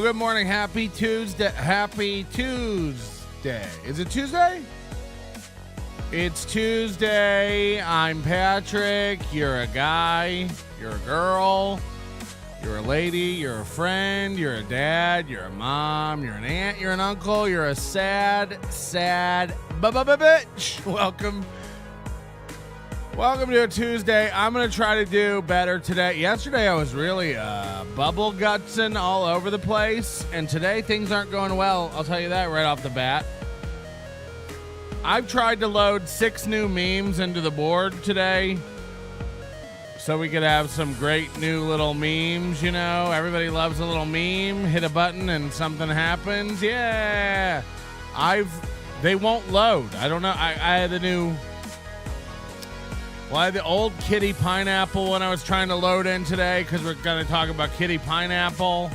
good morning. Happy Tuesday. Happy Tuesday. Is it Tuesday? It's Tuesday. I'm Patrick. You're a guy. You're a girl. You're a lady. You're a friend. You're a dad. You're a mom. You're an aunt. You're an uncle. You're a sad bitch. Welcome to a Tuesday. I'm going to try to do better today. Yesterday I was really bubble gutsing all over the place, and today things aren't going well. I'll tell you that right off the bat. I've tried to load 6 new memes into the board today so we could have some great new little memes, you know. Everybody loves a little meme. Hit a button and something happens. Yeah. They won't load. I don't know. I had the new... Well, I had the old kitty pineapple when I was trying to load in today because we're going to talk about kitty pineapple.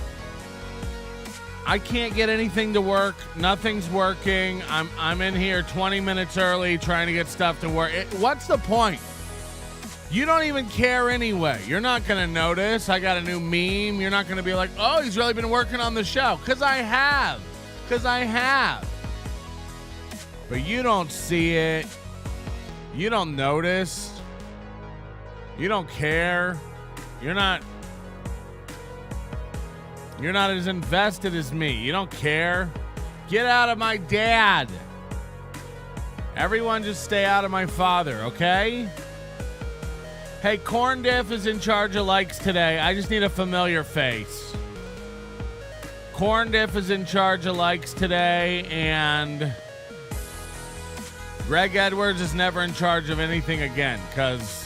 I can't get anything to work. Nothing's working. I'm in here 20 minutes early trying to get stuff to work. What's the point? You don't even care anyway. You're not going to notice. I got a new meme. You're not going to be like, oh, he's really been working on the show. Because I have. But you don't see it. You don't notice. You don't care. You're not as invested as me. You don't care. Get out of my dad. Everyone just stay out of my father, okay? Hey, Corn Diff is in charge of likes today. I just need a familiar face. Corn Diff is in charge of likes today, and Greg Edwards is never in charge of anything again, because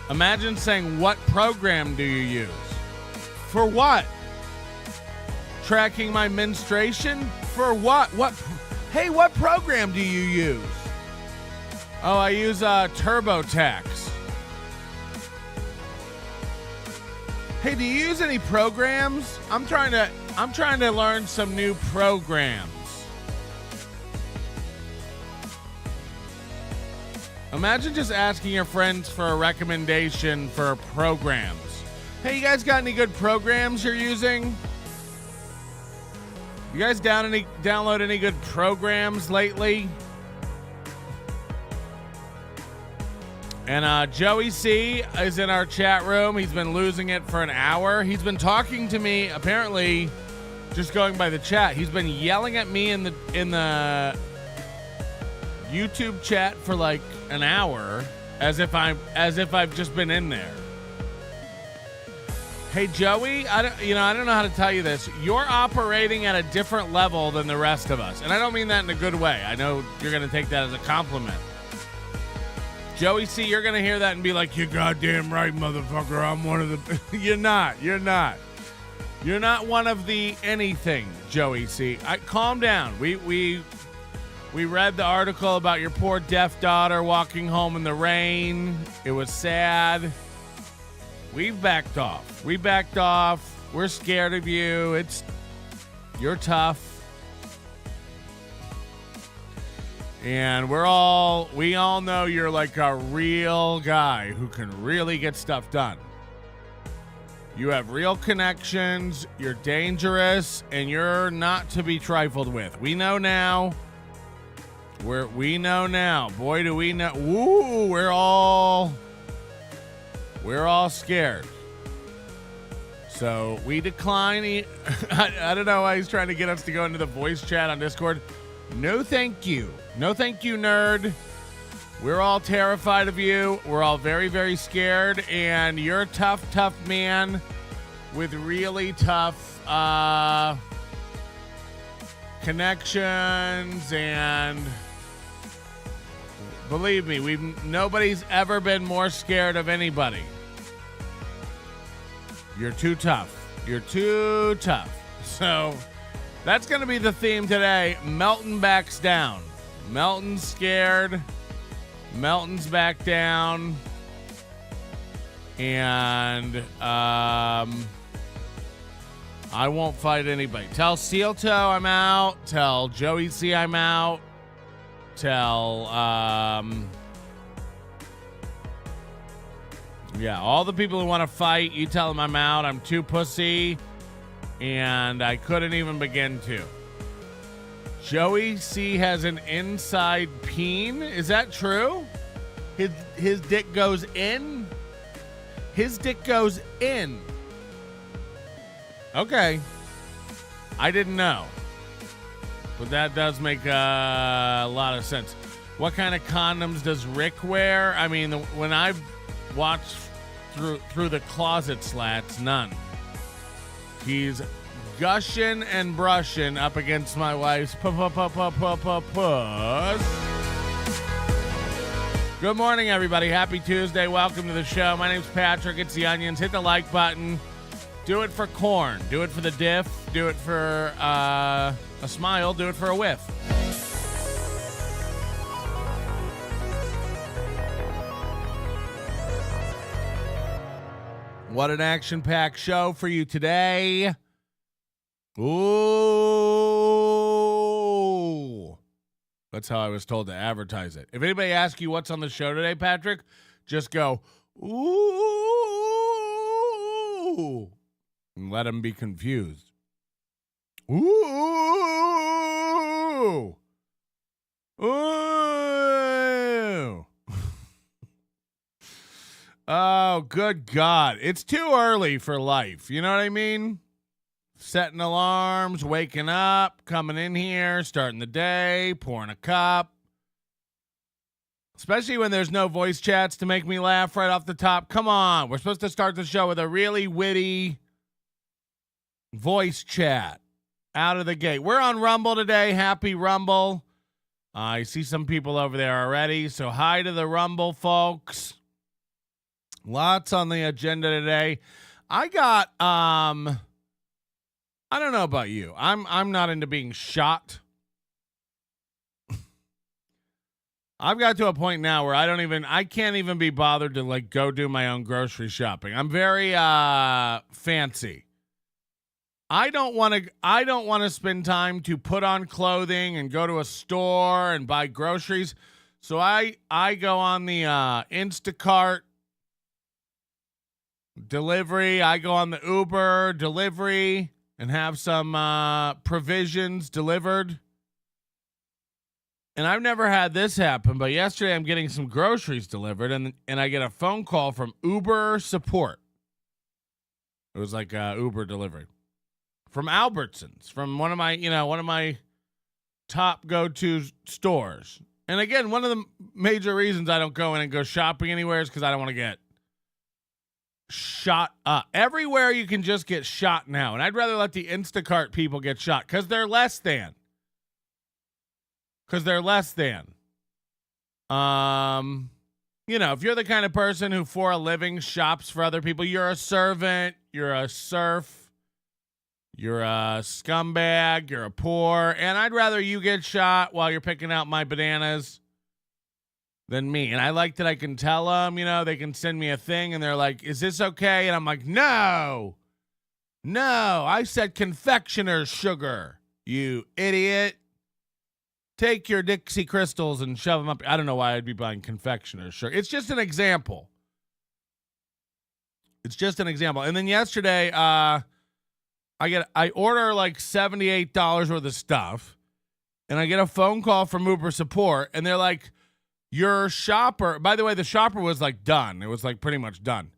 imagine saying, what program do you use? For what? Tracking my menstruation? For what? Hey, what program do you use? Oh, I use TurboTax. Hey, do you use any programs? I'm trying to learn some new programs. Imagine just asking your friends for a recommendation for programs. Hey, you guys got any good programs you're using? You guys download any good programs lately? And Joey C is in our chat room. He's been losing it for an hour. He's been talking to me, apparently, just going by the chat. He's been yelling at me in the YouTube chat for like an hour, as if I've just been in there. Hey Joey, I don't know how to tell you this. You're operating at a different level than the rest of us, and I don't mean that in a good way. I know you're gonna take that as a compliment. Joey C, you're gonna hear that and be like, "You're goddamn right, motherfucker. I'm one of the." You're not one of the anything, Joey C. Calm down. We read the article about your poor deaf daughter walking home in the rain. It was sad. We've backed off. We're scared of you. You're tough. And we all know you're like a real guy who can really get stuff done. You have real connections. You're dangerous, and you're not to be trifled with. We know now. We know now. Boy, do we know. Woo, we're all scared. So we decline. I don't know why he's trying to get us to go into the voice chat on Discord. No, thank you. No, thank you, nerd. We're all terrified of you. We're all very, very scared. And you're a tough man with really tough connections, and believe me, nobody's ever been more scared of anybody. You're too tough. So that's going to be the theme today. Melton backs down. Melton's scared. Melton's back down. And I won't fight anybody. Tell Steel Toe I'm out. Tell Joey C I'm out. Tell all the people who want to fight, you tell them I'm out. I'm too pussy. and I couldn't even begin to. Joey C has an inside peen. Is that true? His dick goes in? His dick goes in. Okay. I didn't know. But that does make a lot of sense. What kind of condoms does Rick wear? I mean, when I've watched through the closet slats, none. He's gushing and brushing up against my wife's puss. Good morning, everybody. Happy Tuesday. Welcome to the show. My name's Patrick. It's The Onions. Hit the like button. Do it for corn. Do it for the diff. Do it for a smile. Do it for a whiff. What an action-packed show for you today. Ooh. That's how I was told to advertise it. If anybody asks you what's on the show today, Patrick, just go, ooh, and let them be confused. Ooh. Ooh. Oh, good God. It's too early for life. You know what I mean? Setting alarms, waking up, coming in here, starting the day, pouring a cup. Especially when there's no voice chats to make me laugh right off the top. Come on. We're supposed to start the show with a really witty voice chat out of the gate. We're on Rumble today. Happy Rumble. I see some people over there already. So hi to the Rumble folks. Lots on the agenda today. I got I don't know about you. I'm not into being shot. I've got to a point now where I can't even be bothered to like go do my own grocery shopping. I'm very fancy. I don't want to spend time to put on clothing and go to a store and buy groceries. So I go on the Instacart delivery. I go on the Uber delivery and have some provisions delivered. And I've never had this happen, but yesterday I'm getting some groceries delivered, and I get a phone call from Uber support. It was like Uber delivery from Albertsons, from one of my top go-to stores. And again, one of the major reasons I don't go in and go shopping anywhere is because I don't want to get shot up. Everywhere you can just get shot now, and I'd rather let the Instacart people get shot because they're less than. If you're the kind of person who for a living shops for other people, you're a servant, you're a serf, you're a scumbag, you're a poor, and I'd rather you get shot while you're picking out my bananas than me. And I like that I can tell them, they can send me a thing and they're like, is this okay? And I'm like, no, I said confectioner's sugar, you idiot. Take your Dixie Crystals and shove them up. I don't know why I'd be buying confectioner's sugar. It's just an example. And then yesterday, I order like $78 worth of stuff, and I get a phone call from Uber support, and they're like, your shopper, by the way, the shopper was like done. It was like pretty much done.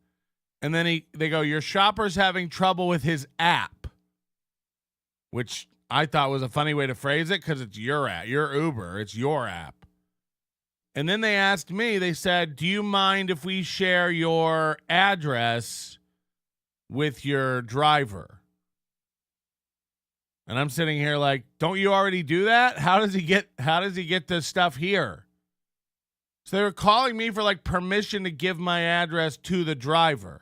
And then they go, your shopper's having trouble with his app, which I thought was a funny way to phrase it because it's your app, your Uber, it's your app. And then they asked me, they said, do you mind if we share your address with your driver? And I'm sitting here like, don't you already do that? How does he get the stuff here? So they were calling me for like permission to give my address to the driver.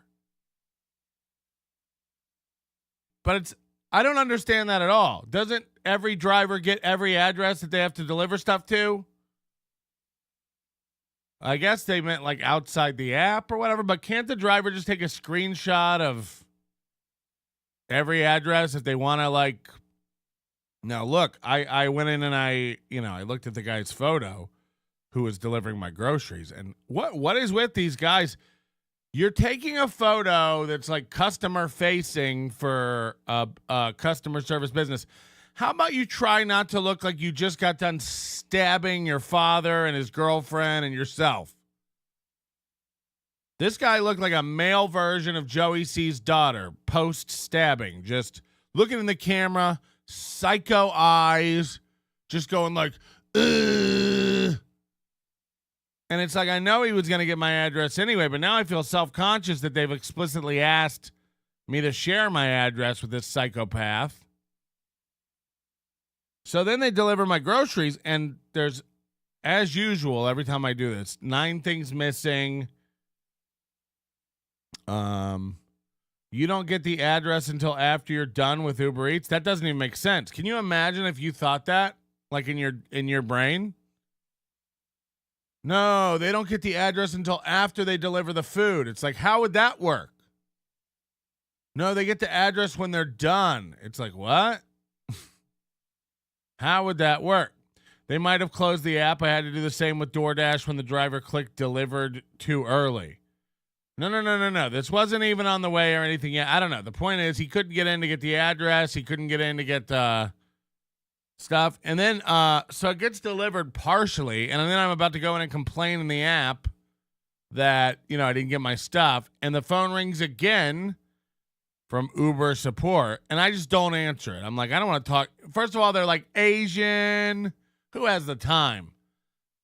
But I don't understand that at all. Doesn't every driver get every address that they have to deliver stuff to? I guess they meant like outside the app or whatever, but can't the driver just take a screenshot of every address if they want to like... Now, look, I went in and I looked at the guy's photo who was delivering my groceries. And what is with these guys? You're taking a photo that's like customer facing for a customer service business. How about you try not to look like you just got done stabbing your father and his girlfriend and yourself? This guy looked like a male version of Joey C's daughter post-stabbing. Just looking in the camera, psycho eyes, just going like, ugh. And it's like, I know he was going to get my address anyway, but now I feel self-conscious that they've explicitly asked me to share my address with this psychopath. So then they deliver my groceries, and there's, as usual, every time I do this, 9 things missing. You don't get the address until after you're done with Uber Eats. That doesn't even make sense. Can you imagine if you thought that, like in your brain? No, they don't get the address until after they deliver the food. It's like, how would that work? No, they get the address when they're done. It's like, what? How would that work? They might have closed the app. I had to do the same with DoorDash when the driver clicked delivered too early. No. This wasn't even on the way or anything yet. I don't know. The point is he couldn't get in to get the address. He couldn't get in to get stuff. And then, so it gets delivered partially. And then I'm about to go in and complain in the app that, I didn't get my stuff. And the phone rings again from Uber support. And I just don't answer it. I'm like, I don't want to talk. First of all, they're like, Asian. Who has the time?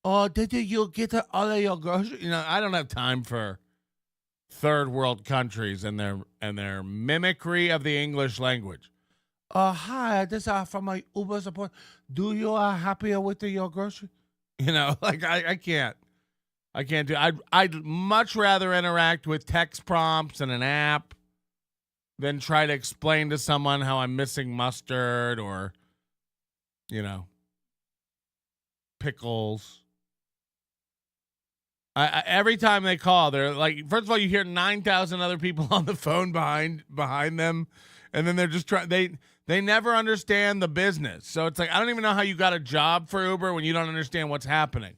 Oh, did you get all of your groceries? I don't have time for third world countries and their mimicry of the English language. Hi, this is from my Uber support. Do you happier with your grocery? Like I can't do. I'd much rather interact with text prompts and an app than try to explain to someone how I'm missing mustard or, pickles. Every time they call, they're like, first of all, you hear 9,000 other people on the phone behind them, and then they're just trying. They never understand the business. So it's like, I don't even know how you got a job for Uber when you don't understand what's happening.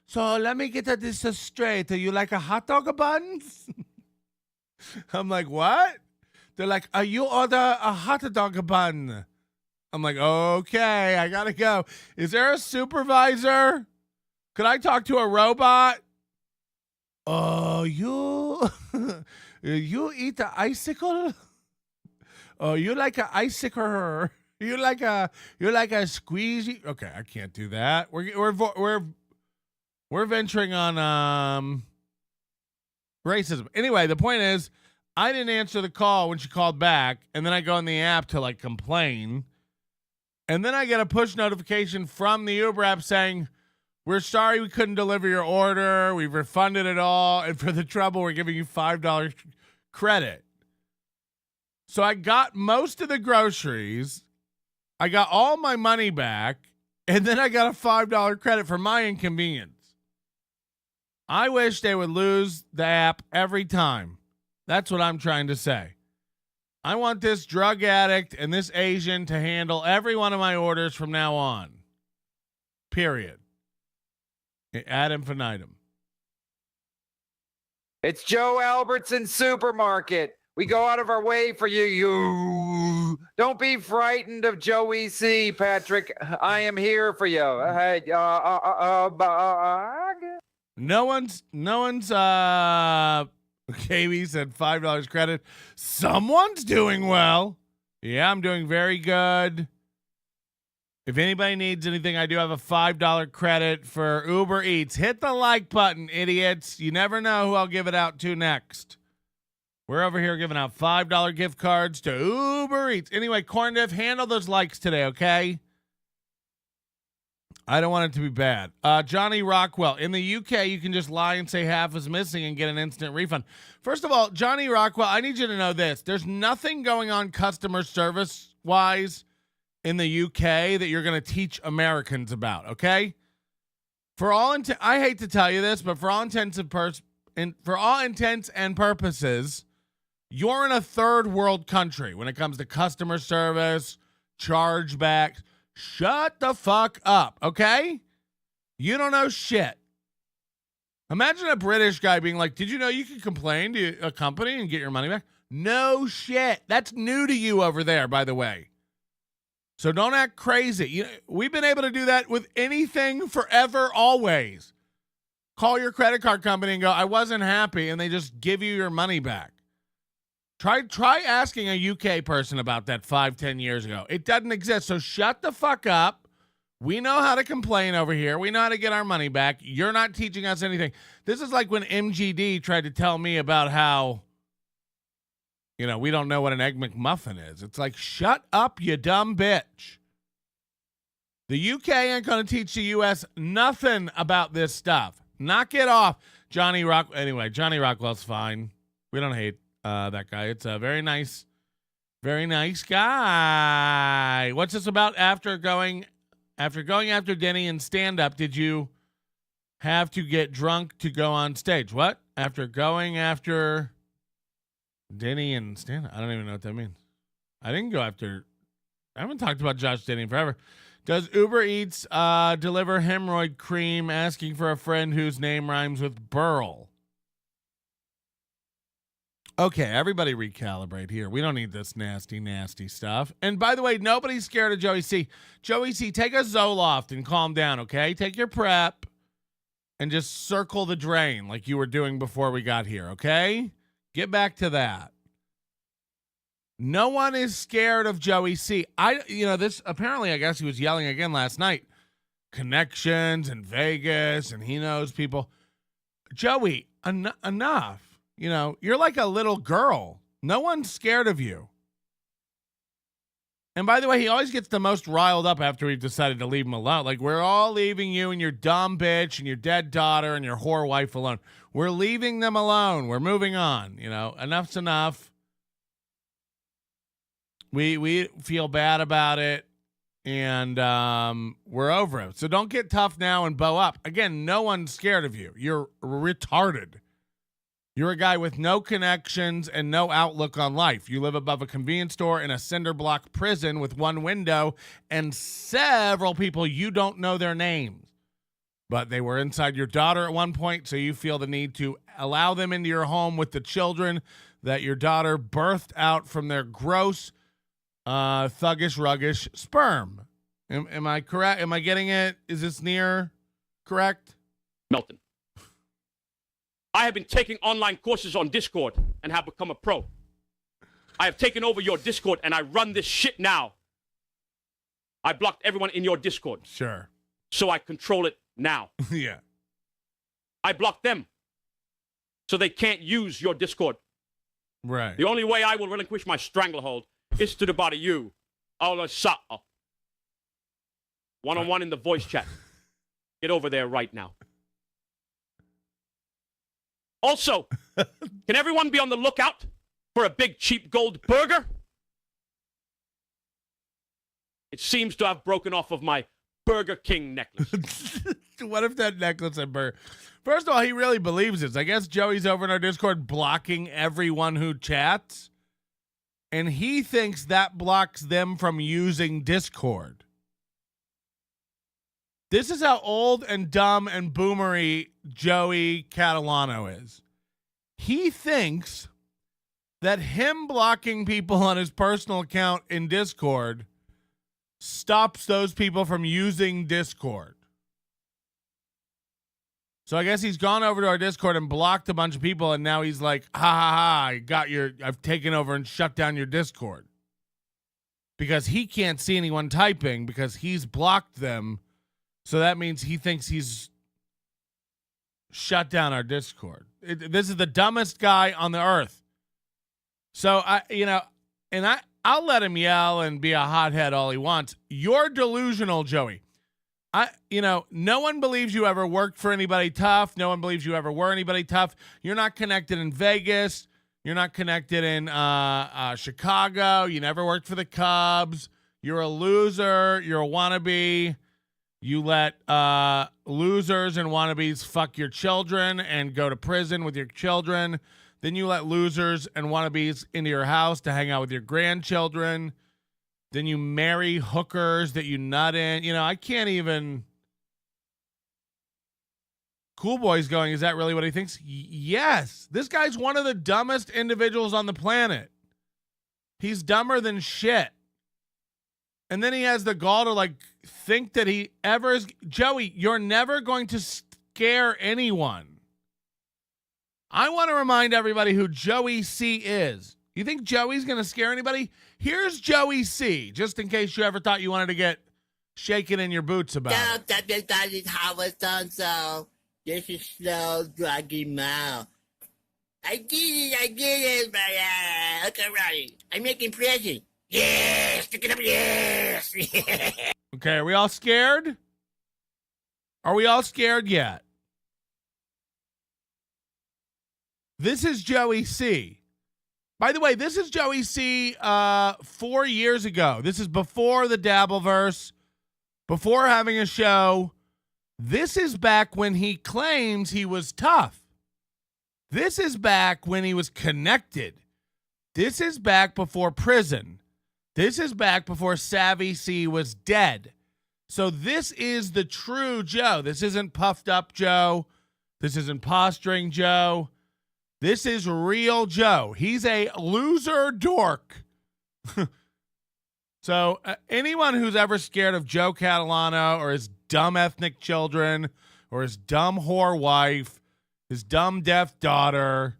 So let me get this straight. Are you like a hot dog buns? I'm like, what? They're like, are you order a hot dog bun? I'm like, okay, I gotta go. Is there a supervisor? Could I talk to a robot? Oh, you eat the icicle? Oh, you like an icicle? You like a squeezy? Okay, I can't do that. We're venturing on racism. Anyway, the point is, I didn't answer the call when she called back, and then I go in the app to like complain, and then I get a push notification from the Uber app saying, we're sorry we couldn't deliver your order. We've refunded it all. And for the trouble, we're giving you $5 credit. So I got most of the groceries. I got all my money back. And then I got a $5 credit for my inconvenience. I wish they would lose the app every time. That's what I'm trying to say. I want this drug addict and this Asian to handle every one of my orders from now on. Period. Ad infinitum. It's Joe Albertson Supermarket. We go out of our way for you. You don't be frightened of Joey C, Patrick. I am here for you. No one's KB said $5 credit. Someone's doing well. Yeah, I'm doing very good. If anybody needs anything, I do have a $5 credit for Uber Eats. Hit the like button, idiots. You never know who I'll give it out to next. We're over here giving out $5 gift cards to Uber Eats. Anyway, Corn Diff, handle those likes today, okay? I don't want it to be bad. Johnny Rockwell. In the UK, you can just lie and say half is missing and get an instant refund. First of all, Johnny Rockwell, I need you to know this. There's nothing going on customer service-wise in the UK that you're going to teach Americans about, okay? I hate to tell you this, but for all intents and purposes, you're in a third world country when it comes to customer service, chargebacks. Shut the fuck up, okay? You don't know shit. Imagine a British guy being like, did you know you could complain to a company and get your money back? No shit. That's new to you over there, by the way. So don't act crazy. We've been able to do that with anything forever, always. Call your credit card company and go, I wasn't happy, and they just give you your money back. Try asking a UK person about that 5-10 years ago. It doesn't exist. So shut the fuck up. We know how to complain over here. We know how to get our money back. You're not teaching us anything. This is like when MGD tried to tell me about how, we don't know what an Egg McMuffin is. It's like, shut up, you dumb bitch. The UK ain't going to teach the US nothing about this stuff. Knock it off. Johnny Rockwell's fine. We don't hate that guy. It's a very nice guy. What's this about? After going after Denny and stand-up, did you have to get drunk to go on stage? What? After going after Denny and stand-up? I don't even know what that means. I haven't talked about Josh Denny in forever. Does Uber Eats deliver hemorrhoid cream, asking for a friend whose name rhymes with Burl? Okay, everybody recalibrate here. We don't need this nasty, nasty stuff. And by the way, nobody's scared of Joey C. Joey C, take a Zoloft and calm down, okay? Take your prep and just circle the drain like you were doing before we got here, okay? Get back to that. No one is scared of Joey C. Apparently, I guess he was yelling again last night. Connections in Vegas, and he knows people. Joey, enough. You're like a little girl. No one's scared of you. And by the way, he always gets the most riled up after we've decided to leave him alone. Like, we're all leaving you and your dumb bitch and your dead daughter and your whore wife alone. We're leaving them alone. We're moving on. Enough's enough. We feel bad about it, and we're over it. So don't get tough now and bow up. Again, no one's scared of you. You're retarded. You're a guy with no connections and no outlook on life. You live above a convenience store in a cinder block prison with one window and several people you don't know their names. But they were inside your daughter at one point, so you feel the need to allow them into your home with the children that your daughter birthed out from their gross, thuggish, ruggish sperm. Am I correct? Am I getting it? Is this near correct? Melton. I have been taking online courses on Discord and have become a pro. I have taken over your Discord and I run this shit now. I blocked everyone in your Discord. Sure. So I control it now. Yeah. I blocked them so they can't use your Discord. Right. The only way I will relinquish my stranglehold is to the body you. One-on-one in the voice chat. Get over there right now. Also, can everyone be on the lookout for a big cheap gold burger? It seems to have broken off of my Burger King necklace. What if that necklace had burger? First of all, he really believes this. I guess Joey's over in our Discord blocking everyone who chats, and he thinks that blocks them from using Discord. This is how old and dumb and boomery Joey Catalano is. He thinks that him blocking people on his personal account in Discord stops those people from using Discord. So I guess he's gone over to our Discord and blocked a bunch of people, and now he's like, ha ha ha, I've taken over and shut down your Discord. Because he can't see anyone typing because he's blocked them. So that means he thinks he's shut down our Discord. This is the dumbest guy on the earth. So I'll let him yell and be a hothead all he wants. You're delusional, Joey. No one believes you ever worked for anybody tough. No one believes you ever were anybody tough. You're not connected in Vegas. You're not connected in Chicago. You never worked for the Cubs. You're a loser. You're a wannabe. You let losers and wannabes fuck your children and go to prison with your children. Then you let losers and wannabes into your house to hang out with your grandchildren. Then you marry hookers that you nut in. I can't even Cool Boy's going, is that really what he thinks? Yes. This guy's one of the dumbest individuals on the planet. He's dumber than shit. And then he has the gall to like think that he ever is. Joey, you're never going to scare anyone. I want to remind everybody who Joey C is. You think Joey's going to scare anybody? Here's Joey C, just in case you ever thought you wanted to get shaken in your boots about it. That is how it's done, so this is slow, druggy mouth. I did it, but look around. I'm making present. Yes, stick it up, yes. Okay, are we all scared? Are we all scared yet? This is Joey C. By the way, this is Joey C 4 years ago. This is before the Dabbleverse, before having a show. This is back when he claims he was tough. This is back when he was connected. This is back before prison. This is back before Savvy C was dead. So this is the true Joe. This isn't puffed up Joe. This isn't posturing Joe. This is real Joe. He's a loser dork. So anyone who's ever scared of Joe Catalano or his dumb ethnic children or his dumb whore wife, his dumb deaf daughter,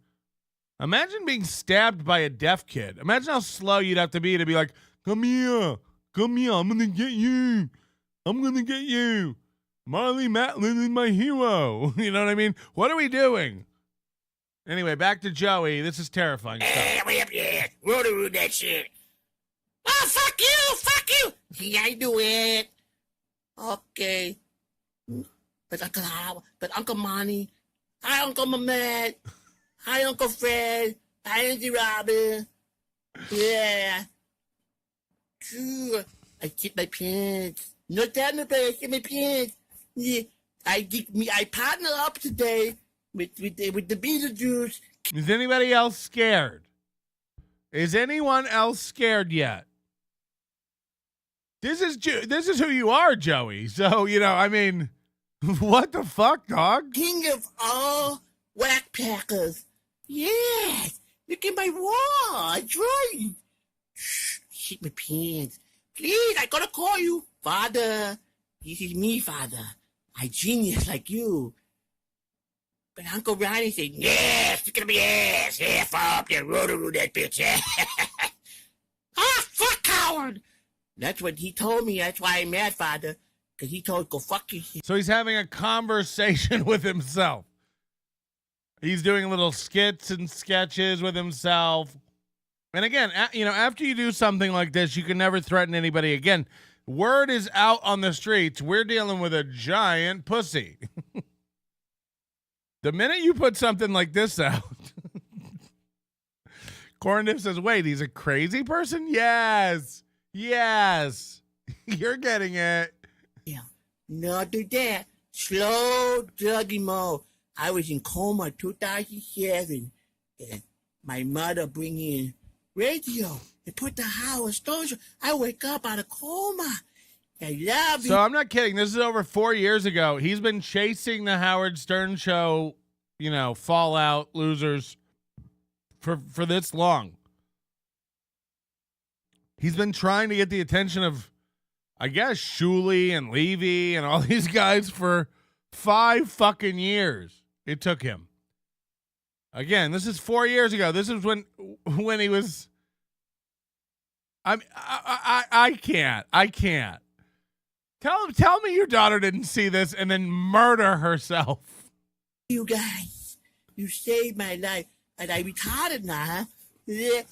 imagine being stabbed by a deaf kid. Imagine how slow you'd have to be like, come here, I'm going to get you. I'm going to get you. Marley Matlin is my hero. You know what I mean? What are we doing? Anyway, back to Joey. This is terrifying stuff. Rotor that shit. Oh, fuck you. See, I do it. Okay. But Uncle Monty. Hi, Uncle Mehmet. Hi, Uncle Fred. Hi, Auntie Robin. Yeah. Sure. I keep my pants. No time to play. I keep my pants. Yeah. I partner up today with the Beetlejuice. Is anybody else scared? Is anyone else scared yet? This is who you are, Joey. So, I mean, what the fuck, dog? King of all whack packers. Yes. Look at my wall. That's right. Shh. Shit my pants. Please, I gotta call you. Father. This is me, Father. I genius like you. But Uncle Ronnie said, yes, it's gonna be ass. Half up, you rotor that bitch. Ah, fuck Howard. That's what he told me. That's why I'm mad, Father. Because he told, go fuck yourself. So he's having a conversation with himself. He's doing little skits and sketches with himself. And again, after you do something like this, you can never threaten anybody again. Word is out on the streets. We're dealing with a giant pussy. The minute you put something like this out, Corndiff says, wait, he's a crazy person? Yes. You're getting it. Yeah. Not do that. Slow druggy mode. I was in coma 2007. And my mother bring in radio. They put the Howard Stone show. I wake up out of coma. I love you. So I'm not kidding. This is over 4 years ago. He's been chasing the Howard Stern show, fallout losers for this long. He's been trying to get the attention of, I guess, Shuley and Levy and all these guys for 5 fucking years. It took him. Again, this is 4 years ago. This is when he was. I can't. Tell me your daughter didn't see this and then murder herself. You guys, you saved my life, and I retarded now. You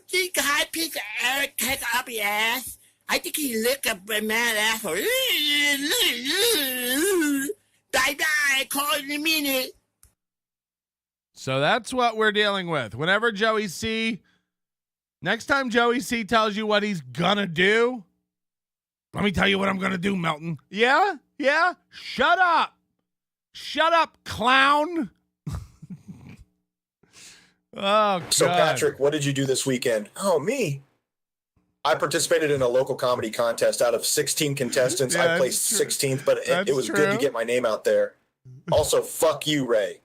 think I picked Eric Keck up your ass? I think he licked a man asshole. Bye-bye, call in a minute. So that's what we're dealing with. Whenever Joey C, next time Joey C tells you what he's gonna do, let me tell you what I'm gonna do, Melton. Yeah? Shut up, clown. Oh, God. So, Patrick, what did you do this weekend? Oh, me. I participated in a local comedy contest. Out of 16 contestants, Yeah, I placed 16th, but it was good to true. get my name out there. Also, fuck you, Ray.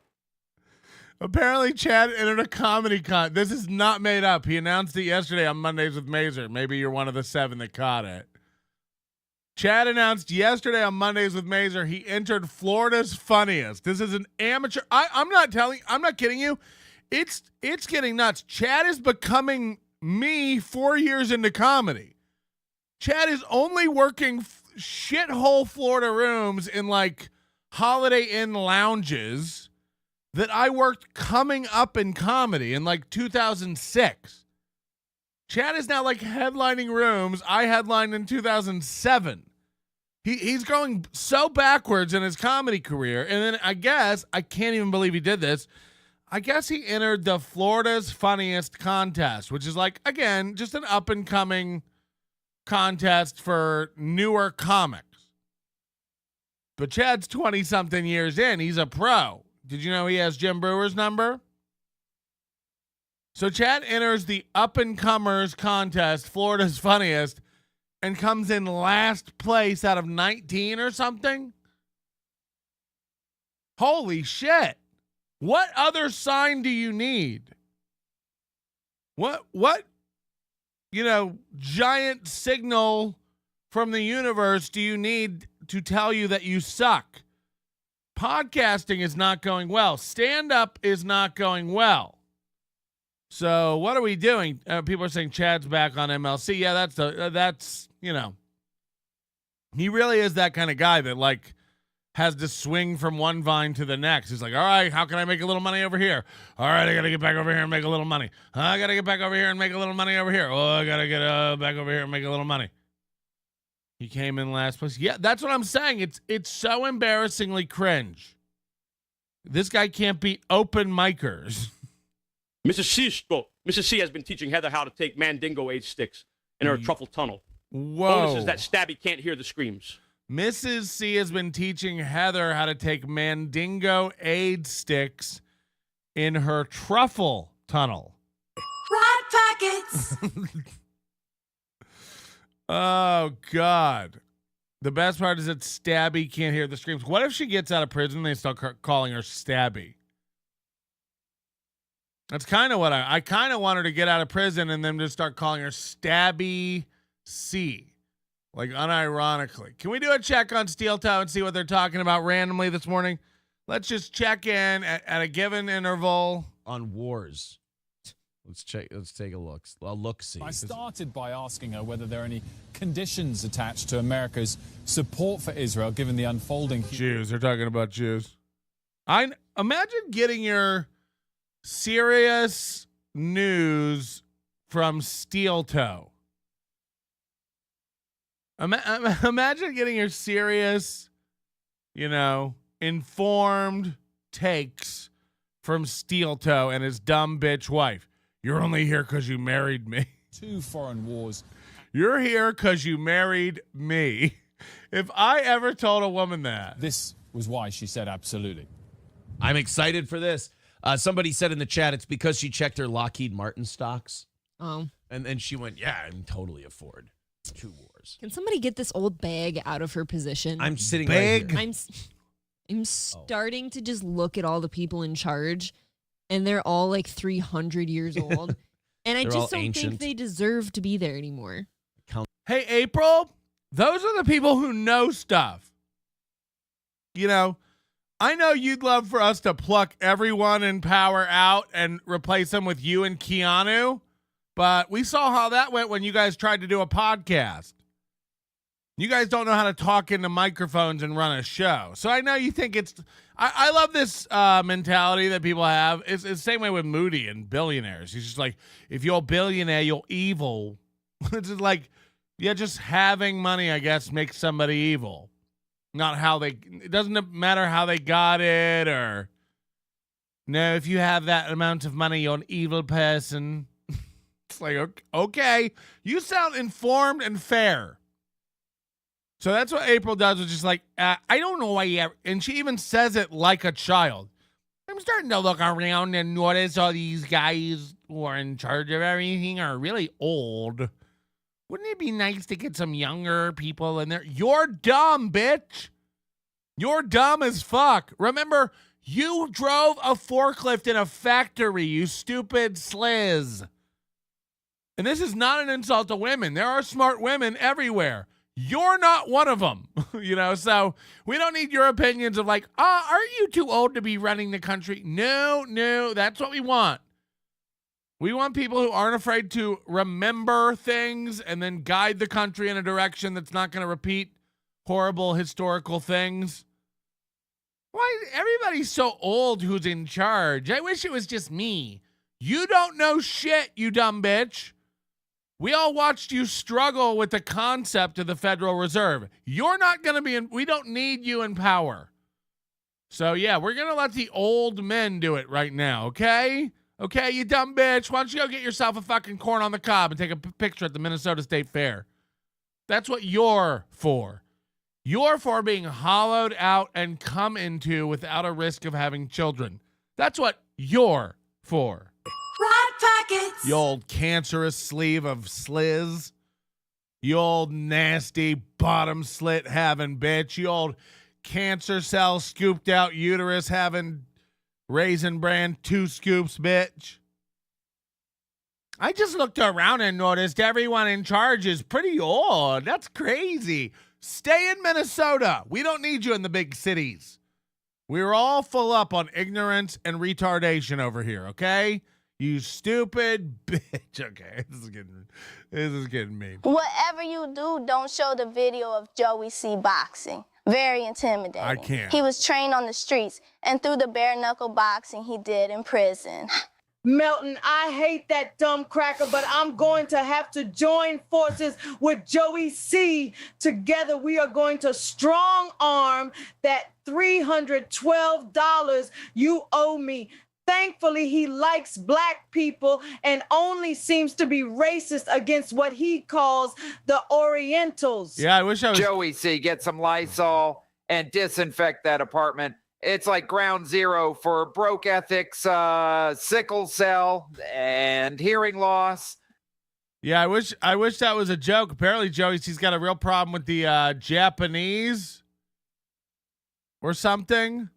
Apparently, Chad entered a comedy con. This is not made up. He announced it yesterday on Mondays with Mazer. Maybe you're one of the 7 that caught it. Chad announced yesterday on Mondays with Mazer he entered Florida's Funniest. This is an amateur. I'm not kidding you. It's getting nuts. Chad is becoming me 4 years into comedy. Chad is only working shithole Florida rooms in like Holiday Inn lounges that I worked coming up in comedy in like 2006. Chad is now like headlining rooms I headlined in 2007. He's going so backwards in his comedy career. And then I can't even believe he did this. I guess he entered the Florida's Funniest contest, which is like, again, just an up and coming contest for newer comics. But Chad's 20 something years in. He's a pro. Did you know he has Jim Brewer's number? So Chad enters the up-and-comers contest, Florida's Funniest, and comes in last place out of 19 or something? Holy shit. What other sign do you need? What giant signal from the universe do you need to tell you that you suck? Podcasting is not going well. Stand-up is not going well. So what are we doing? People are saying Chad's back on MLC. Yeah, that's he really is that kind of guy that like has to swing from one vine to the next. He's like, all right, how can I make a little money over here? All right, I got to get back over here and make a little money. I got to get back over here and make a little money over here. Oh, I got to get back over here and make a little money. He came in last place. Yeah, that's what I'm saying. It's so embarrassingly cringe. This guy can't beat open micers. Mrs. C has been teaching Heather how to take Mandingo aid sticks in her truffle tunnel. Whoa. Bonus is that Stabby can't hear the screams. Mrs. C has been teaching Heather how to take Mandingo aid sticks in her truffle tunnel. Rod Pockets. Oh, God. The best part is that Stabby can't hear the screams. What if she gets out of prison and they start calling her Stabby? That's kind of what I kind of want her to get out of prison and then just start calling her Stabby C. Like unironically. Can we do a check on Steel Toe and see what they're talking about randomly this morning? Let's just check in at a given interval. On wars. Let's take a look. A look-see. I started by asking her whether there are any conditions attached to America's support for Israel given the unfolding Jews. They're talking about Jews. I imagine getting your serious news from Steel Toe. Imagine getting your serious, informed takes from Steel Toe and his dumb bitch wife. You're only here because you married me. 2 foreign wars. You're here because you married me. If I ever told a woman that. This was why she said absolutely. I'm excited for this. Somebody said in the chat it's because she checked her Lockheed Martin stocks. Oh. And then she went, yeah, I can totally afford 2 wars. Can somebody get this old bag out of her position? I'm sitting Bag? right here. I'm starting to just look at all the people in charge, and they're all like 300 years old. And I They're all just don't ancient. think they deserve to be there anymore. Hey, April, those are the people who know stuff. I know you'd love for us to pluck everyone in power out and replace them with you and Keanu, but we saw how that went when you guys tried to do a podcast. You guys don't know how to talk into microphones and run a show. So I know you think it's... I love this mentality that people have. It's the same way with Moody and billionaires. He's just like, if you're a billionaire, you're evil. It's just like, yeah, just having money, I guess, makes somebody evil. Not how they... It doesn't matter how they got it or... No, if you have that amount of money, you're an evil person. It's like, okay. You sound informed and fair. So that's what April does, which is like, I don't know why you ever, and she even says it like a child. I'm starting to look around and notice all these guys who are in charge of everything are really old. Wouldn't it be nice to get some younger people in there? You're dumb, bitch. You're dumb as fuck. Remember, you drove a forklift in a factory, you stupid sliz. And this is not an insult to women. There are smart women everywhere. You're not one of them, so we don't need your opinions of like, aren't you too old to be running the country? No, that's what we want. We want people who aren't afraid to remember things and then guide the country in a direction that's not going to repeat horrible historical things. Why everybody's so old who's in charge? I wish it was just me. You don't know shit, you dumb bitch. We all watched you struggle with the concept of the Federal Reserve. You're not going to be we don't need you in power. So yeah, we're going to let the old men do it right now, okay? Okay, you dumb bitch. Why don't you go get yourself a fucking corn on the cob and take a picture at the Minnesota State Fair? That's what you're for. You're for being hollowed out and come into without a risk of having children. That's what you're for. Rod Packets. You old cancerous sleeve of sliz. You old nasty bottom slit having bitch. You old cancer cell scooped out uterus having Raisin Bran 2 scoops bitch. I just looked around and noticed everyone in charge is pretty old. That's crazy. Stay in Minnesota. We don't need you in the big cities. We're all full up on ignorance and retardation over here, okay? You stupid bitch. Okay, this is getting mean. Whatever you do, don't show the video of Joey C boxing. Very intimidating. I can't. He was trained on the streets and through the bare knuckle boxing he did in prison. Melton, I hate that dumb cracker, but I'm going to have to join forces with Joey C. Together, we are going to strong arm that $312 you owe me. Thankfully, he likes black people and only seems to be racist against what he calls the Orientals. Yeah, I wish I was. Joey C, get some Lysol and disinfect that apartment. It's like ground zero for broke ethics, sickle cell, and hearing loss. Yeah, I wish that was a joke. Apparently, Joey C's got a real problem with the Japanese or something.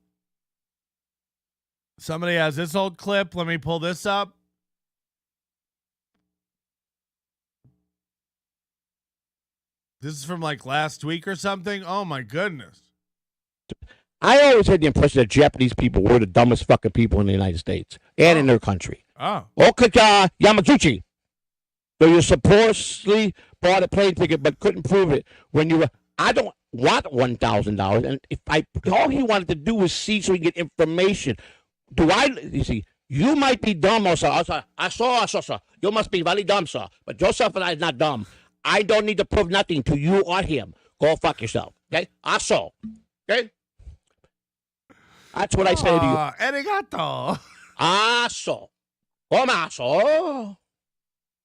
Somebody has this old clip. Let me pull this up. This is from like last week or something. Oh my goodness. I always had the impression that Japanese people were the dumbest fucking people in the United States and in their country. Oh. Okaka Yamaguchi. So you supposedly bought a plane ticket but couldn't prove it when you were. I don't want $1,000. And if all he wanted to do was see so he can get information. You see, you might be dumb also. I saw. You must be very dumb, sir. But Joseph and I is not dumb. I don't need to prove nothing to you or him. Go fuck yourself. Okay? I saw. Okay? That's what I say to you. Arigato. I saw. Omaso.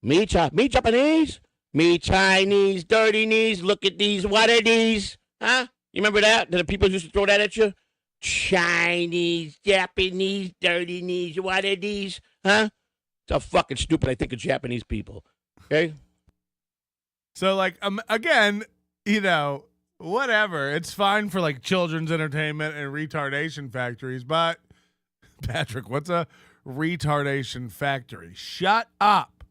Me Japanese. Me Chinese. Dirty knees. Look at these. What are these? Huh? You remember that? Did the people used to throw that at you? Chinese, Japanese, dirty knees. What are these? Huh? It's a fucking stupid I think of Japanese people. Okay? So, like, again, whatever. It's fine for, like, children's entertainment and retardation factories. But, Patrick, what's a retardation factory? Shut up.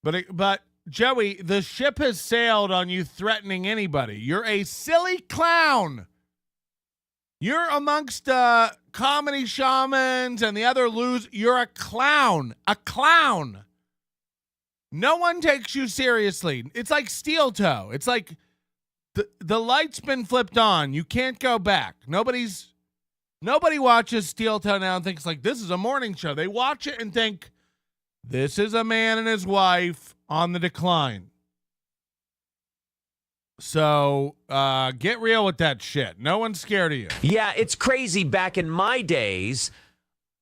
But Joey, the ship has sailed on you threatening anybody. You're a silly clown. You're amongst comedy shamans and the other You're a clown. A clown. No one takes you seriously. It's like steel toe. It's like the light's been flipped on. You can't go back. Nobody watches steel toe now and thinks like this is a morning show. They watch it and think this is a man and his wife on the decline. So get real with that shit. No one's scared of you. Yeah, it's crazy. Back in my days,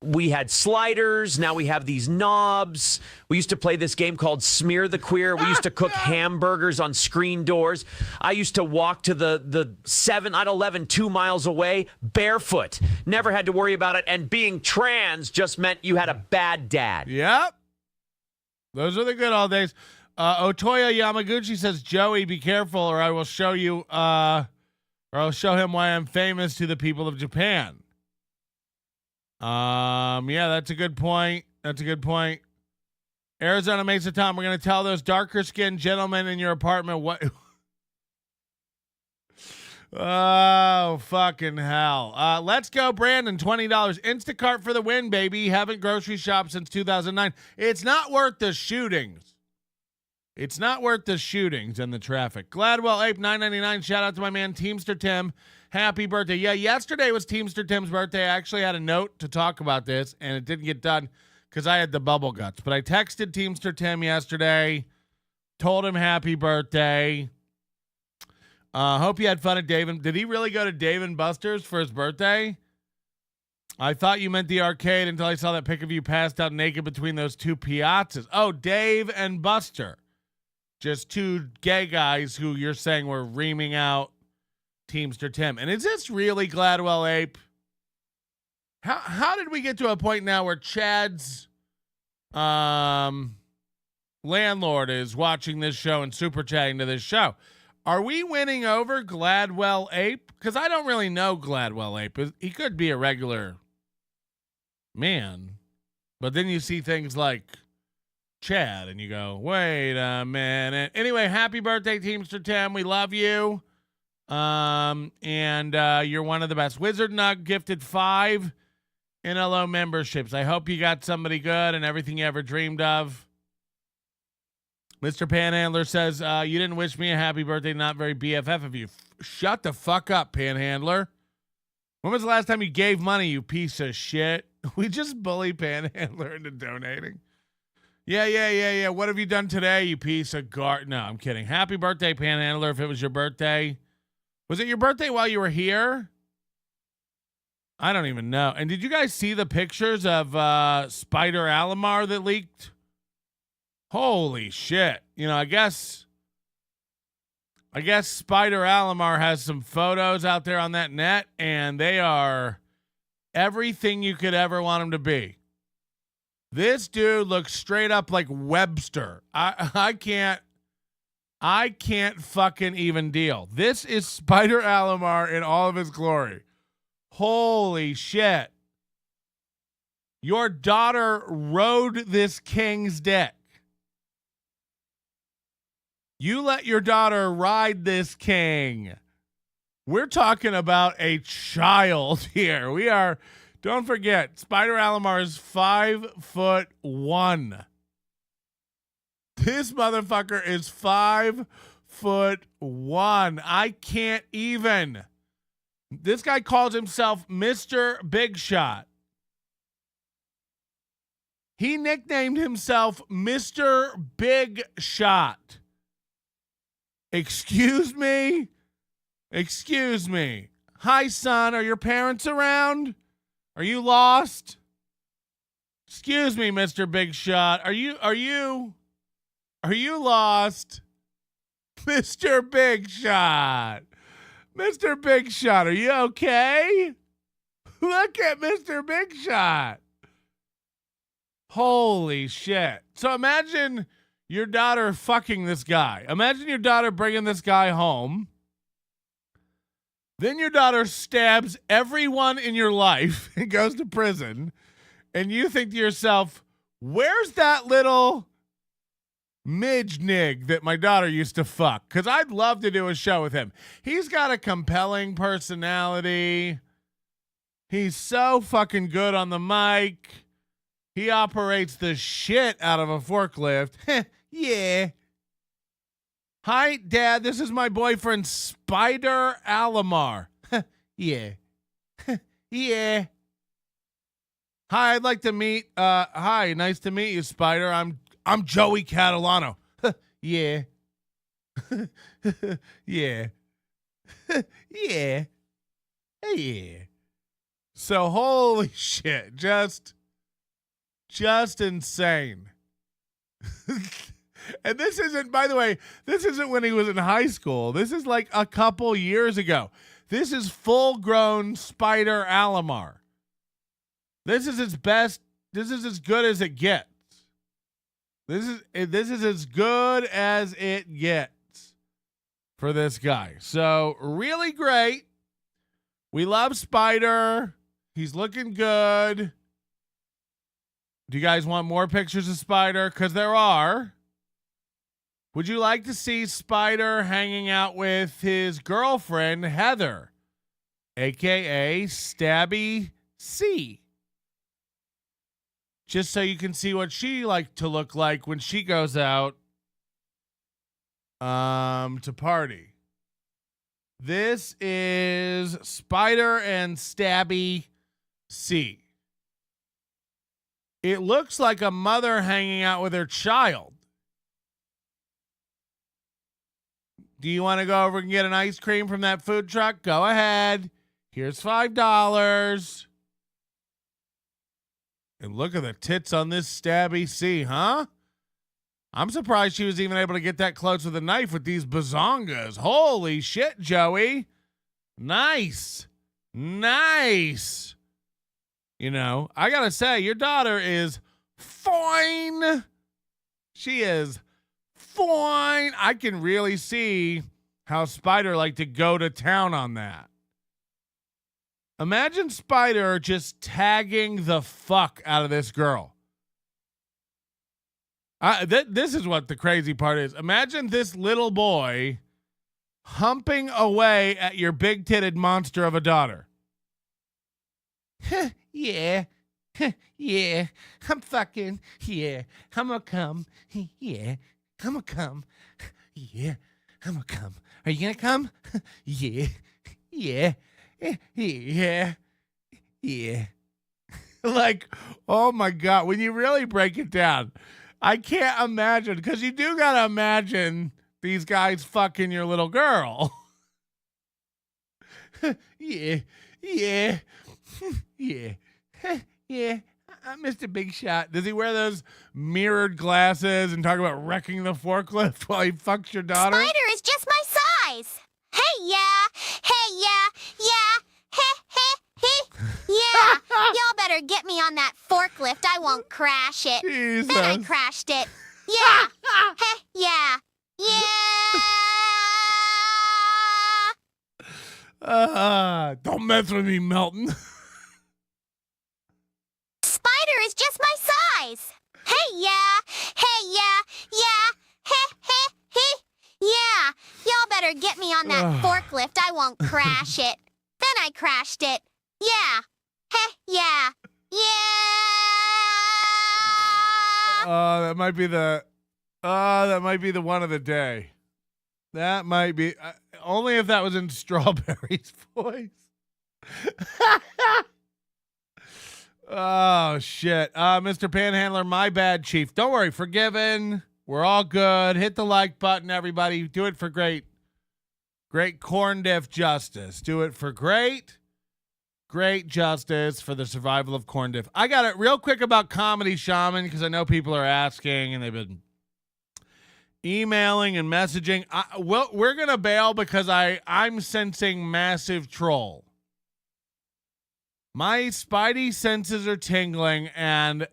we had sliders. Now we have these knobs. We used to play this game called Smear the Queer. We used to cook hamburgers on screen doors. I used to walk to the 7-Eleven 2 miles away barefoot. Never had to worry about it. And being trans just meant you had a bad dad. Yep. Those are the good old days. Otoya Yamaguchi says, Joey, be careful or I will show you, or I'll show him why I'm famous to the people of Japan. Yeah, that's a good point. That's a good point. Arizona Mesa Tom, we're going to tell those darker skinned gentlemen in your apartment what. Oh, fucking hell. Let's go, Brandon. $20. Instacart for the win, baby. Haven't grocery shopped since 2009. It's not worth the shootings. It's not worth the shootings and the traffic. Gladwell Ape $9.99. Shout out to my man Teamster Tim. Happy birthday. Yeah, yesterday was Teamster Tim's birthday. I actually had a note to talk about this, and it didn't get done because I had the bubble guts. But I texted Teamster Tim yesterday, told him happy birthday. Hope you had fun at Dave. Did he really go to Dave & Buster's for his birthday? I thought you meant the arcade until I saw that pic of you passed out naked between those two piazzas. Oh, Dave and Buster. Just two gay guys who you're saying were reaming out Teamster Tim. And is this really Gladwell Ape? How did we get to a point now where Chad's landlord is watching this show and super chatting to this show? Are we winning over Gladwell Ape? Because I don't really know Gladwell Ape. He could be a regular man. But then you see things like Chad and you go, wait a minute. Anyway, happy birthday, Teamster Tim. We love you. And you're one of the best. Wizard Nug gifted 5 NLO memberships. I hope you got somebody good and everything you ever dreamed of. Mr. Panhandler says, you didn't wish me a happy birthday, not very BFF of you. Shut the fuck up, Panhandler. When was the last time you gave money, you piece of shit? We just bully Panhandler into donating. Yeah. What have you done today, you piece of No, I'm kidding. Happy birthday, Panhandler, if it was your birthday. Was it your birthday while you were here? I don't even know. And did you guys see the pictures of Spider Alamar that leaked? Holy shit. You know, I guess Spider Alamar has some photos out there on that net, and they are everything you could ever want them to be. This dude looks straight up like Webster. I can't fucking even deal. This is Spider Alamar in all of his glory. Holy shit. Your daughter rode this king's dick. You let your daughter ride this king. We're talking about a child here. We are, don't forget, Spider Alamar is 5'1". This motherfucker is 5'1". I can't even. This guy calls himself Mr. Big Shot. He nicknamed himself Mr. Big Shot. Excuse me? Excuse me. Hi, son. Are your parents around? Are you lost? Excuse me, Mr. Big Shot. Are you lost? Mr. Big Shot. Mr. Big Shot, are you okay? Look at Mr. Big Shot. Holy shit. So imagine your daughter fucking this guy. Imagine your daughter bringing this guy home. Then your daughter stabs everyone in your life and goes to prison. And you think to yourself, where's that little midge nig that my daughter used to fuck? Because I'd love to do a show with him. He's got a compelling personality. He's so fucking good on the mic. He operates the shit out of a forklift. Yeah. Hi, Dad. This is my boyfriend, Spider Alamar. Yeah. Yeah. Hi, I'd like to meet. Hi, nice to meet you, Spider. I'm Joey Catalano. Yeah. Yeah. Yeah. Yeah. So holy shit, just insane. And this isn't, by the way, this isn't when he was in high school. This is like a couple years ago. This is full-grown Spider Alamar. This is its best. This is as good as it gets. This is as good as it gets for this guy. So really great. We love Spider. He's looking good. Do you guys want more pictures of Spider? Because there are. Would you like to see Spider hanging out with his girlfriend, Heather, a.k.a. Stabby C? Just so you can see what she like to look like when she goes out to party. This is Spider and Stabby C. It looks like a mother hanging out with her child. Do you want to go over and get an ice cream from that food truck? Go ahead. Here's $5. And look at the tits on this Stabby C, huh? I'm surprised she was even able to get that close with a knife with these bazongas. Holy shit, Joey. Nice. Nice. You know, I got to say, your daughter is fine. She is fine. I can really see how Spider like to go to town on that. Imagine Spider just tagging the fuck out of this girl. This is what the crazy part is. Imagine this little boy humping away at your big-titted monster of a daughter. Yeah. Yeah. I'm fucking. Yeah. I'm gonna come. Yeah. I'm gonna come. Yeah. I'm gonna come. Are you gonna come? Yeah. Yeah. Yeah. Yeah. Like, oh my God. When you really break it down, I can't imagine, because you do gotta imagine these guys fucking your little girl. Yeah. Yeah. Yeah. Yeah. Mr. Big Shot. Does he wear those mirrored glasses and talk about wrecking the forklift while he fucks your daughter? Spider is just my size. Hey, yeah. Hey, yeah. Yeah. Hey, hey, hey. Yeah. Y'all better get me on that forklift. I won't crash it. Jesus. Then I crashed it. Yeah. Hey, yeah. Yeah. Don't mess with me, Melton. Spider is just my size. Hey, yeah. Hey, yeah. Yeah. Hey, hey, hey. Yeah. Y'all better get me on that forklift. I won't crash it. Then I crashed it. Yeah. Hey, yeah. Yeah. That might be the one of the day. That might be only if that was in Strawberry's voice. Oh shit. Mr. Panhandler, my bad, Chief. Don't worry, forgiven. We're all good. Hit the like button, everybody. Do it for great corn diff justice. Do it for great justice for the survival of corn diff. I got it real quick about Comedy Shaman, because I know people are asking and they've been emailing and messaging. We're going to bail because I'm sensing massive troll. My spidey senses are tingling, and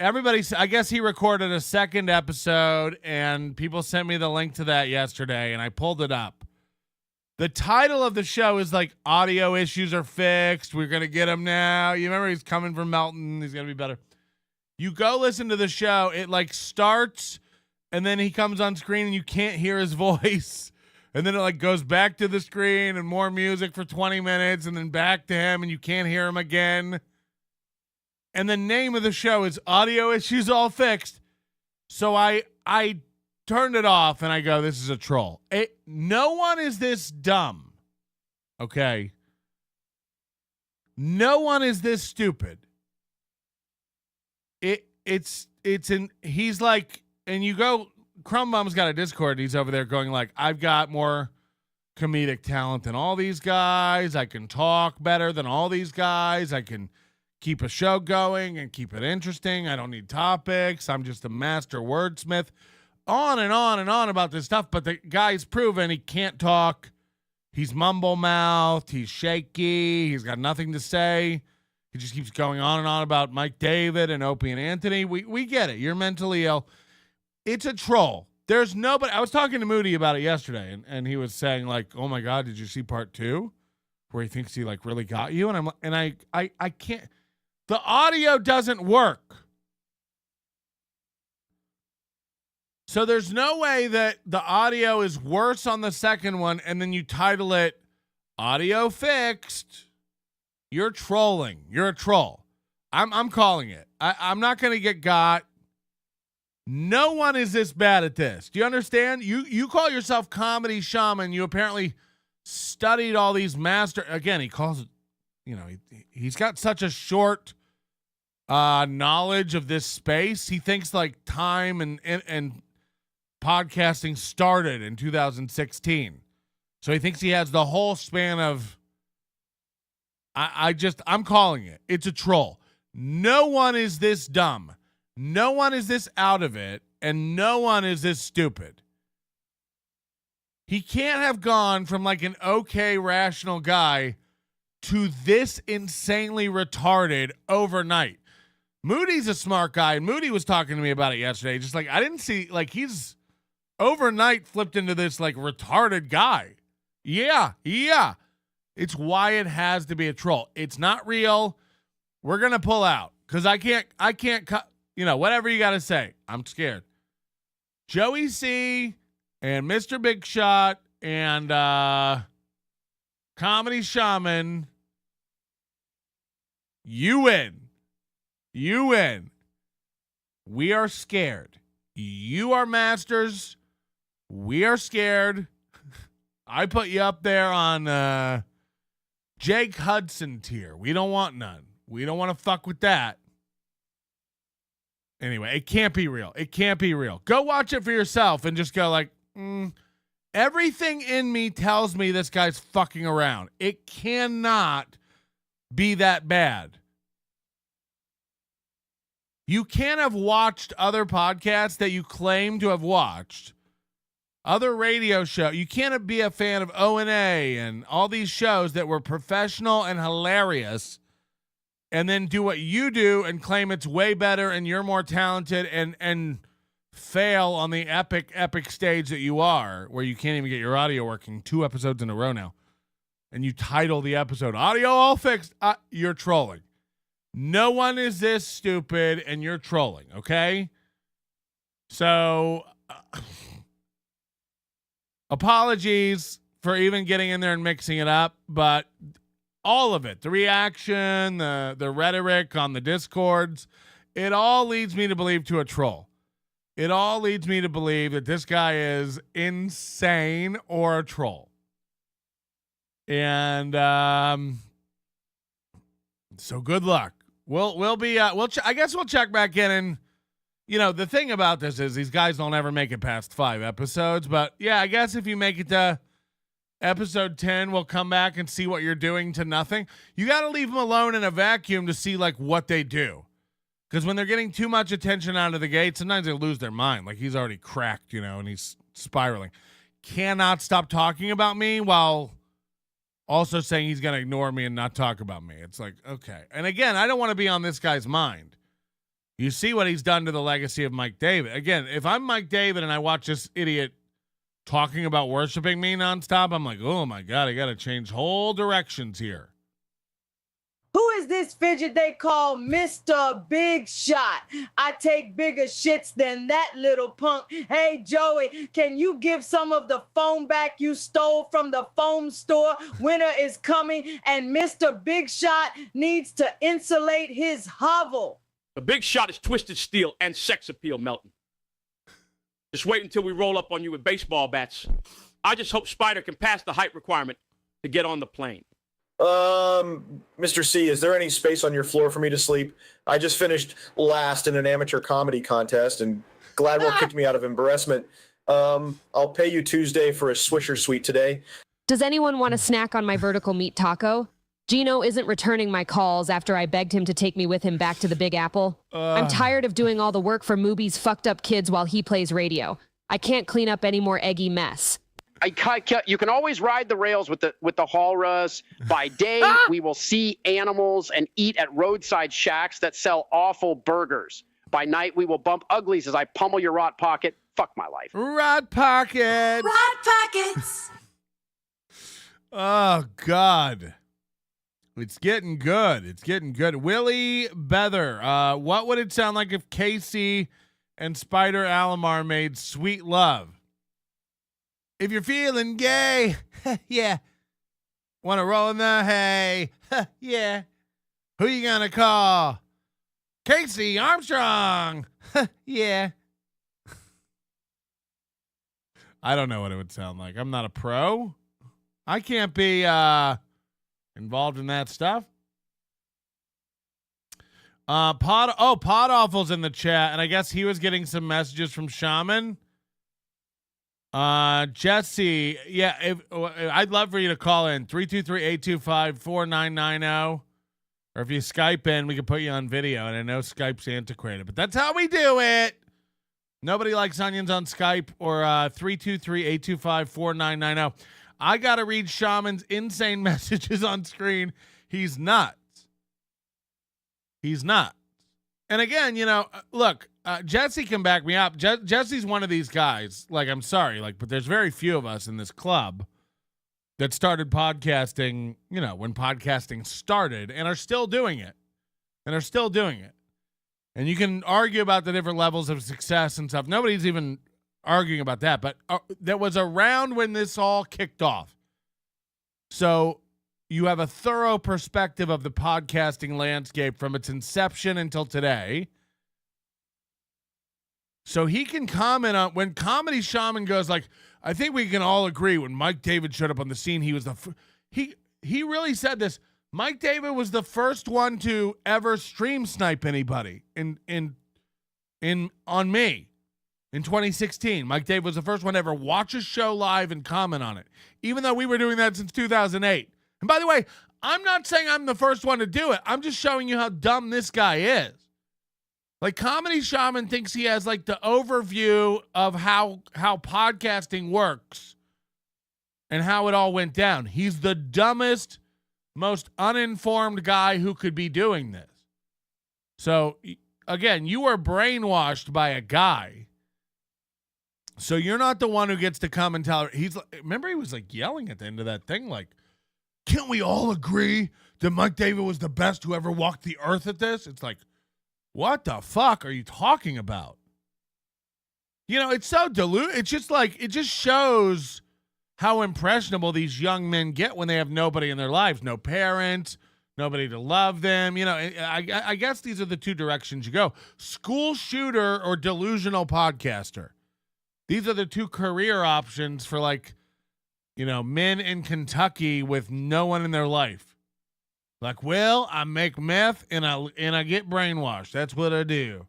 I guess he recorded a second episode, and people sent me the link to that yesterday, and I pulled it up. The title of the show is like, audio issues are fixed. We're going to get him now. You remember he's coming from Melton. He's going to be better. You go listen to the show. It like starts, and then he comes on screen, and you can't hear his voice. And then it like goes back to the screen and more music for 20 minutes and then back to him and you can't hear him again. And the name of the show is Audio Issues All Fixed. So I turned it off and I go, this is a troll. No one is this dumb. Okay. No one is this stupid. He's like, and you go, Crumb Bum's got a Discord. He's over there going like, I've got more comedic talent than all these guys. I can talk better than all these guys. I can keep a show going and keep it interesting. I don't need topics. I'm just a master wordsmith. On and on and on about this stuff. But the guy's proven he can't talk. He's mumble-mouthed. He's shaky. He's got nothing to say. He just keeps going on and on about Mike David and Opie and Anthony. We get it. You're mentally ill. It's a troll. There's nobody. I was talking to Moody about it yesterday, and he was saying, like, oh my God, did you see part 2? Where he thinks he like really got you. And I can't. The audio doesn't work. So there's no way that the audio is worse on the second one and then you title it audio fixed. You're trolling. You're a troll. I'm calling it. I'm not going to get got. No one is this bad at this. Do you understand? You call yourself comedy shaman. You apparently studied all these master. Again, he calls it, you know, he's got such a short knowledge of this space. He thinks like time and podcasting started in 2016. So he thinks he has the whole span of. I'm calling it. It's a troll. No one is this dumb. No one is this out of it, and no one is this stupid. He can't have gone from like an okay, rational guy to this insanely retarded overnight. Moody's a smart guy, and Moody was talking to me about it yesterday. Just like, I didn't see, like, he's overnight flipped into this like retarded guy. Yeah. It's why it has to be a troll. It's not real. We're going to pull out because I can't cut. You know, whatever you got to say. I'm scared. Joey C and Mr. Big Shot and Comedy Shaman. You win. You win. We are scared. You are masters. We are scared. I put you up there on Jake Hudson tier. We don't want none. We don't want to fuck with that. Anyway, it can't be real. It can't be real. Go watch it for yourself and just go like, everything in me tells me this guy's fucking around. It cannot be that bad. You can't have watched other podcasts that you claim to have watched. Other radio show. You can't be a fan of O&A and all these shows that were professional and hilarious and then do what you do and claim it's way better and you're more talented and fail on the epic stage that you are, where you can't even get your audio working 2 episodes in a row now. And you title the episode, Audio All Fixed. You're trolling. No one is this stupid and you're trolling, okay? So, apologies for even getting in there and mixing it up, but all of it, the reaction, the rhetoric on the Discords, it all leads me to believe to a troll. It all leads me to believe that this guy is insane or a troll. And so good luck. We'll be I guess we'll check back in, and you know, the thing about this is these guys don't ever make it past 5 episodes, but yeah, I guess if you make it to episode 10, we'll come back and see what you're doing to nothing. You got to leave them alone in a vacuum to see like what they do. Because when they're getting too much attention out of the gate, sometimes they lose their mind. Like he's already cracked, you know, and he's spiraling. Cannot stop talking about me while also saying he's going to ignore me and not talk about me. It's like, okay. And again, I don't want to be on this guy's mind. You see what he's done to the legacy of Mike David. Again, if I'm Mike David and I watch this idiot talking about worshiping me nonstop, I'm like, oh my God, I got to change whole directions here. Who is this fidget they call Mr. Big Shot? I take bigger shits than that little punk. Hey, Joey, can you give some of the foam back you stole from the foam store? Winter is coming, and Mr. Big Shot needs to insulate his hovel. The Big Shot is twisted steel and sex appeal, Melton. Just wait until we roll up on you with baseball bats. I just hope Spider can pass the height requirement to get on the plane. Mr. C, is there any space on your floor for me to sleep? I just finished last in an amateur comedy contest, and Gladwell kicked me out of embarrassment. I'll pay you Tuesday for a Swisher Sweet today. Does anyone want a snack on my vertical meat taco? Gino isn't returning my calls after I begged him to take me with him back to the Big Apple. I'm tired of doing all the work for Mooby's fucked up kids while he plays radio. I can't clean up any more eggy mess. You can always ride the rails with the walrus. By day, we will see animals and eat at roadside shacks that sell awful burgers. By night, we will bump uglies as I pummel your rot pocket. Fuck my life. Rot pockets. Rot pockets. Oh, God. It's getting good. It's getting good. Willie Beather, what would it sound like if Casey and Spider Alamar made Sweet Love? If you're feeling gay, yeah. Want to roll in the hay, yeah. Who you gonna call? Casey Armstrong, yeah. I don't know what it would sound like. I'm not a pro. I can't be involved in that stuff. Pod Awful's in the chat, and I guess he was getting some messages from Shaman. Jesse, yeah, I'd love for you to call in 323-825-4990, or if you Skype in, we can put you on video. And I know Skype's antiquated, but that's how we do it. Nobody likes onions on Skype. Or 323-825-4990. I gotta read Shaman's insane messages on screen. He's nuts. He's nuts. And again, look, Jesse can back me up. Jesse's one of these guys. Like, I'm sorry, but there's very few of us in this club that started podcasting, when podcasting started, and are still doing it. And you can argue about the different levels of success and stuff. Nobody's even arguing about that, but that was around when this all kicked off. So you have a thorough perspective of the podcasting landscape from its inception until today. So he can comment on when Comedy Shaman goes like, I think we can all agree when Mike David showed up on the scene, he was he really said this. Mike David was the first one to ever stream snipe anybody on me in 2016. Mike David was the first one to ever watch a show live and comment on it, even though we were doing that since 2008. And by the way, I'm not saying I'm the first one to do it. I'm just showing you how dumb this guy is. Like, Comedy Shaman thinks he has the overview of how podcasting works and how it all went down. He's the dumbest, most uninformed guy who could be doing this. So again, you are brainwashed by a guy. So you're not the one who gets to come and tell her. Remember he was yelling at the end of that thing, can't we all agree that Mike David was the best who ever walked the earth at this? It's what the fuck are you talking about? It's so dilute. It's just it just shows how impressionable these young men get when they have nobody in their lives, no parents, nobody to love them. I guess these are the two directions you go: school shooter or delusional podcaster. These are the two career options for men in Kentucky with no one in their life. I make meth and I get brainwashed. That's what I do.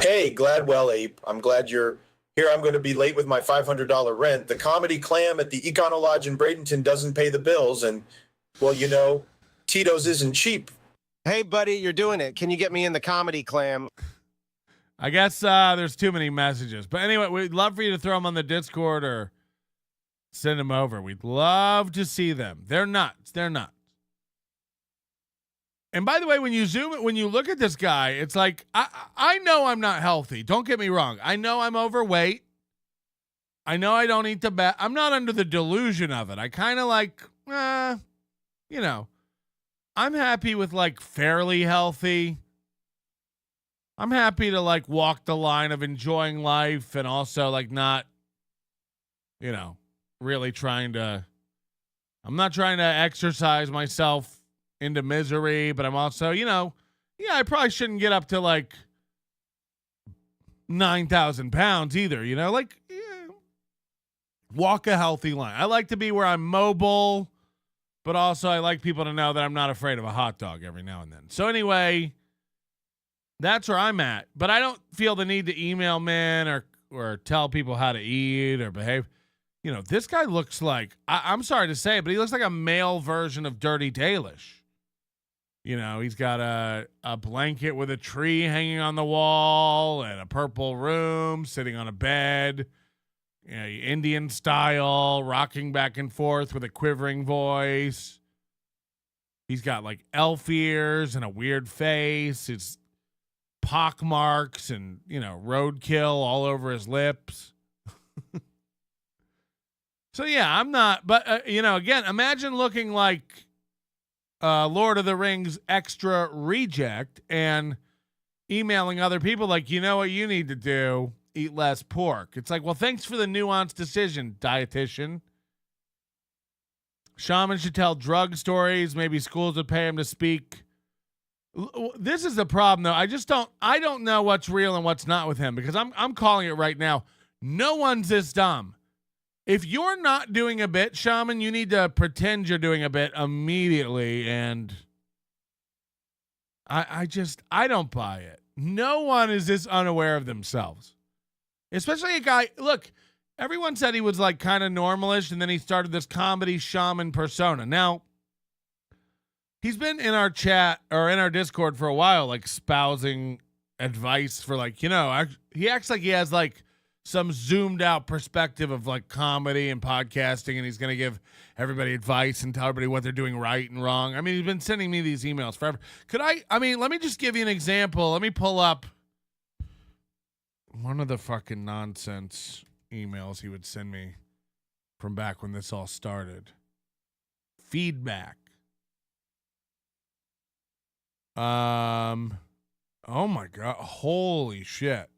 Hey, Gladwell Ape. I'm glad you're here. I'm going to be late with my $500 rent. The Comedy Clam at the Econo Lodge in Bradenton doesn't pay the bills. And, well, Tito's isn't cheap. Hey, buddy, you're doing it. Can you get me in the Comedy Clam? I guess there's too many messages. But anyway, we'd love for you to throw them on the Discord or send them over. We'd love to see them. They're nuts. And by the way, when you look at this guy, it's I know I'm not healthy. Don't get me wrong. I know I'm overweight. I know I don't eat the best. I'm not under the delusion of it. I kind of I'm happy with fairly healthy. I'm happy to walk the line of enjoying life and also not, really trying to, I'm not trying to exercise myself into misery, but I'm also, I probably shouldn't get up to 9,000 pounds either, walk a healthy line. I like to be where I'm mobile, but also I like people to know that I'm not afraid of a hot dog every now and then. So anyway, that's where I'm at, but I don't feel the need to email men or tell people how to eat or behave. This guy looks I'm sorry to say it, but he looks like a male version of Dirty Dalish. You know, he's got a blanket with a tree hanging on the wall and a purple room, sitting on a bed, you know, Indian style, rocking back and forth with a quivering voice. He's got like elf ears and a weird face. It's pock marks and, you know, roadkill all over his lips. So, yeah, I'm not. But, you know, again, imagine looking like Lord of the Rings extra reject and emailing other people like, you know what you need to do? Eat less pork. It's like, well, thanks for the nuanced decision, dietitian. Shaman should tell drug stories. Maybe schools would pay him to speak. This is the problem, though. I don't know what's real and what's not with him, because I'm calling it right now. No one's this dumb. If you're not doing a bit, Shaman, you need to pretend you're doing a bit immediately. And I don't buy it. No one is this unaware of themselves. Especially a guy, look, everyone said he was like kind of normalish, and then he started this comedy shaman persona. Now, he's been in our chat or in our Discord for a while, like espousing advice for like, you know, he acts like he has like some zoomed out perspective of like comedy and podcasting, and he's going to give everybody advice and tell everybody what they're doing right and wrong. I mean, he's been sending me these emails forever. Let me just give you an example. Let me pull up one of the fucking nonsense emails he would send me from back when this all started. Feedback. Oh my God. Holy shit.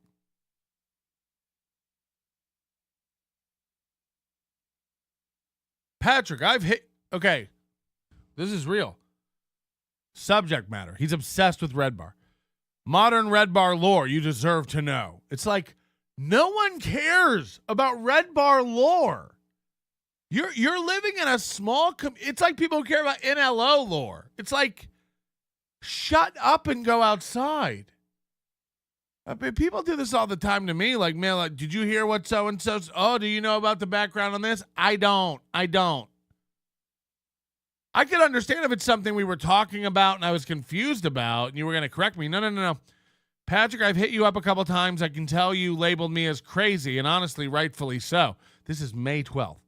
Patrick, okay, this is real. Subject matter. He's obsessed with Red Bar. Modern Red Bar lore you deserve to know. It's like, no one cares about Red Bar lore. You're living in a small, it's like people who care about NLO lore. It's like, shut up and go outside. I mean, people do this all the time to me. Like, man, like, did you hear what so-and-so's? Oh, do you know about the background on this? I don't. I could understand if it's something we were talking about and I was confused about and you were going to correct me. No. Patrick, I've hit you up a couple times. I can tell you labeled me as crazy, and honestly, rightfully so. This is May 12th.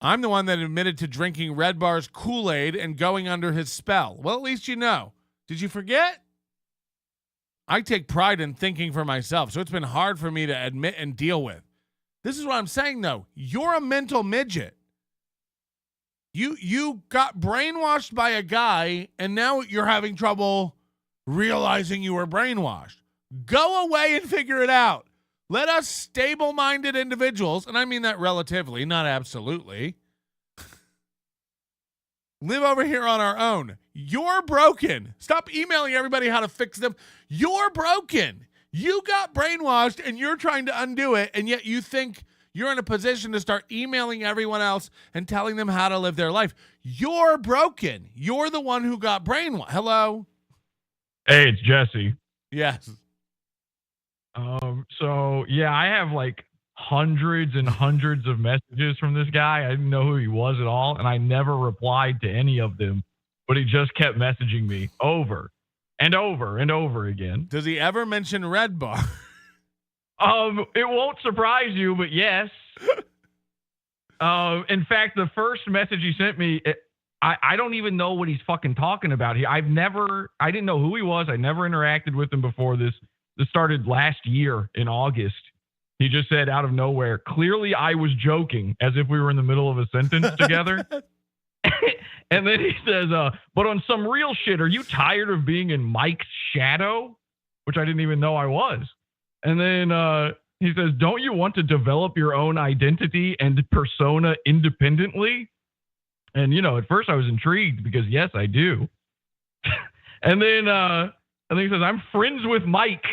I'm the one that admitted to drinking Red Bar's Kool-Aid and going under his spell. Well, at least you know. Did you forget? I take pride in thinking for myself, so it's been hard for me to admit and deal with. This is what I'm saying, though. You're a mental midget. You got brainwashed by a guy, and now you're having trouble realizing you were brainwashed. Go away and figure it out. Let us stable-minded individuals, and I mean that relatively, not absolutely, live over here on our own. You're broken. Stop emailing everybody how to fix them. You're broken. You got brainwashed and you're trying to undo it, and yet you think you're in a position to start emailing everyone else and telling them how to live their life. You're broken. You're the one who got brainwashed. Hello? Hey, it's Jesse. Yes. So yeah, I have like hundreds and hundreds of messages from this guy. I didn't know who he was at all, and I never replied to any of them, but he just kept messaging me over and over and over again. Does he ever mention Red Bar? It won't surprise you, but yes. In fact, the first message he sent me, I don't even know what he's fucking talking about. I didn't know who he was. I never interacted with him before this. This started last year in August. He just said out of nowhere, clearly I was joking, as if we were in the middle of a sentence together. And then he says, but on some real shit, are you tired of being in Mike's shadow? Which I didn't even know I was. And then he says, don't you want to develop your own identity and persona independently? And, you know, at first I was intrigued because, yes, I do. And then he says, I'm friends with Mike,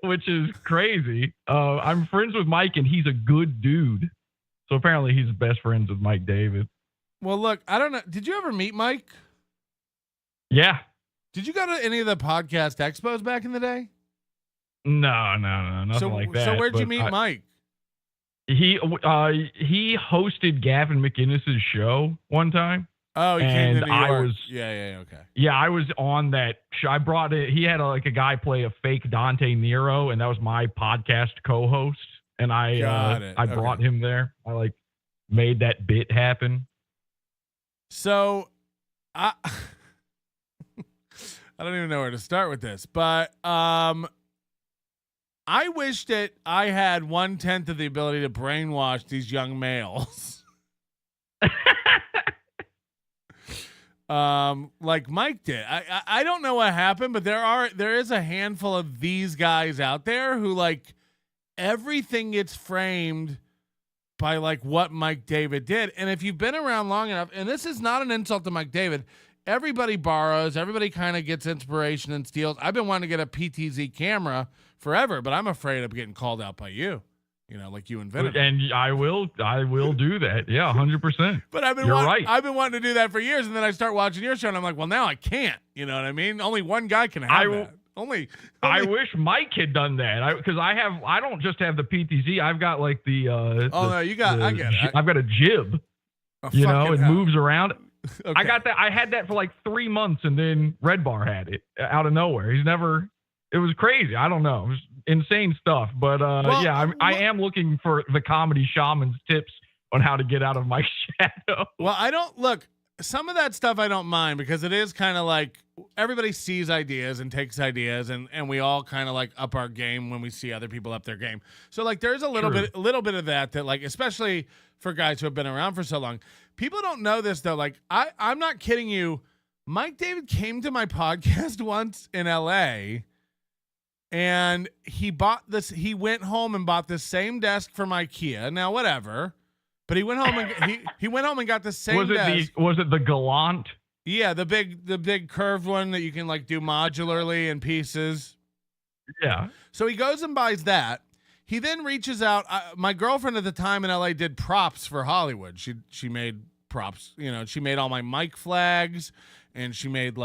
which is crazy. I'm friends with Mike, and he's a good dude. So apparently he's best friends with Mike David. Well, look, I don't know. Did you ever meet Mike? Yeah. Did you go to any of the podcast expos back in the day? No, nothing like that. So where'd you meet Mike? He hosted Gavin McInnes's show one time. Oh, he came to New I York. was okay. Yeah, I was on that show. I brought it. He had a guy play a fake Dante Nero, and that was my podcast co-host. And I brought him there. I made that bit happen. So, I don't even know where to start with this, but I wish that I had 1/10 of the ability to brainwash these young males. Like Mike did. I don't know what happened, but there is a handful of these guys out there who everything gets framed by what Mike David did. And if you've been around long enough, and this is not an insult to Mike David, everybody borrows, everybody kind of gets inspiration and steals. I've been wanting to get a PTZ camera forever, but I'm afraid of getting called out by you. You invented it. And I will do that. Yeah, 100%. But I've been wanting to do that for years, and then I start watching your show, and I'm like, well, now I can't. You know what I mean? Only one guy can have that. Only. I wish Mike had done that because I don't just have the PTZ. I've got the. No, you got. I get it. I've got a jib. It moves around. Okay. I got that. I had that for 3 months, and then Red Bar had it out of nowhere. It was crazy. I don't know. It was insane stuff. But I am looking for the comedy shaman's tips on how to get out of my shadow. Well, I don't look. Some of that stuff I don't mind because it is kind of everybody sees ideas and takes ideas, and we all kind of up our game when we see other people up their game. So there's a little bit of that especially for guys who have been around for so long. People don't know this though. I'm not kidding you. Mike David came to my podcast once in LA. And he went home and bought the same desk from IKEA. Now, whatever. But he went home and he went home and got the same desk. Was it the Gallant? Yeah, the big curved one that you can do modularly in pieces. Yeah. So he goes and buys that. He then reaches out. My girlfriend at the time in LA did props for Hollywood. She made props. She made all my mic flags, and she made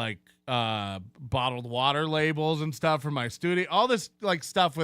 bottled water labels and stuff for my studio, all this stuff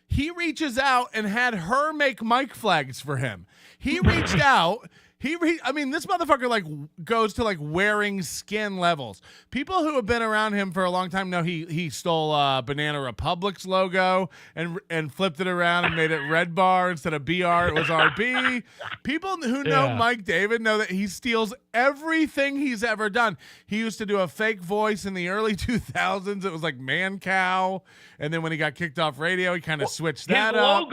he reaches out and had her make mic flags for him. He reached out. This motherfucker goes to wearing skin levels. People who have been around him for a long time know he stole Banana Republic's logo and flipped it around and made it Red Bar instead of BR. It was RB. People who know Mike David know that he steals everything he's ever done. He used to do a fake voice in the early 2000s. It was Man Cow. And then when he got kicked off radio, he kind of switched that up.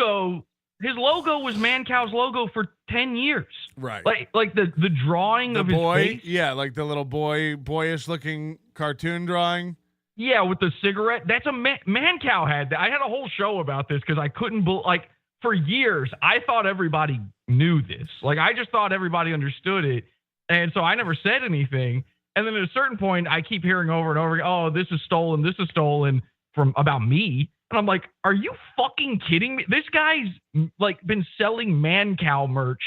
His logo was Man Cow's logo for 10 years. Right. The drawing of his face. Yeah, the little boyish looking cartoon drawing. Yeah, with the cigarette. That's a Man Cow had that. I had a whole show about this because I couldn't for years, I thought everybody knew this. I just thought everybody understood it. And so I never said anything. And then at a certain point, I keep hearing over and over again, oh, this is stolen from about me. And I'm like, are you fucking kidding me? This guy's been selling Man Cow merch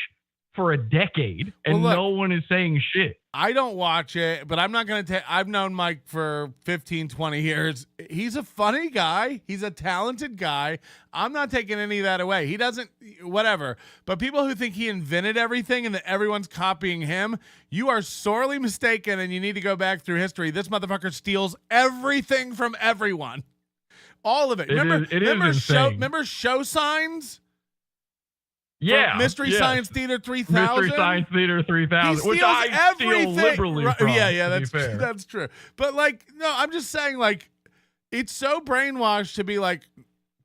for a decade, and no one is saying shit. I don't watch it, but I'm not going to I've known Mike for 15, 20 years. He's a funny guy. He's a talented guy. I'm not taking any of that away. He doesn't, whatever. But people who think he invented everything and that everyone's copying him, you are sorely mistaken, and you need to go back through history. This motherfucker steals everything from everyone. All of it. Remember show signs? Yeah. Mystery Science Theater 3000. Mystery Science Theater 3000, which I steal liberally from. Yeah, that's true. But no, I'm just saying it's so brainwashed to be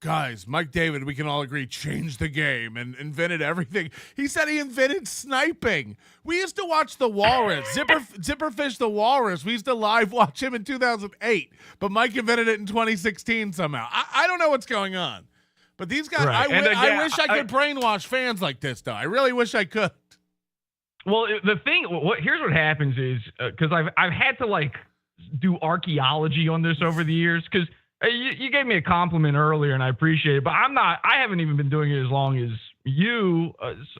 guys, Mike David, we can all agree, changed the game and invented everything. He said he invented sniping. We used to watch The Walrus, Zipperfish the Walrus. We used to live watch him in 2008, but Mike invented it in 2016 somehow. I don't know what's going on. But these guys, right. I wish I could brainwash fans like this, though. I really wish I could. Well, the thing, here's what happens is, because I've had to do archaeology on this over the years, because you gave me a compliment earlier, and I appreciate it. But I haven't even been doing it as long as you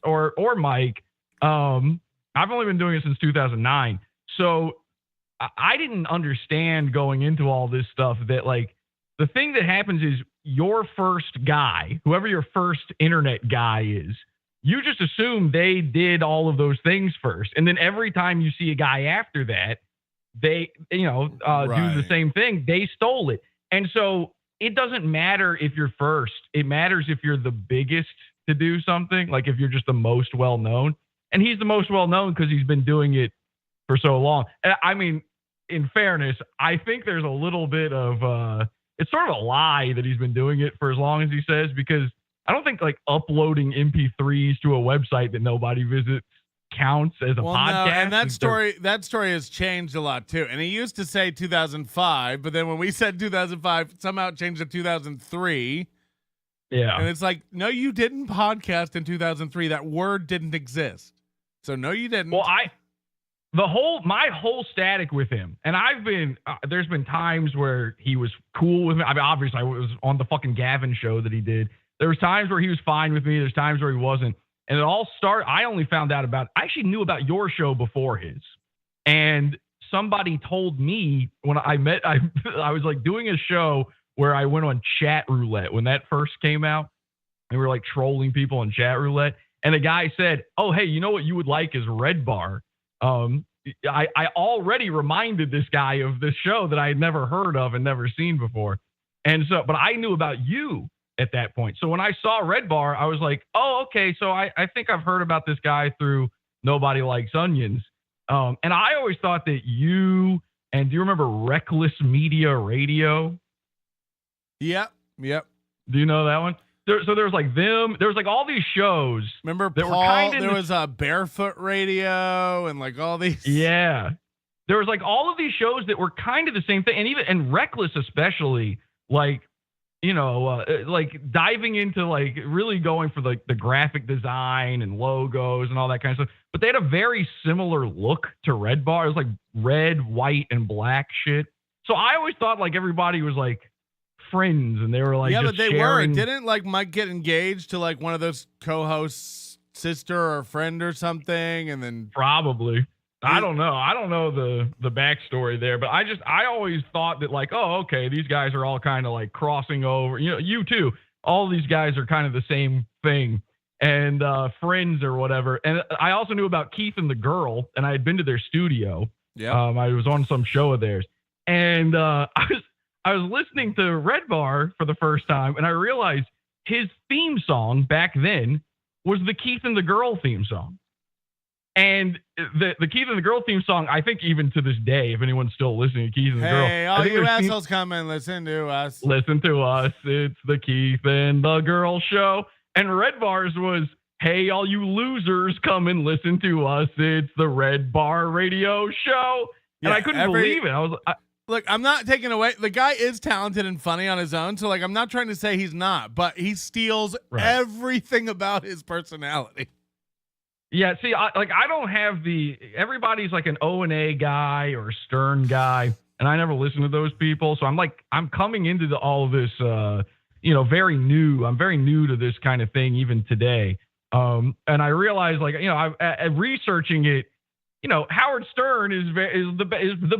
or Mike. I've only been doing it since 2009. So I didn't understand going into all this stuff that the thing that happens is your first guy, whoever your first internet guy is, you just assume they did all of those things first. And then every time you see a guy after that, they, do the same thing. They stole it. And so it doesn't matter if you're first. It matters if you're the biggest to do something, like if you're just the most well-known. And he's the most well-known because he's been doing it for so long. I mean, in fairness, I think there's a little bit of, it's sort of a lie that he's been doing it for as long as he says, because I don't think like uploading MP3s to a website that nobody visits counts as a podcast. No, and that story has changed a lot too. And he used to say 2005, but then when we said 2005, somehow it changed to 2003. Yeah. And it's like, no, you didn't podcast in 2003. That word didn't exist. So no, you didn't. Well, my whole static with him, and I've been, there's been times where he was cool with me. I mean, obviously I was on the fucking Gavin show that he did. There was times where he was fine with me. There's times where he wasn't. And it all started, I only found out I actually knew about your show before his. And somebody told me when I was like doing a show where I went on chat roulette when that first came out. And we were like trolling people on chat roulette. And a guy said, "Oh, hey, you know what you would like is Red Bar." I already reminded this guy of this show that I had never heard of and never seen before. And so, but I knew about you at that point. So when I saw Red Bar, I was like, oh, okay. So I think I've heard about this guy through Nobody Likes Onions. And I always thought that do you remember Reckless Media Radio? Yep. Do you know that one? So there's like them. There was like all these shows. Remember that Paul? Were kind of there was a Barefoot Radio and like all these. Yeah, there was like all of these shows that were kind of the same thing, and Reckless especially, like like diving into like really going for like the graphic design and logos and all that kind of stuff. But they had a very similar look to Red Bar. It was like red, white, and black shit. So I always thought like everybody was like friends and they were like, but they sharing. were. Didn't like Mike get engaged to like one of those co-hosts' sister or friend or something, and then probably I don't know the backstory there, but I always thought that like, oh, okay, these guys are all kind of like crossing over. You too. All these guys are kind of the same thing and friends or whatever. And I also knew about Keith and the Girl, and I had been to their studio. Yeah. I was on some show of theirs, and I was listening to Red Bar for the first time, and I realized his theme song back then was the Keith and the Girl theme song. And the Keith and the Girl theme song, I think even to this day, if anyone's still listening to Keith and the Girl. Hey, all you assholes come and listen to us. Listen to us. It's the Keith and the Girl show. And Red Bar's was, hey, all you losers come and listen to us. It's the Red Bar radio show. And I couldn't believe it. Look, I'm not taking away. The guy is talented and funny on his own. So like, I'm not trying to say he's not, but he steals everything about his personality. Yeah, see, I don't have everybody's like an O&A guy or a Stern guy, and I never listen to those people. So I'm coming into all of this, very new. I'm very new to this kind of thing even today. And I realized I'm researching it. Howard Stern is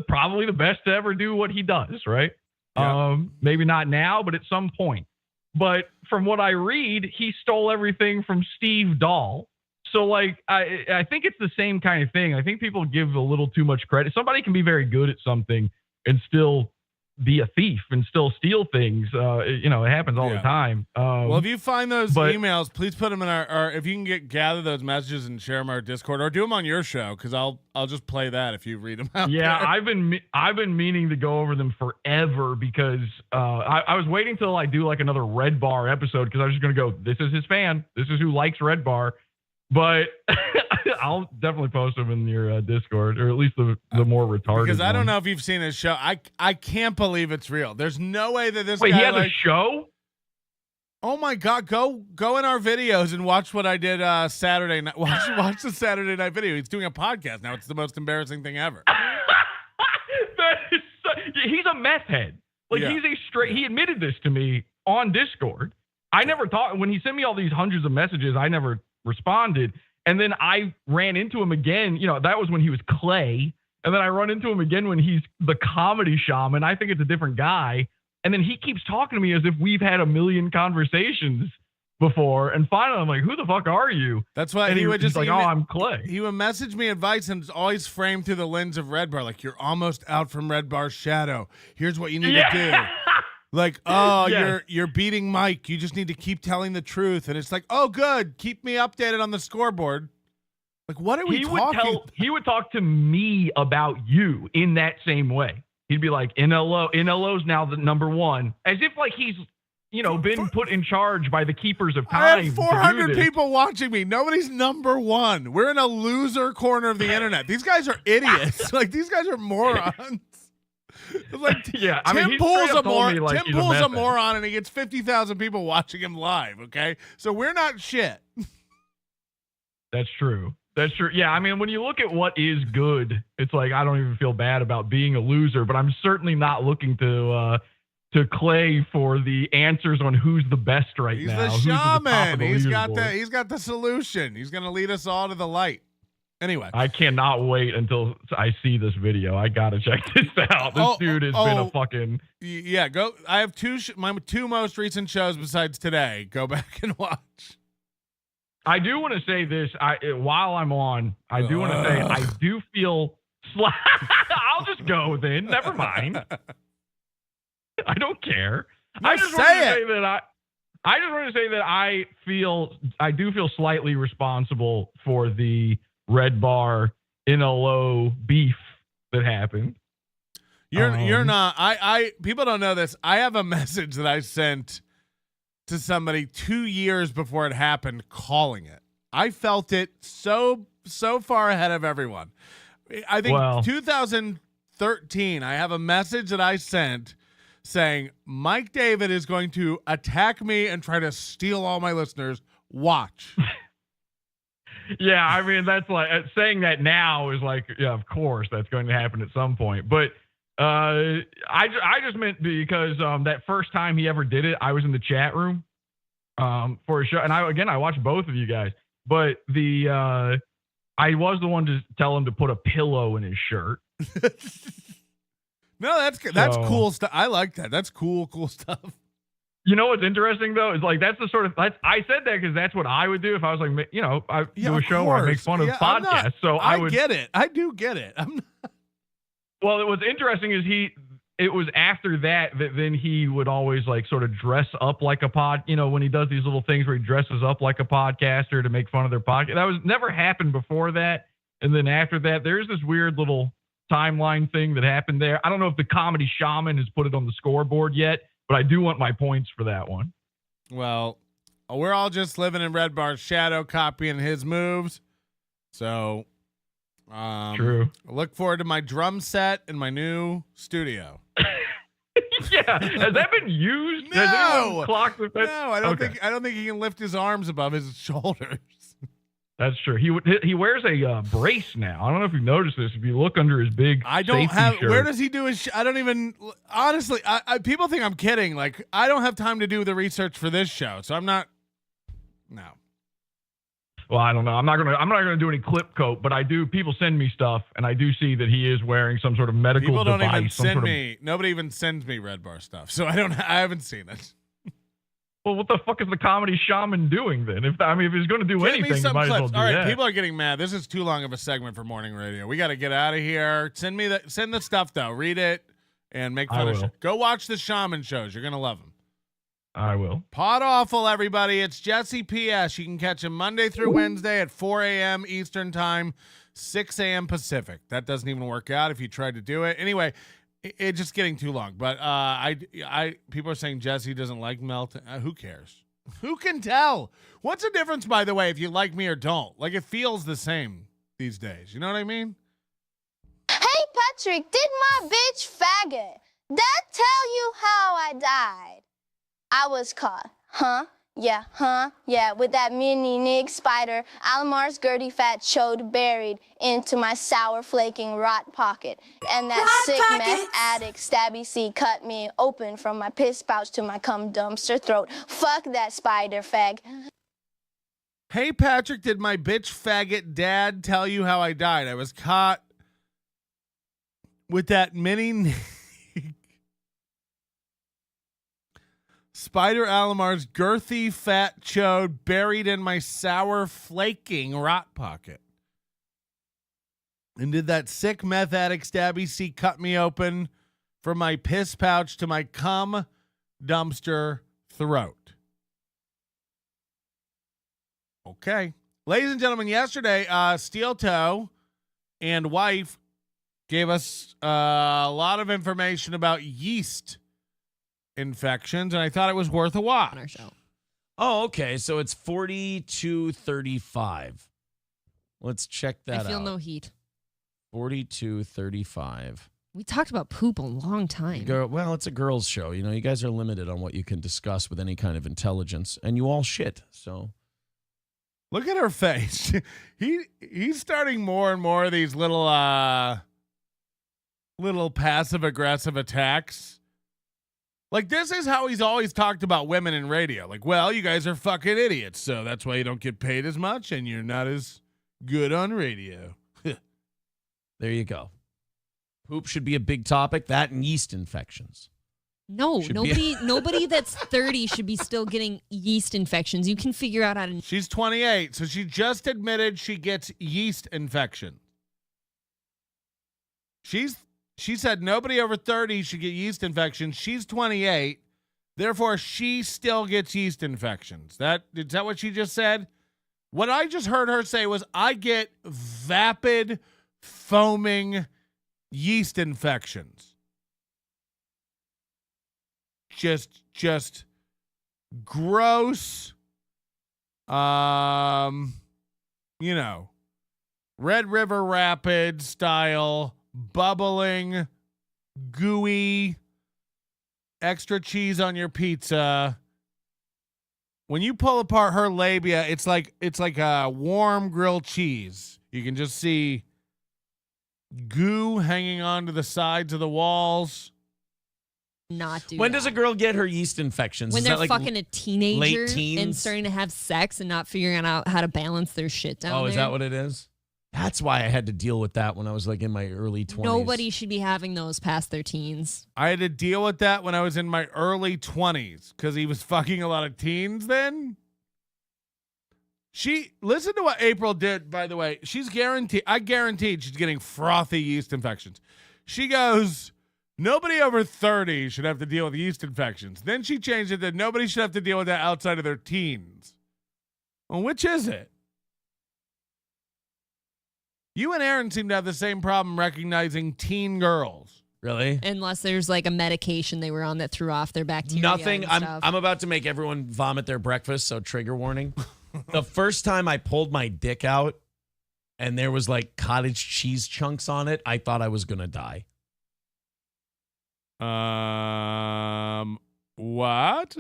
probably the best to ever do what he does, right? Yeah. Maybe not now, but at some point. But from what I read, he stole everything from Steve Dahl. So, like, I think it's the same kind of thing. I think people give a little too much credit. Somebody can be very good at something and still be a thief and still steal things. It happens all the time. Well, if you find those emails, please put them in our if you can gather those messages and share them in our Discord or do them on your show, because I'll just play that if you read them out. Yeah, there. I've been meaning to go over them forever because I was waiting till I do like another Red Bar episode because I was just going to go, this is his fan. This is who likes Red Bar. But I'll definitely post them in your Discord, or at least the more retarded. Because I don't know if you've seen his show. I can't believe it's real. There's no way that this. Wait, guy he has a show? Oh my God! Go in our videos and watch what I did Saturday night. Watch the Saturday night video. He's doing a podcast now. It's the most embarrassing thing ever. He's a meth head. Like he's a straight. He admitted this to me on Discord. I never thought when he sent me all these hundreds of messages. I never responded, and then I ran into him again. That was when he was Clay, and then I run into him again when he's the comedy shaman. I think it's a different guy, and then he keeps talking to me as if we've had a million conversations before, and finally I'm like, who the fuck are you? That's why and he would he's just like, oh, I'm Clay. He would message me advice, and it's always framed through the lens of Red Bar. Like, you're almost out from Red Bar's shadow. Here's what you need to do. Like, oh, you're beating Mike. You just need to keep telling the truth. And it's like, oh, good. Keep me updated on the scoreboard. Like, what are we talking? He would talk to me about you in that same way. He'd be like, NLO's now the number one, as if like he's, been put in charge by the keepers of time. I have 400 people watching me. Nobody's number one. We're in a loser corner of the internet. These guys are idiots. Like, these guys are morons. Like, Tim Pool's a moron, and he gets 50,000 people watching him live. Okay, so we're not shit. That's true. That's true. Yeah, I mean, when you look at what is good, it's like I don't even feel bad about being a loser, but I'm certainly not looking to Clay for the answers on who's the best right now. He's the shaman. He's got the solution. He's gonna lead us all to the light. Anyway, I cannot wait until I see this video. I gotta check this out. This dude has been a fucking go. I have my two most recent shows besides today. Go back and watch. I do want to say this. While I'm on, I do want to say I do feel. I'll just go then. Never mind. I don't care. I just want to say that I do feel slightly responsible for the Red Bar NLO beef that happened. You're not. I people don't know this. I have a message that I sent to somebody 2 years before it happened, calling it. I felt it so far ahead of everyone. I think 2013. I have a message that I sent saying Mike David is going to attack me and try to steal all my listeners. Watch. Yeah, I mean, that's like saying that now is like, yeah, of course that's going to happen at some point. But I just meant because that first time he ever did it, I was in the chat room for a show, and I watched both of you guys. But I was the one to tell him to put a pillow in his shirt. No, that's cool stuff. I like that. That's cool stuff. You know what's interesting though is like that's the sort of I said that because that's what I would do if I was like I do a show where I make fun of podcasts. So I would get it. I do get it. Well, what's interesting is it was after that then he would always like sort of dress up like a when he does these little things where he dresses up like a podcaster to make fun of their podcast. That was never happened before that. And then after that, there's this weird little timeline thing that happened there. I don't know if the comedy shaman has put it on the scoreboard yet, but I do want my points for that one. Well, we're all just living in Red Bar's shadow, copying his moves. So, true. Look forward to my drum set in my new studio. Yeah, has that been used? No, I don't think he can lift his arms above his shoulders. That's true. He wears a brace now. I don't know if you've noticed this. If you look under his big shirt. Where does he do his? I don't even. Honestly, I people think I'm kidding. Like I don't have time to do the research for this show, so I'm not. No. Well, I don't know. I'm not gonna do any clip coat, but I do. People send me stuff, and I do see that he is wearing some sort of medical device. People don't even send me. Nobody even sends me Red Bar stuff, so I haven't seen it. Well, what the fuck is the comedy shaman doing then? If he's going to do anything, he might as well do All right, that. people are getting mad. This is too long of a segment for morning radio. We got to get out of here. Send the stuff though. Read it and make fun of it. Go watch the shaman shows. You're gonna love them. I will. Pod Awful, everybody. It's Jesse P.S. You can catch him Monday through Wednesday at 4 a.m. Eastern time, 6 a.m. Pacific. That doesn't even work out if you tried to do it. Anyway. It's just getting too long, but people are saying Jesse doesn't like melt. Who cares? Who can tell? What's the difference, by the way, if you like me or don't? Like it feels the same these days. You know what I mean? Hey, Patrick, did my bitch faggot that tell you how I died? I was caught, huh? Yeah, with that mini nig spider, Alamar's girty fat chode buried into my sour flaking rot pocket. And that sick meth addict stabby C cut me open from my piss pouch to my cum dumpster throat. Fuck that spider fag. Hey, Patrick, did my bitch faggot dad tell you how I died? I was caught with that mini Spider Alamar's girthy fat chode buried in my sour flaking rot pocket. And did that sick meth addict Stabby C cut me open from my piss pouch to my cum dumpster throat? Okay. Ladies and gentlemen, yesterday, Steel Toe and wife gave us a lot of information about yeast infections, and I thought it was worth a watch. On our show. Oh, okay. So it's 4235. Let's check that out. I feel no heat. 4235. We talked about poop a long time. Well, it's a girls' show. You know, you guys are limited on what you can discuss with any kind of intelligence, and you all shit. So look at her face. He's starting more and more of these little passive aggressive attacks. Like, this is how he's always talked about women in radio. Like, well, you guys are fucking idiots, so that's why you don't get paid as much and you're not as good on radio. There you go. Poop should be a big topic. That and yeast infections. No, nobody that's 30 should be still getting yeast infections. You can figure out how to. She's 28, so she just admitted she gets yeast infection. She said nobody over 30 should get yeast infections. She's 28. Therefore, she still gets yeast infections. Is that what she just said? What I just heard her say was, I get vapid, foaming yeast infections. Just gross, Red River Rapids style, bubbling, gooey, extra cheese on your pizza. When you pull apart her labia, it's like a warm grilled cheese. You can just see goo hanging onto the sides of the walls. Not do When that. does a girl get her yeast infections? When Is they're that like fucking a teenager late teens? and starting to have sex and not figuring out how to balance their shit down. Oh, is there. that what it is? That's why I had to deal with that when I was like in my early 20s. Nobody should be having those past their teens. I had to deal with that when I was in my early 20s because he was fucking a lot of teens then. Listen to what April did, by the way. I guaranteed she's getting frothy yeast infections. She goes, nobody over 30 should have to deal with yeast infections. Then she changed it that nobody should have to deal with that outside of their teens. Well, which is it? You and Aaron seem to have the same problem recognizing teen girls. Really? Unless there's like a medication they were on that threw off their bacteria. Nothing. And stuff. I'm about to make everyone vomit their breakfast, so trigger warning. The first time I pulled my dick out and there was like cottage cheese chunks on it, I thought I was going to die. What?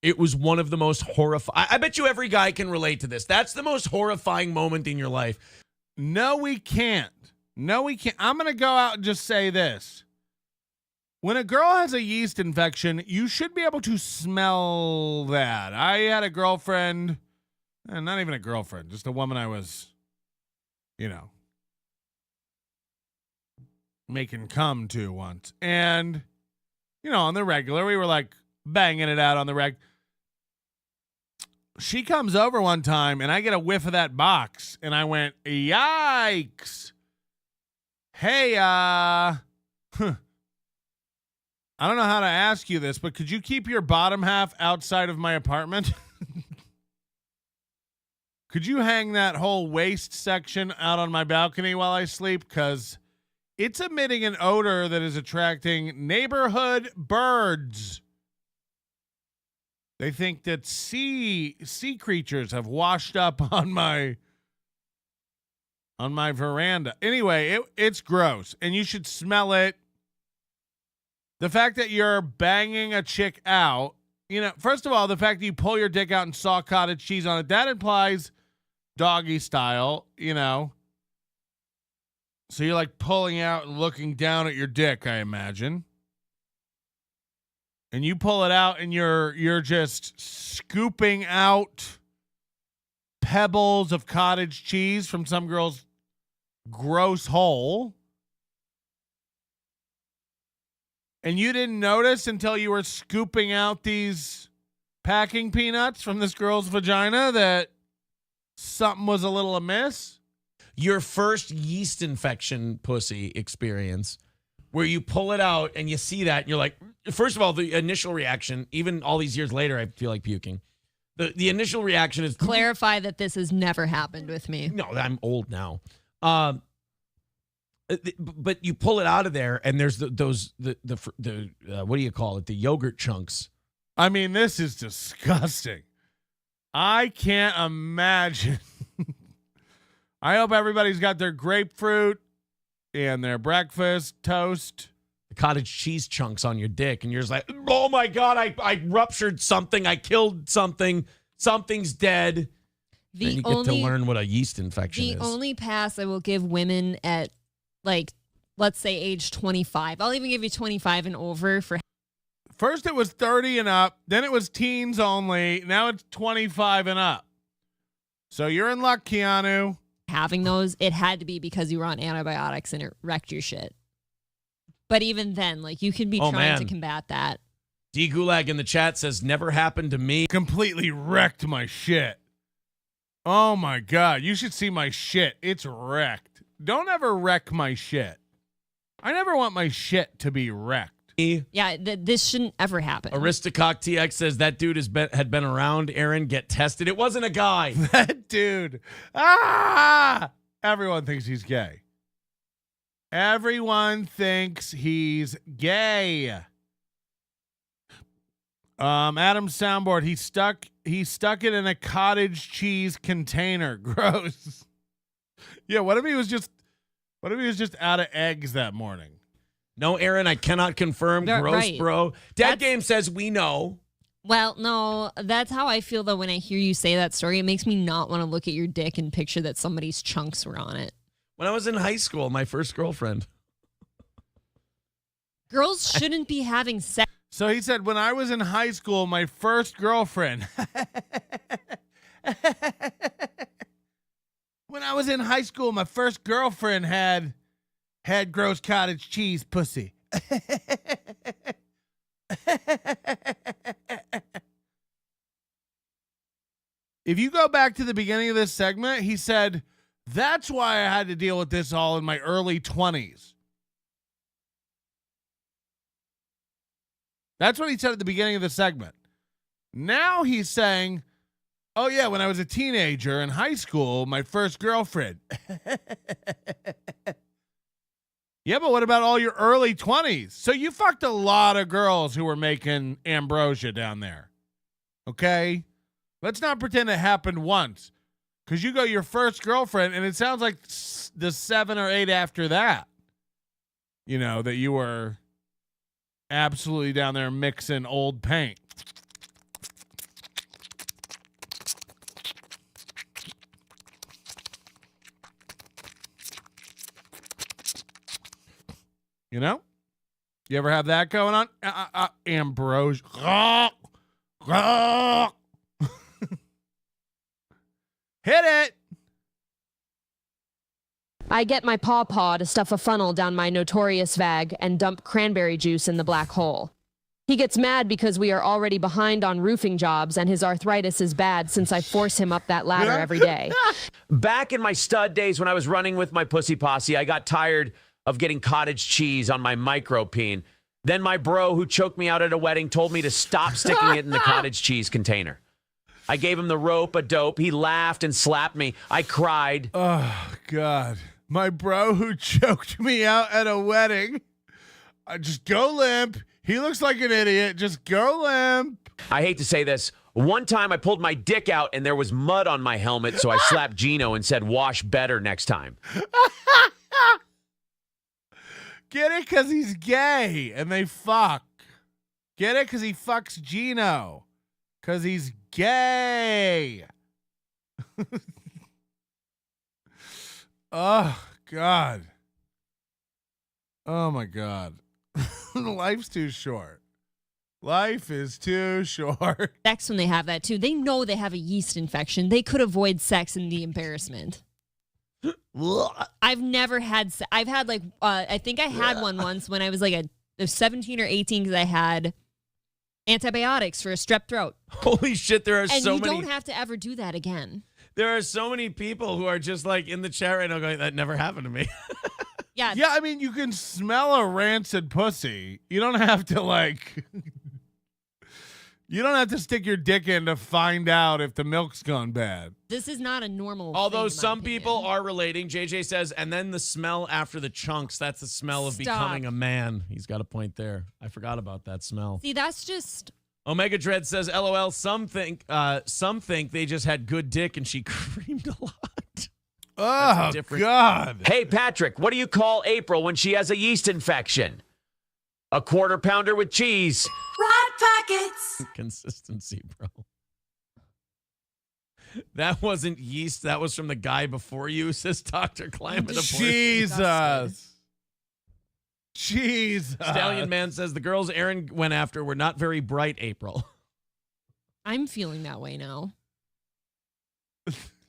It was one of the most horrifying. I bet you every guy can relate to this. That's the most horrifying moment in your life. No, we can't. I'm going to go out and just say this. When a girl has a yeast infection, you should be able to smell that. I had a girlfriend, not even a girlfriend, just a woman I was, making cum to once. And, on the regular, we were like banging it out on the reg. She comes over one time and I get a whiff of that box and I went, yikes. Hey, I don't know how to ask you this, but could you keep your bottom half outside of my apartment? Could you hang that whole waist section out on my balcony while I sleep? Because it's emitting an odor that is attracting neighborhood birds. They think that sea creatures have washed up on my veranda. Anyway, it's gross, and you should smell it. The fact that you're banging a chick out, first of all, the fact that you pull your dick out and saw cottage cheese on it, that implies doggy style, So you're like pulling out and looking down at your dick, I imagine. And you pull it out and you're just scooping out pebbles of cottage cheese from some girl's gross hole. And you didn't notice until you were scooping out these packing peanuts from this girl's vagina that something was a little amiss? Your first yeast infection pussy experience where you pull it out and you see that and you're like, first of all, the initial reaction, even all these years later, I feel like puking. The initial reaction is Clarify that this has never happened with me. No, I'm old now. But you pull it out of there and there's the what do you call it? The yogurt chunks. I mean, this is disgusting. I can't imagine. I hope everybody's got their grapefruit and their breakfast toast. The cottage cheese chunks on your dick, and you're just like, oh my God, I ruptured something. I killed something. Something's dead. Then you get to learn what a yeast infection is. The only pass I will give women at, like, let's say age 25. I'll even give you 25 and over for. First it was 30 and up, then it was teens only, now it's 25 and up. So you're in luck, Keanu. Having those, it had to be because you were on antibiotics and it wrecked your shit. But even then, like, you could be trying to combat that. D Gulag in the chat says, never happened to me. Completely wrecked my shit. Oh my God, you should see my shit. It's wrecked. Don't ever wreck my shit. I never want my shit to be wrecked. Yeah, this shouldn't ever happen. Aristocock TX says that dude had been around. Aaron, get tested. It wasn't a guy. That dude. Ah! Everyone thinks he's gay. Everyone thinks he's gay. Adam Soundboard, he stuck it in a cottage cheese container. Gross. Yeah, what if he was just out of eggs that morning? No, Aaron, I cannot confirm. Gross, right. Bro. Dead Game says we know. Well, no, that's how I feel, though, when I hear you say that story. It makes me not want to look at your dick and picture that somebody's chunks were on it. When I was in high school, my first girlfriend. Girls shouldn't be having sex. So he said, when I was in high school, my first girlfriend. When I was in high school, my first girlfriend had gross cottage cheese pussy. If you go back to the beginning of this segment, he said, that's why I had to deal with this all in my early 20s. That's what he said at the beginning of the segment. Now he's saying, oh yeah, when I was a teenager in high school, my first girlfriend. Yeah, but what about all your early 20s? So you fucked a lot of girls who were making ambrosia down there. Okay? Let's not pretend it happened once. Because you go your first girlfriend, and it sounds like the 7 or 8 after that. You know, that you were absolutely down there mixing old paint. You know? You ever have that going on? Ambrosia. Hit it. I get my pawpaw to stuff a funnel down my notorious vag and dump cranberry juice in the black hole. He gets mad because we are already behind on roofing jobs and his arthritis is bad since I force him up that ladder every day. Back in my stud days when I was running with my pussy posse, I got tired of getting cottage cheese on my micro peen. Then my bro who choked me out at a wedding told me to stop sticking it in the cottage cheese container. I gave him the rope, a dope. He laughed and slapped me. I cried. Oh, God. My bro who choked me out at a wedding. Just go limp. He looks like an idiot. Just go limp. I hate to say this. One time I pulled my dick out and there was mud on my helmet, so I slapped Gino and said, wash better next time. Get it? Because he's gay and they fuck. Get it? Because he fucks Gino. Because he's gay. Oh, God. Oh, my God. Life's too short. Life is too short. Sex when they have that, too. They know they have a yeast infection. They could avoid sex and the embarrassment. I've never had I've had like I think I had one once when I was like a There's 17 or 18 because I had antibiotics for a strep throat. Holy shit, there are And so you many. don't have to ever do that again. There are so many people who are just like in the chat right now going, that never happened to me. Yeah. Yeah, I mean, you can smell a rancid pussy. You don't have to like. You don't have to stick your dick in to find out if the milk's gone bad. This is not a normal. Although thing, in my some opinion. people are relating. JJ says, and then the smell after the chunks, that's the smell of Stop. becoming a man. He's got a point there. I forgot about that smell. See, that's just. Omega Dread says, LOL, some think they just had good dick and she creamed a lot. Oh, God. Hey, Patrick, what do you call April when she has a yeast infection? A quarter pounder with cheese. Rod packets. Consistency, bro. That wasn't yeast. That was from the guy before you, says Dr. Climate. Jesus. Jesus. Stallion Man says the girls Aaron went after were not very bright, April. I'm feeling that way now.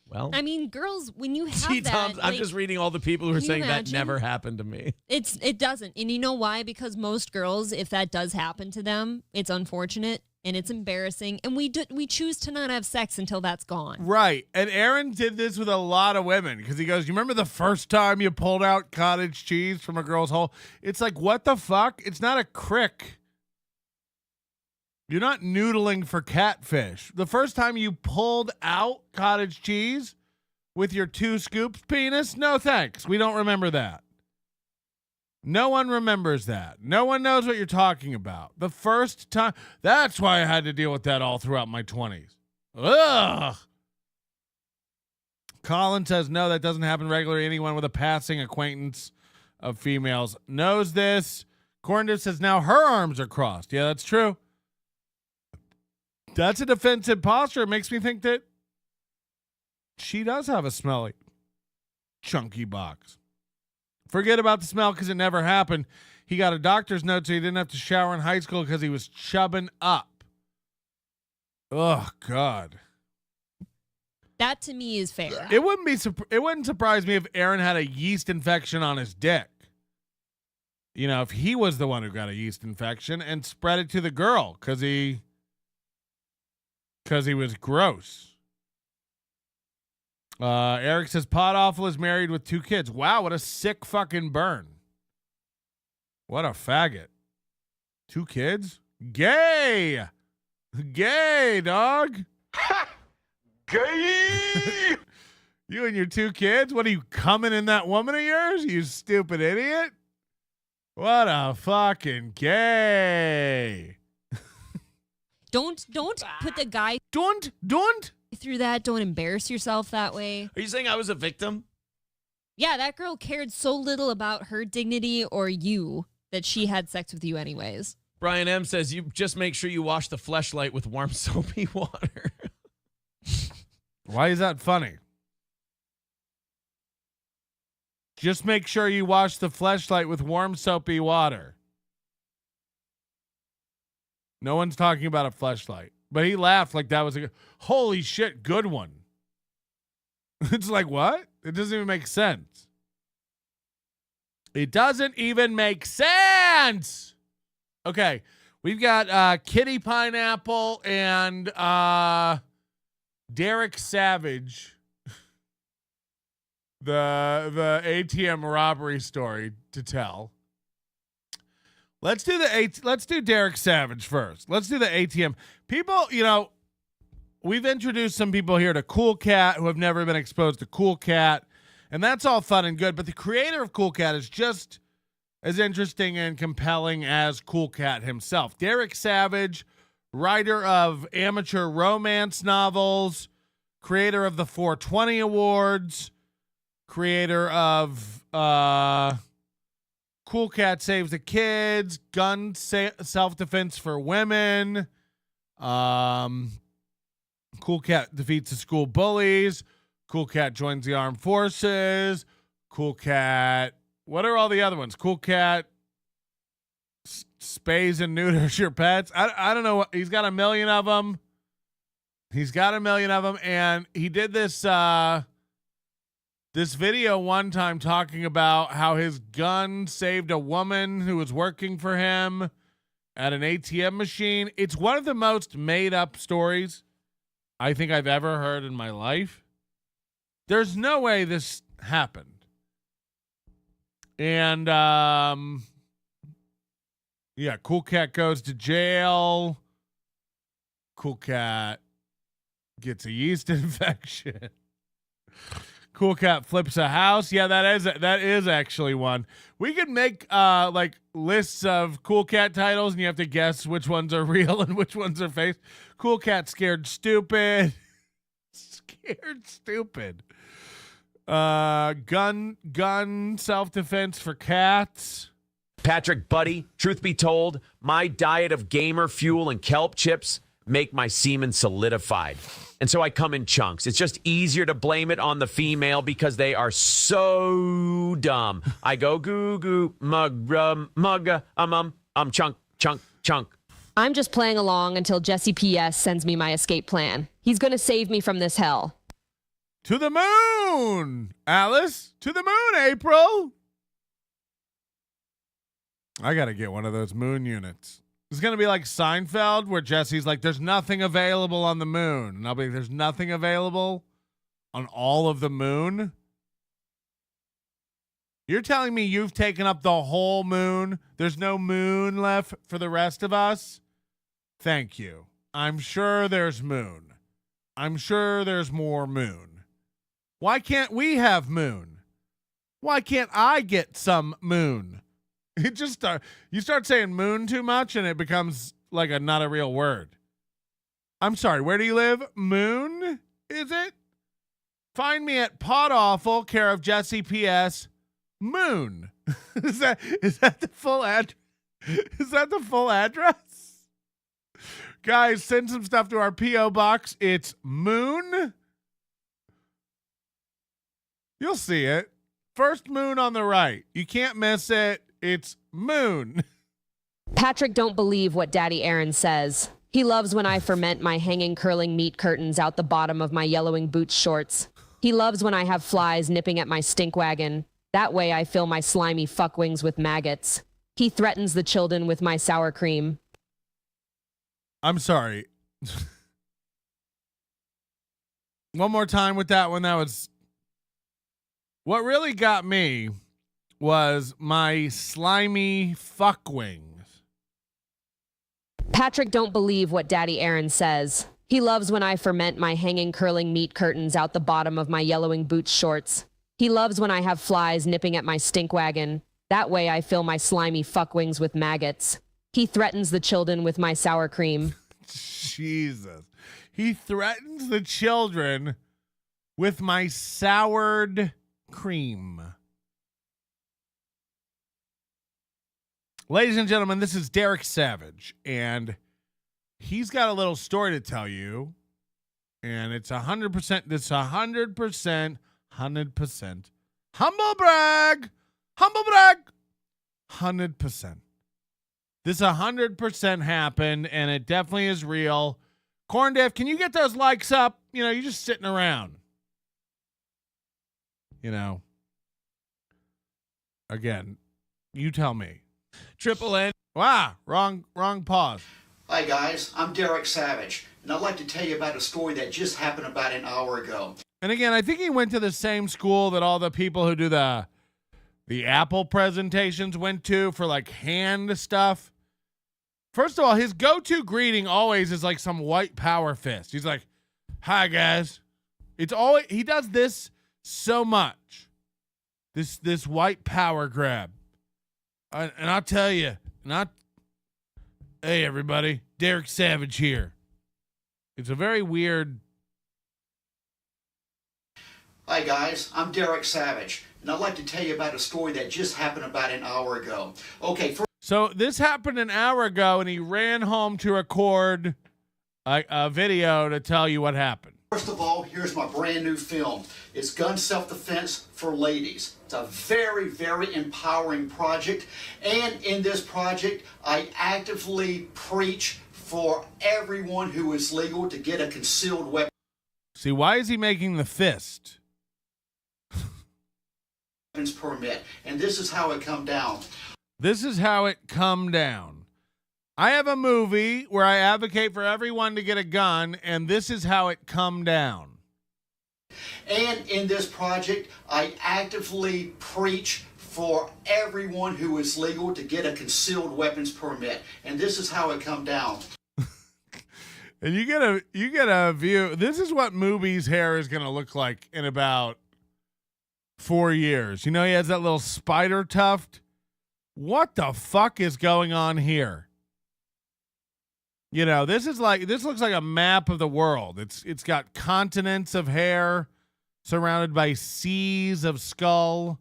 Well, I mean, girls, when you have see, that, Tom, I'm like, just reading all the people who are can you saying that imagine? never happened to me. it doesn't. And you know why? Because most girls, if that does happen to them, it's unfortunate and it's embarrassing. And we choose to not have sex until that's gone. Right. And Aaron did this with a lot of women because he goes, you remember the first time you pulled out cottage cheese from a girl's hole? It's like, what the fuck? It's not a crick. You're not noodling for catfish. The first time you pulled out cottage cheese with your 2 scoops penis? No, thanks. We don't remember that. No one remembers that. No one knows what you're talking about. The first time. That's why I had to deal with that all throughout my 20s. Ugh. Colin says, no, that doesn't happen regularly. Anyone with a passing acquaintance of females knows this. Corndis says, now her arms are crossed. Yeah, that's true. That's a defensive posture. It makes me think that she does have a smelly, chunky box. Forget about the smell because it never happened. He got a doctor's note so he didn't have to shower in high school because he was chubbing up. Oh, God. That to me is fair. It wouldn't surprise me if Aaron had a yeast infection on his dick. You know, if he was the one who got a yeast infection and spread it to the girl because he was gross. Eric says Pot Awful is married with 2 kids. Wow, what a sick fucking burn. What a faggot. 2 kids? Gay! Gay, dog! Gay! You and your 2 kids? What are you coming in that woman of yours? You stupid idiot. What a fucking gay. Don't put the guy don't through that. Don't embarrass yourself that way. Are you saying I was a victim? Yeah, that girl cared so little about her dignity or you that she had sex with you anyways. Brian M says you just make sure you wash the fleshlight with warm soapy water. Why is that funny? Just make sure you wash the fleshlight with warm soapy water. No one's talking about a fleshlight. But he laughed like that was a holy shit, good one. It's like, what? It doesn't even make sense. It doesn't even make sense. Okay. We've got Kitty Pineapple and Derek Savage. The ATM robbery story to tell. Let's do Derek Savage first. Let's do the ATM. People, you know, we've introduced some people here to Cool Cat who have never been exposed to Cool Cat, and that's all fun and good, but the creator of Cool Cat is just as interesting and compelling as Cool Cat himself. Derek Savage, writer of amateur romance novels, creator of the 420 Awards, creator of Cool Cat Saves the Kids, Gun Self-Defense for Women, Cool Cat Defeats the School Bullies, Cool Cat Joins the Armed Forces, Cool Cat, what are all the other ones? Cool Cat Spays and Neuters Your Pets. I don't know. He's got a million of them. And he did this this video one time talking about how his gun saved a woman who was working for him at an ATM machine. It's one of the most made up stories I think I've ever heard in my life. There's no way this happened. And yeah, Cool Cat goes to jail. Cool Cat gets a yeast infection. Cool Cat flips a house. Yeah, that is actually one. We could make like lists of Cool Cat titles, and you have to guess which ones are real and which ones are fake. Cool Cat scared stupid. Scared stupid. Gun self-defense for cats. Patrick, buddy, truth be told, my diet of gamer fuel and kelp chips make my semen solidified. And so I come in chunks. It's just easier to blame it on the female because they are so dumb. I go goo goo mug chunk chunk chunk. I'm just playing along until Jesse PS sends me my escape plan. He's going to save me from this hell. To the moon, Alice. To the moon, April. I got to get one of those moon units. It's going to be like Seinfeld, where Jesse's like, there's nothing available on the moon. And I'll be like, there's nothing available on all of the moon? You're telling me you've taken up the whole moon? There's no moon left for the rest of us? Thank you. I'm sure there's moon. I'm sure there's more moon. Why can't we have moon? Why can't I get some moon? It just you start saying moon too much and it becomes like not a real word. I'm sorry, where do you live? Moon, is it? Find me at Pod Awful, care of Jesse PS. Moon. Is that the full address? Is that the full address? Guys, send some stuff to our P.O. box. It's Moon. You'll see it. First moon on the right. You can't miss it. It's Moon. Patrick don't believe what Daddy Aaron says. He loves when I ferment my hanging curling meat curtains out the bottom of my yellowing boots shorts. He loves when I have flies nipping at my stink wagon. That way I fill my slimy fuckwings with maggots. He threatens the children with my sour cream. I'm sorry. One more time with that one. That was... What really got me was my slimy fuck wings. Patrick don't believe what Daddy Aaron says. He loves when I ferment my hanging curling meat curtains out the bottom of my yellowing boots shorts. He loves when I have flies nipping at my stink wagon. That way I fill my slimy fuck wings with maggots. He threatens the children with my sour cream. Jesus. He threatens the children with my soured cream. Ladies and gentlemen, this is Derek Savage, and he's got a little story to tell you, and it's 100%, it's 100%, 100%. Humble brag, 100%. This 100% happened, and it definitely is real. Corn Dev, can you get those likes up? You know, you're just sitting around. You know, again, you tell me. Triple N. Wow, wrong pause. Hi guys, I'm Derek Savage, and I'd like to tell you about a story that just happened about an hour ago. And again, I think he went to the same school that all the people who do the Apple presentations went to for like hand stuff. First of all, his go-to greeting always is like some white power fist. He's like, "Hi guys." It's always, he does this so much. This white power grab. And I'll tell you, hey everybody, Derek Savage here. It's a very weird. Hi guys, I'm Derek Savage, and I'd like to tell you about a story that just happened about an hour ago. Okay, So this happened an hour ago, and he ran home to record a video to tell you what happened. First of all, here's my brand new film. It's Gun Self-Defense for Ladies. It's a very, very empowering project. And in this project, I actively preach for everyone who is legal to get a concealed weapon. See, why is he making the fist? weapons permit. And this is how it come down. This is how it come down. I have a movie where I advocate for everyone to get a gun, and this is how it come down. And in this project, I actively preach for everyone who is legal to get a concealed weapons permit. And this is how it come down. And you get a view. This is what Movie's hair is going to look like in about 4 years. You know, he has that little spider tuft. What the fuck is going on here? You know, this looks like a map of the world. It's got continents of hair surrounded by seas of skull.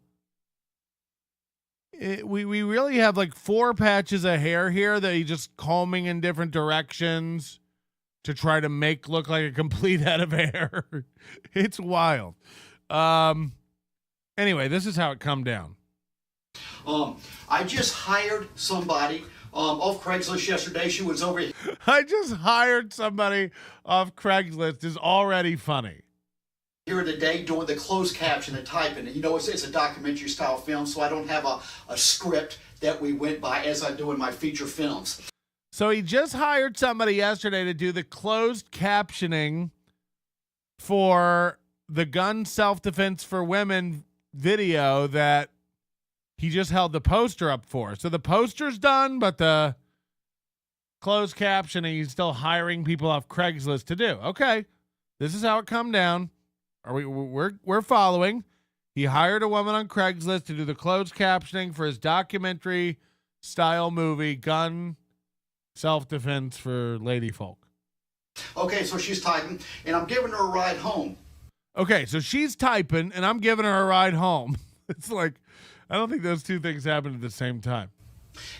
We really have like 4 patches of hair here that he's just combing in different directions to try to make look like a complete head of hair. It's wild. Anyway, this is how it come down. I just hired somebody off Craigslist yesterday. She was over. I just hired somebody off Craigslist is already funny. Here today doing the closed caption and typing. And you know, it's a documentary style film, so I don't have a script that we went by as I do in my feature films. So he just hired somebody yesterday to do the closed captioning for the gun self-defense for women video that he just held the poster up for. So the poster's done, but the closed captioning he's still hiring people off Craigslist to do. Okay, this is how it come down. We're following. He hired a woman on Craigslist to do the closed captioning for his documentary style movie, Gun Self-Defense for Lady Folk. Okay, so she's typing, and I'm giving her a ride home. Okay, so she's typing, and I'm giving her a ride home. It's like, I don't think those two things happen at the same time.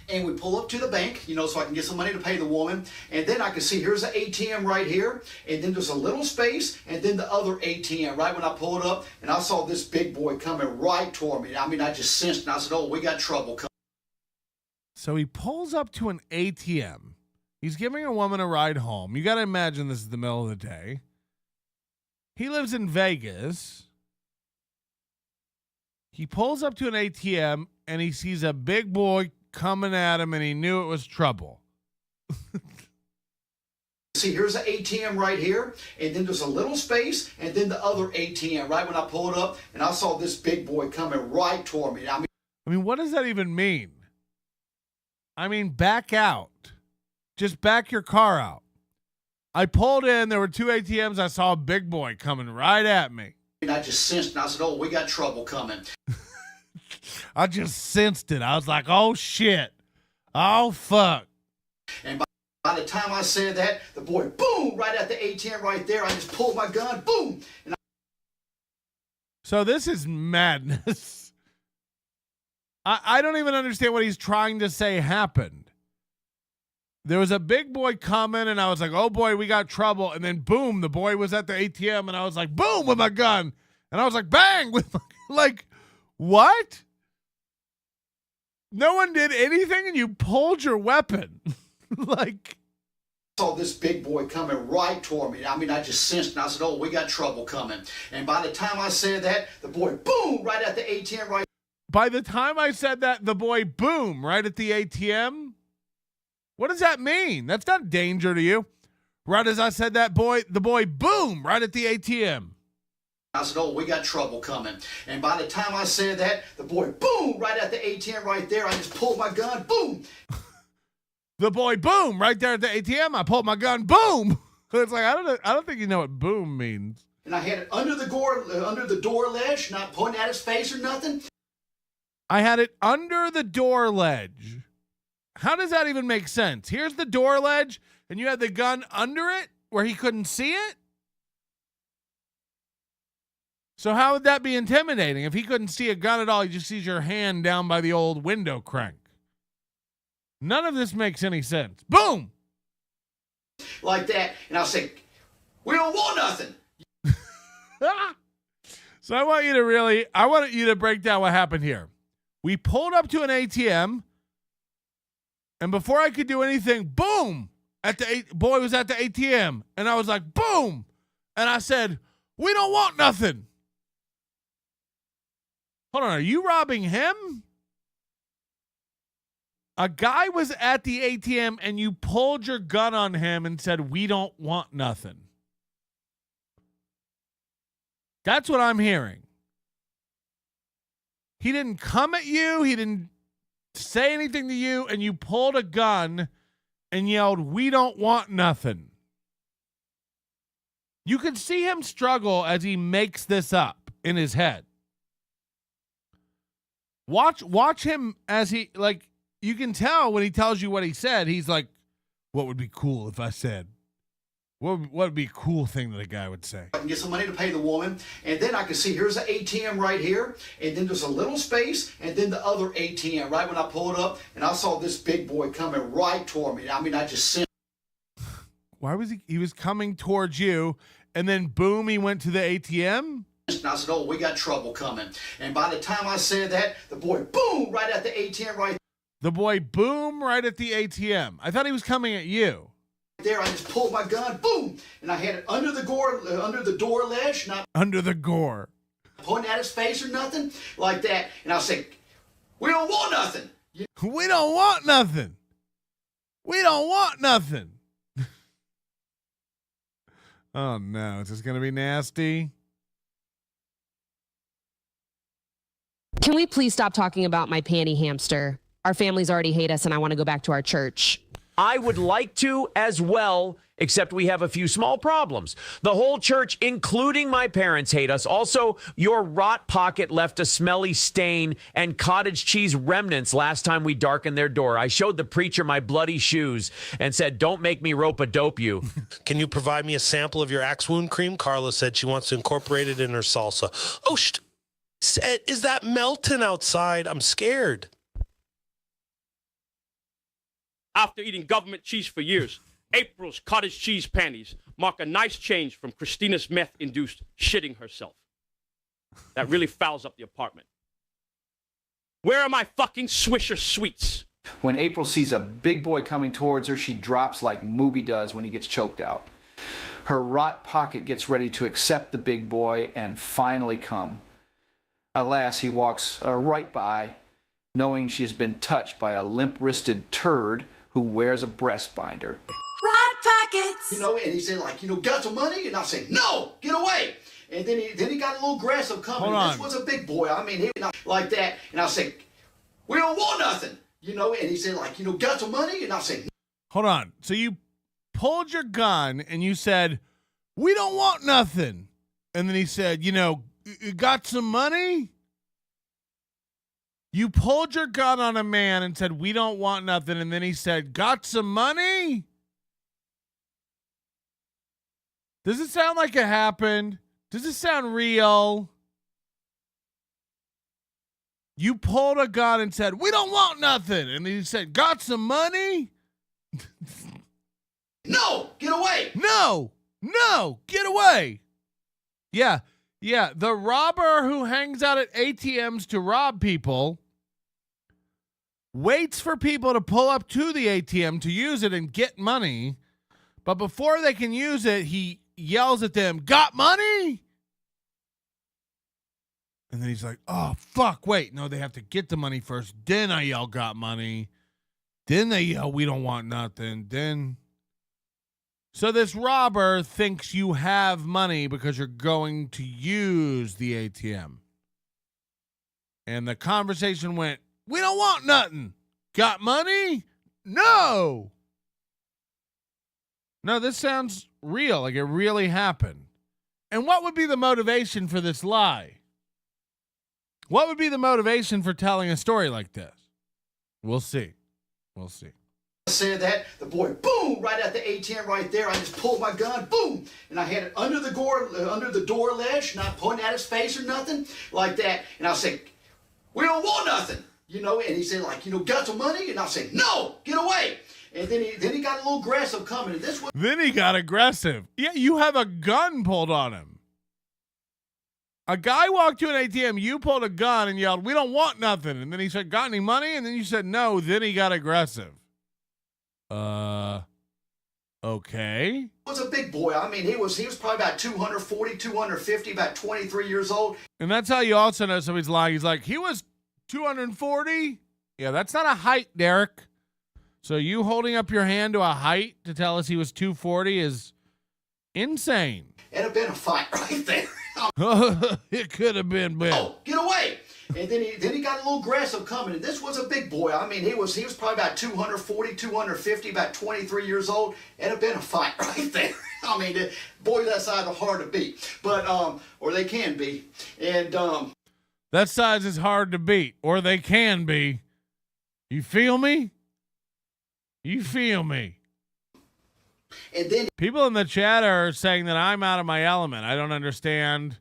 And we pull up to the bank, you know, so I can get some money to pay the woman. And then I can see here's an ATM right here. And then there's a little space. And then the other ATM, right when I pull it up. And I saw this big boy coming right toward me. I mean, I just sensed and I said, oh, we got trouble coming. So he pulls up to an ATM. He's giving a woman a ride home. You got to imagine this is the middle of the day. He lives in Vegas. He pulls up to an ATM and he sees a big boy coming at him, and he knew it was trouble. See, here's an ATM right here, and then there's a little space, and then the other ATM, right when I pull it up, and I saw this big boy coming right toward me. I mean, what does that even mean? I mean, back out. Just back your car out. I pulled in, there were 2 ATMs, I saw a big boy coming right at me. And I just sensed, and I said, oh, we got trouble coming. I just sensed it. I was like, oh, shit. Oh, fuck. And by the time I said that, the boy, boom, right at the ATM right there. I just pulled my gun, boom. And so this is madness. I don't even understand what he's trying to say happened. There was a big boy coming, and I was like, oh, boy, we got trouble. And then, boom, the boy was at the ATM, and I was like, boom, with my gun. And I was like, bang, with my, like, what? No one did anything, and you pulled your weapon. Like, I saw this big boy coming right toward me. I mean, I just sensed, and I said, oh, we got trouble coming. And by the time I said that, the boy, boom, right at the ATM right. By the time I said that, the boy, boom, right at the ATM? What does that mean? That's not danger to you. Right as I said that, the boy, boom, right at the ATM. I said, oh, we got trouble coming. And by the time I said that, the boy, boom, right at the ATM right there. I just pulled my gun, boom. The boy, boom, right there at the ATM. I pulled my gun, boom. It's like, I don't think you know what boom means. And I had it under the door ledge, not pointing at his face or nothing. I had it under the door ledge. How does that even make sense? Here's the door ledge, and you had the gun under it where he couldn't see it? So how would that be intimidating? If he couldn't see a gun at all, he just sees your hand down by the old window crank. None of this makes any sense. Boom! Like that. And I'll say, we don't want nothing. So I want you to break down what happened here. We pulled up to an ATM, and before I could do anything, boom! Boy was at the ATM, and I was like, boom! And I said, we don't want nothing. Hold on, are you robbing him? A guy was at the ATM and you pulled your gun on him and said, "We don't want nothing." That's what I'm hearing. He didn't come at you. He didn't say anything to you. And you pulled a gun and yelled, "We don't want nothing." You can see him struggle as he makes this up in his head. Watch him as he, like, you can tell when he tells you what he said. He's like, "What would be cool if I said? What would be a cool thing that a guy would say?" I can get some money to pay the woman, and then I can see here's the ATM right here, and then there's a little space, and then the other ATM right when I pull it up, and I saw this big boy coming right toward me. I mean, I just sent. Why was he was coming towards you, and then boom, he went to the ATM? And I said, "Oh, we got trouble coming." And by the time I said that, the boy boom right at the ATM right The boy boom right at the ATM. I thought he was coming at you. there. I just pulled my gun, boom, and I had it under the door ledge, not Under the gore. pointing at his face or nothing like that. And I said, "We don't want nothing." We don't want nothing. We don't want nothing. Oh no, is this gonna be nasty? Can we please stop talking about my panty hamster? Our families already hate us, and I want to go back to our church. I would like to as well, except we have a few small problems. The whole church, including my parents, hate us. Also, your rot pocket left a smelly stain and cottage cheese remnants last time we darkened their door. I showed the preacher my bloody shoes and said, "Don't make me rope-a-dope you." Can you provide me a sample of your Axe Wound Cream? Carla said she wants to incorporate it in her salsa. Oh, is that melting outside? I'm scared. After eating government cheese for years, April's cottage cheese panties mark a nice change from Christina's meth-induced shitting herself. That really fouls up the apartment. Where are my fucking Swisher Sweets? When April sees a big boy coming towards her, she drops like Mooby does when he gets choked out. Her rot pocket gets ready to accept the big boy and finally come. Alas, he walks right by, knowing she has been touched by a limp-wristed turd who wears a breast binder. Rod pockets. And he said, "Got some money?" And I said, "No, get away." And then he got a little aggressive coming. Hold on. This was a big boy. I mean, he not like that. And I said, "We don't want nothing." And he said, "Got some money?" And I said, Hold on. So you pulled your gun and you said, "We don't want nothing." And then he said, "You got some money?" You pulled your gun on a man and said, "We don't want nothing." And then he said, "Got some money?" Does it sound like it happened? Does it sound real? You pulled a gun and said, "We don't want nothing." And then he said, "Got some money?" "No, get away." No, get away. Yeah. The robber who hangs out at ATMs to rob people waits for people to pull up to the ATM to use it and get money. But before they can use it, he yells at them, "Got money?" And then he's like, "Oh, fuck, wait. No, they have to get the money first. Then I yell, 'Got money.' Then they yell, 'We don't want nothing.' Then..." So this robber thinks you have money because you're going to use the ATM. And the conversation went, "We don't want nothing. Got money? No." No, this sounds real, like it really happened. And what would be the motivation for this lie? What would be the motivation for telling a story like this? We'll see. I said that, the boy, boom, right at the ATM right there. I just pulled my gun, boom, and I had it under the door ledge, not pointing at his face or nothing like that. And I said, "We don't want nothing." And he said, "Got some money?" And I said, "No, get away." And then he got a little aggressive coming. And Then he got aggressive. Yeah, you have a gun pulled on him. A guy walked to an ATM, you pulled a gun and yelled, "We don't want nothing." And then he said, "Got any money?" And then you said, "No." Then he got aggressive. Okay. Was a big boy. I mean, he was probably about 240, 250, about 23 years old. And that's how you also know somebody's lying. He's like, he was 240? Yeah, that's not a height, Derek. So you holding up your hand to a height to tell us he was 240 is insane. It'd have been a fight right there. It could have been, but oh, get away. And then he got a little aggressive coming. And this was a big boy. I mean, he was probably about 240, 250, about 23 years old. It'd have been a fight right there. I mean, boy, that size is hard to beat. But, or they can be. And, that size is hard to beat, or they can be. You feel me? You feel me? And then people in the chat are saying that I'm out of my element. I don't understand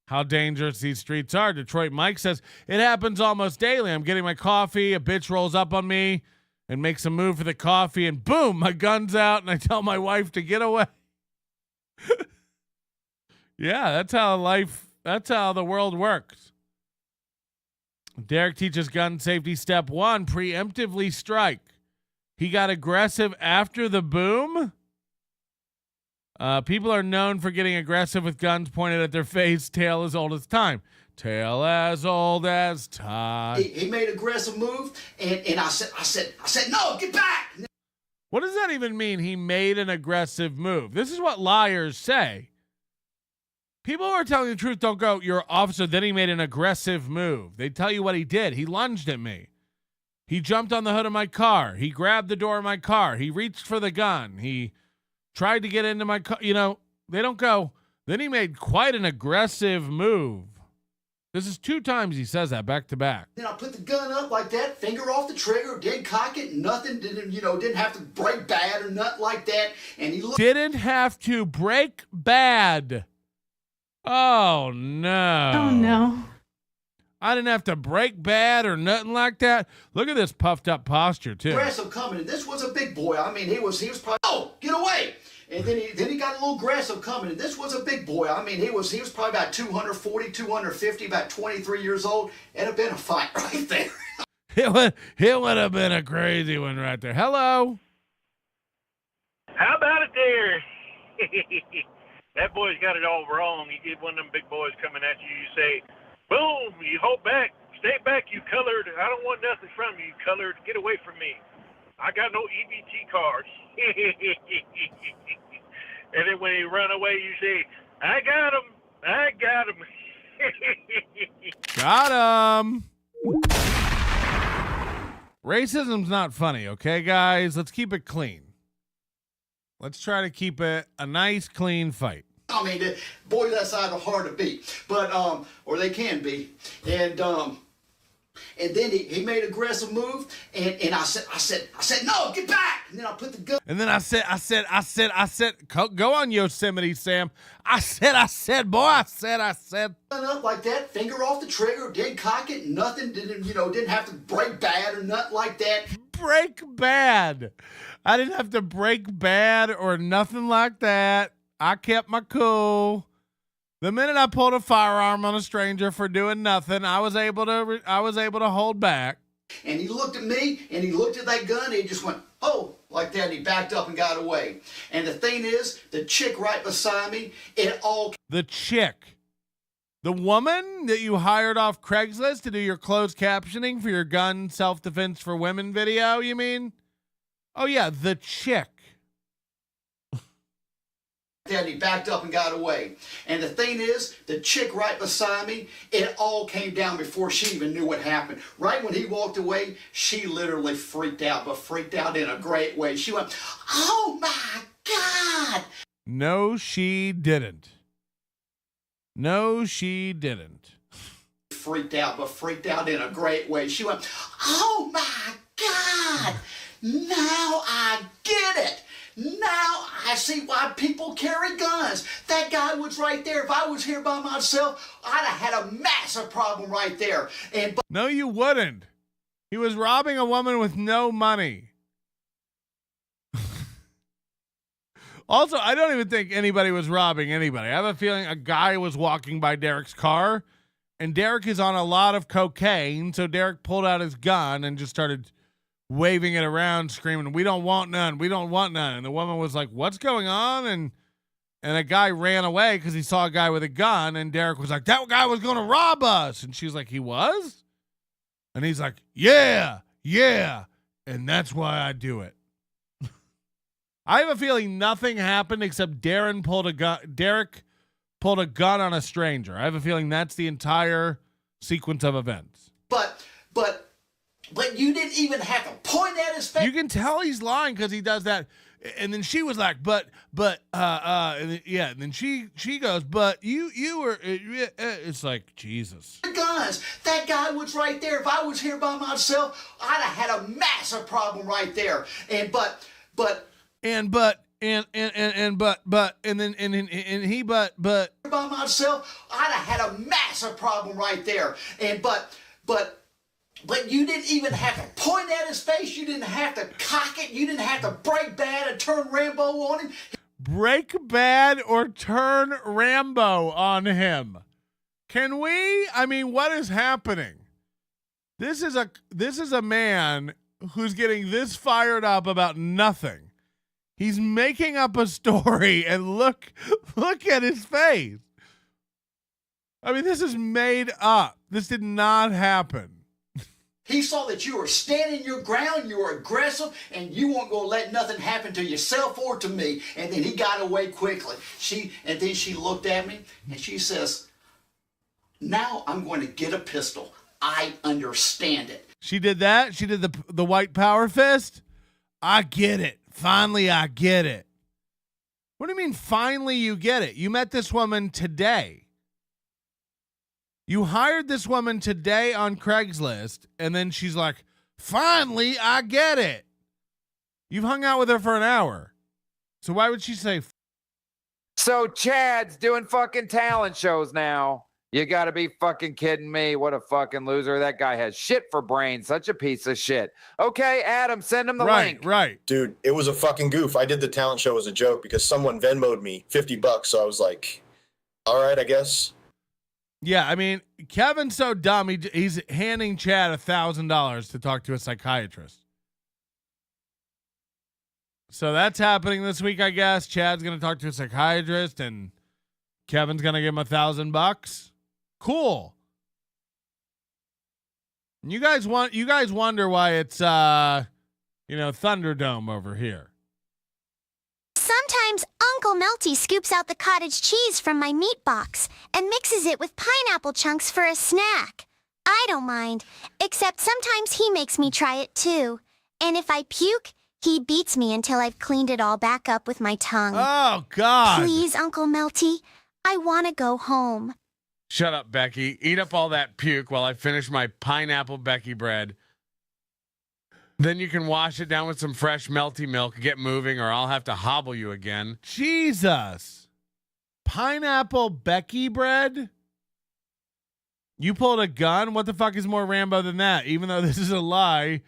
how dangerous these streets are. Detroit Mike says, it happens almost daily. I'm getting my coffee, a bitch rolls up on me and makes a move for the coffee, and boom, my gun's out, and I tell my wife to get away. Yeah, that's how the world works. Derek teaches gun safety step 1, preemptively strike. He got aggressive after the boom. People are known for getting aggressive with guns pointed at their face. Tail as old as time. Tail as old as time. He made an aggressive move, and I said, no, get back. What does that even mean? He made an aggressive move. This is what liars say. People who are telling the truth don't go, you're an officer, then he made an aggressive move. They tell you what he did. He lunged at me. He jumped on the hood of my car. He grabbed the door of my car. He reached for the gun. He tried to get into my car. You know, they don't go, then he made quite an aggressive move. This is 2 times he says that back to back. Then I put the gun up like that, finger off the trigger, didn't cock it, nothing, didn't have to break bad or nothing like that. And he didn't have to break bad. Oh, no. Oh, no. I didn't have to break bad or nothing like that. Look at this puffed up posture, too. Aggressive coming, and this was a big boy. I mean, he was probably, oh, get away. And then he got a little aggressive coming, and this was a big boy. I mean, he was probably about 240, 250, about 23 years old. It'd have been a fight right there. It would have been a crazy one right there. Hello. How about it there? That boy's got it all wrong. You get one of them big boys coming at you, you say, boom, you hold back. Stay back, you colored. I don't want nothing from you, colored. Get away from me. I got no EBT card. And then when he run away, you say, I got him. I got him. Got him. Racism's not funny, okay, guys? Let's keep it clean. Let's try to keep it a nice, clean fight. I mean, boy, that side are hard to beat, but or they can be, and then he made an aggressive move, and I said, no, get back, and then I put the gun. And then I said, go on Yosemite Sam. I said, boy, I said. Gun up like that, finger off the trigger, didn't cock it, nothing, didn't have to break bad or nothing like that. Break bad. I didn't have to break bad or nothing like that. I kept my cool. The minute I pulled a firearm on a stranger for doing nothing, I was able to hold back. And he looked at me, and he looked at that gun, and he just went, oh, like that, and he backed up and got away. And the thing is, the chick right beside me, the chick. The woman that you hired off Craigslist to do your closed captioning for your gun self-defense for women video, you mean? Oh, yeah, the chick. And he backed up and got away. And the thing is, the chick right beside me, it all came down before she even knew what happened. Right when he walked away, she literally freaked out, but freaked out in a great way. She went, oh my God. No, she didn't. No, she didn't. Freaked out, but freaked out in a great way. She went, oh my God. Now I get it. Now I see why people carry guns. That guy was right there. If I was here by myself, I'd have had a massive problem right there. No, you wouldn't. He was robbing a woman with no money. Also, I don't even think anybody was robbing anybody. I have a feeling a guy was walking by Derek's car, and Derek is on a lot of cocaine, so Derek pulled out his gun and just started waving it around, screaming, "We don't want none. We don't want none." And the woman was like, "What's going on?" And a guy ran away because he saw a guy with a gun. And Derek was like, "That guy was going to rob us." And she was like, "He was?" And he's like, "Yeah, yeah. And that's why I do it." I have a feeling nothing happened except Derek pulled a gun on a stranger. I have a feeling that's the entire sequence of events. But you didn't even have to point at his face. You can tell he's lying because he does that. And then she was like, and then she goes, "But you were," it's like, Jesus. Guns. That guy was right there. If I was here by myself, I'd have had a massive problem right there. And but by myself, I'd have had a massive problem right there. And but you didn't even have to point at his face. You didn't have to cock it. You didn't have to break bad and turn Rambo on him. Break bad or turn Rambo on him. Can we? I mean, what is happening? This is a man who's getting this fired up about nothing. He's making up a story, and look at his face. I mean, this is made up. This did not happen. He saw that you were standing your ground, you were aggressive, and you weren't going to let nothing happen to yourself or to me. And then he got away quickly. And then she looked at me and she says, "Now I'm going to get a pistol. I understand it." She did that. She did the white power fist. I get it. Finally, I get it. What do you mean, finally you get it? You met this woman today. You hired this woman today on Craigslist, and then she's like, "Finally, I get it." You've hung out with her for an hour. So why would she say? So Chad's doing fucking talent shows now. You gotta be fucking kidding me. What a fucking loser. That guy has shit for brains. Such a piece of shit. Okay, Adam, send him the link. Right. Dude, it was a fucking goof. I did the talent show as a joke because someone Venmo'd me $50, so I was like, all right, I guess. Yeah, I mean, Kevin's so dumb. He's handing Chad $1,000 to talk to a psychiatrist. So that's happening this week, I guess. Chad's gonna talk to a psychiatrist, and Kevin's gonna give him $1,000. Cool. You guys wonder why it's Thunderdome over here. Sometimes Uncle Melty scoops out the cottage cheese from my meat box and mixes it with pineapple chunks for a snack. I don't mind, except sometimes he makes me try it too. And if I puke, he beats me until I've cleaned it all back up with my tongue. Oh, God. Please, Uncle Melty, I want to go home. Shut up, Becky. Eat up all that puke while I finish my pineapple Becky bread. Then you can wash it down with some fresh melty milk, get moving, or I'll have to hobble you again. Jesus. Pineapple Becky bread? You pulled a gun? What the fuck is more Rambo than that? Even though this is a lie,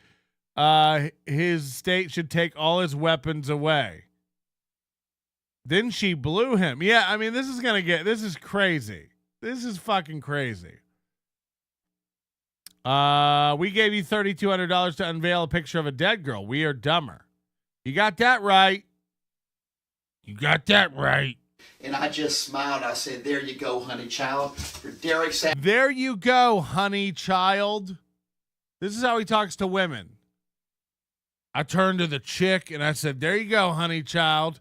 his state should take all his weapons away. Then she blew him. Yeah, I mean, this is crazy. This is fucking crazy. We gave you $3,200 to unveil a picture of a dead girl. We are dumber. You got that right. You got that right. And I just smiled. I said, "There you go, honey child. You're Derek Savage." There you go, honey child. This is how he talks to women. I turned to the chick and I said, "There you go, honey child."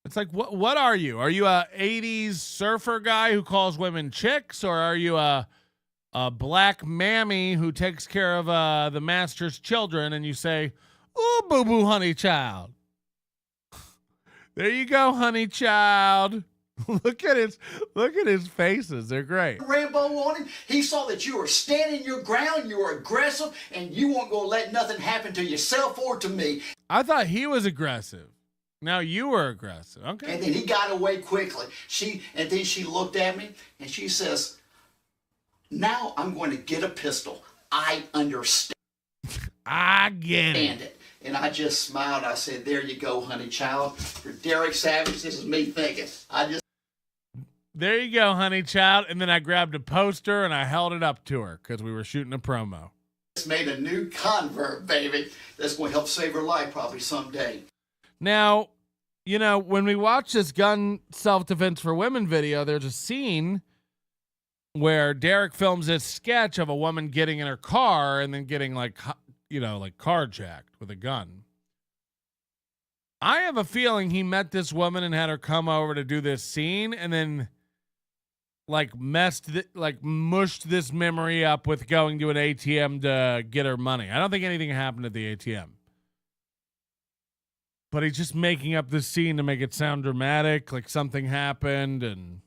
It's like, what are you? Are you a 80s surfer guy who calls women chicks, or are you a black mammy who takes care of the master's children, and you say, "Ooh, boo-boo, honey child"? There you go, honey child. Look at his faces. They're great. Rambo on him. He saw that you were standing your ground, you were aggressive, and you weren't going to let nothing happen to yourself or to me. I thought he was aggressive. Now you were aggressive. Okay. And then he got away quickly. And then she looked at me and she says, "Now I'm going to get a pistol. I understand." I get it. And I just smiled. I said, "There you go, honey child. For Derek Savage, this is me thinking." There you go, honey child. And then I grabbed a poster and I held it up to her because we were shooting a promo. made a new convert, baby. That's going to help save her life probably someday. Now, you know, when we watch this gun self-defense for women video, there's a scene where Derek films this sketch of a woman getting in her car and then getting like carjacked with a gun. I have a feeling he met this woman and had her come over to do this scene and then mushed this memory up with going to an ATM to get her money. I don't think anything happened at the ATM. But he's just making up this scene to make it sound dramatic, like something happened. And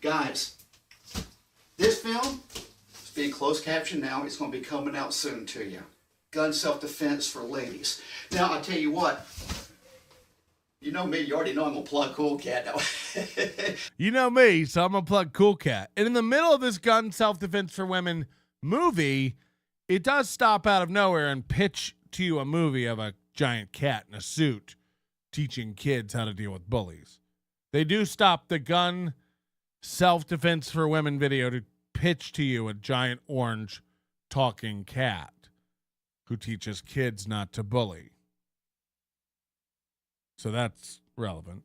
guys, this film is being closed captioned now. It's going to be coming out soon to you. Gun self-defense for ladies. Now, I'll tell you what. You know me. You already know I'm going to plug Cool Cat now. You know me, so I'm going to plug Cool Cat. And in the middle of this gun self-defense for women movie, it does stop out of nowhere and pitch to you a movie of a giant cat in a suit teaching kids how to deal with bullies. They do stop the gun self-defense for women video to pitch to you a giant orange talking cat who teaches kids not to bully. So that's relevant.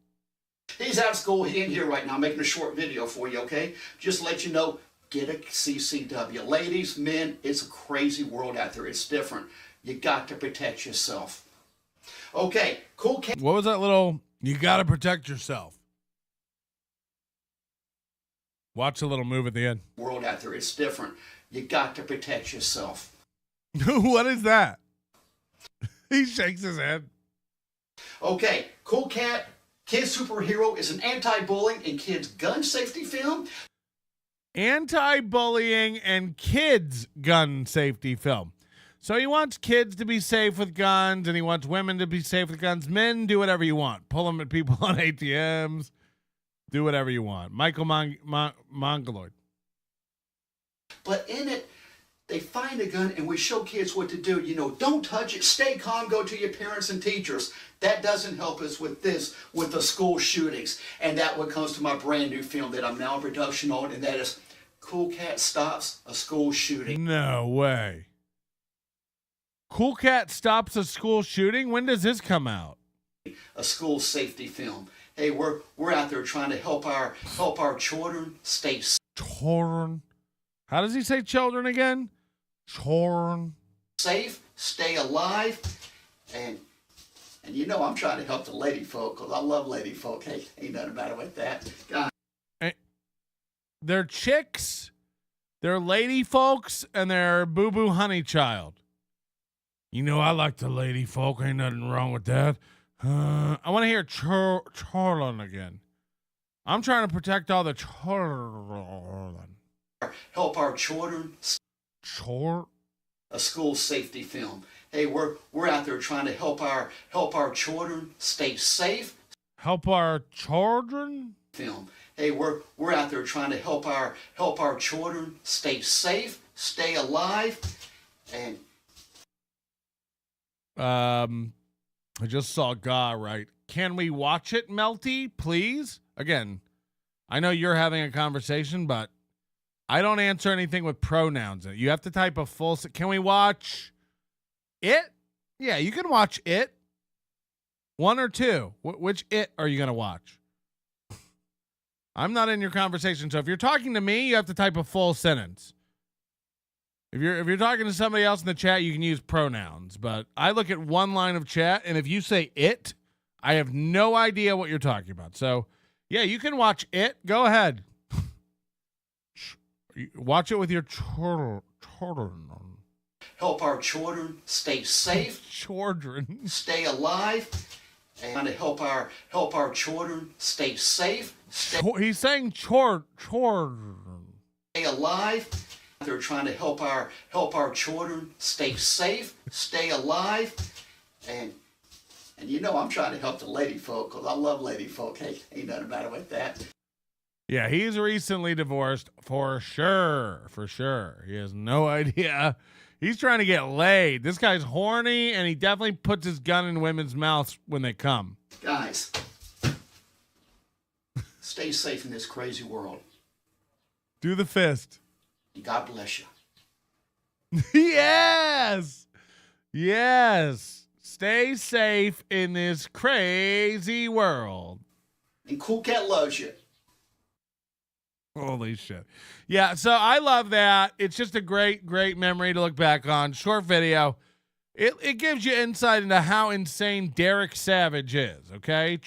He's out of school. He ain't here right now. I'm making a short video for you, okay? Just to let you know, get a CCW. Ladies, men, it's a crazy world out there. It's different. You got to protect yourself. Okay, Cool Cat. What was that little, you got to protect yourself? Watch a little move at the end. World out there. It's different. You got to protect yourself. What is that? He shakes his head. Okay, Cool Cat, Kid Superhero is an anti-bullying and kids gun safety film. Anti-bullying and kids gun safety film. So he wants kids to be safe with guns, and he wants women to be safe with guns. Men, do whatever you want. Pull them at people on ATMs. Do whatever you want. Michael Mongoloid. But in it, they find a gun, and we show kids what to do. You know, don't touch it. Stay calm. Go to your parents and teachers. That doesn't help us with this, with the school shootings. And that what comes to my brand new film that I'm now in production on, and that is Cool Cat Stops a School Shooting. No way. Cool Cat Stops a School Shooting? When does this come out? A school safety film. Hey, we're out there trying to help our children stay safe. Children. How does he say children again? Children. Safe, stay alive, and you know I'm trying to help the lady folk because I love lady folk. Hey, ain't nothing matter with that. God. They're chicks, they're lady folks, and they're boo-boo honey child. You know I like the lady folk. Ain't nothing wrong with that. I want to hear children again. I'm trying to protect all the children. Help our children. A school safety film. Hey, we're out there trying to help our children stay safe. Help our children? Film. Hey, we're out there trying to help our children stay safe, stay alive, and I just saw Ga right. Can we watch it, Melty, please? Again, I know you're having a conversation, but I don't answer anything with pronouns in it. You have to type a full... Can we watch it? Yeah, you can watch it. One or two. Which it are you going to watch? I'm not in your conversation, so if you're talking to me, you have to type a full sentence. If you're talking to somebody else in the chat, you can use pronouns. But I look at one line of chat, and if you say it, I have no idea what you're talking about. So, yeah, you can watch it. Go ahead. Watch it with your children. Help our children stay safe. Children. Stay alive. And to help our children stay safe. He's saying children. Stay alive. They're trying to help our children stay safe, stay alive, and you know I'm trying to help the lady folk because I love lady folk. Hey, ain't nothing matter with that. Yeah, he's recently divorced for sure. For sure. He has no idea. He's trying to get laid. This guy's horny, and he definitely puts his gun in women's mouths when they come. Guys, stay safe in this crazy world. Do the fist. God bless you. Yes. Yes. Stay safe in this crazy world. And Cool Cat loves you. Holy shit. Yeah, so I love that. It's just a great, great memory to look back on. Short video. It gives you insight into how insane Derek Savage is, okay?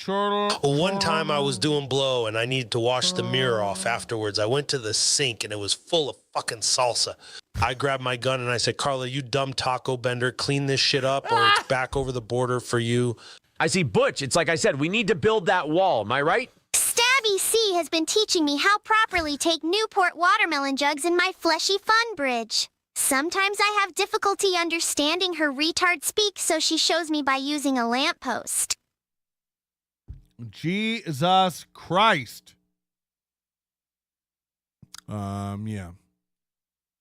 One time I was doing blow and I needed to wash the mirror off afterwards. I went to the sink and it was full of fucking salsa. I grabbed my gun and I said, Carla, you dumb taco bender, clean this shit up or it's back over the border for you. I see Butch. It's like I said, we need to build that wall. Am I right? Stabby C has been teaching me how properly take Newport watermelon jugs in my fleshy fun bridge. Sometimes I have difficulty understanding her retard speak, so she shows me by using a lamppost. Jesus Christ. Yeah.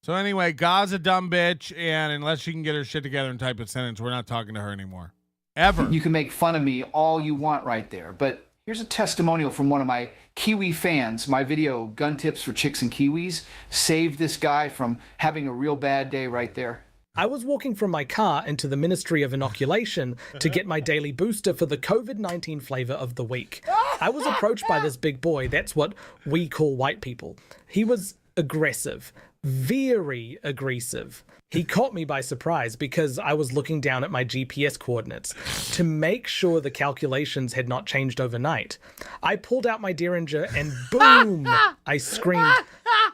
So anyway, God's a dumb bitch, and unless she can get her shit together and type a sentence, we're not talking to her anymore. Ever. You can make fun of me all you want right there, but here's a testimonial from one of my Kiwi fans. My video, Gun Tips for Chicks and Kiwis, saved this guy from having a real bad day right there. I was walking from my car into the Ministry of Inoculation to get my daily booster for the COVID-19 flavor of the week. I was approached by this big boy. That's what we call white people. He was aggressive, very aggressive. He caught me by surprise because I was looking down at my GPS coordinates to make sure the calculations had not changed overnight. I pulled out my Derringer and boom, I screamed,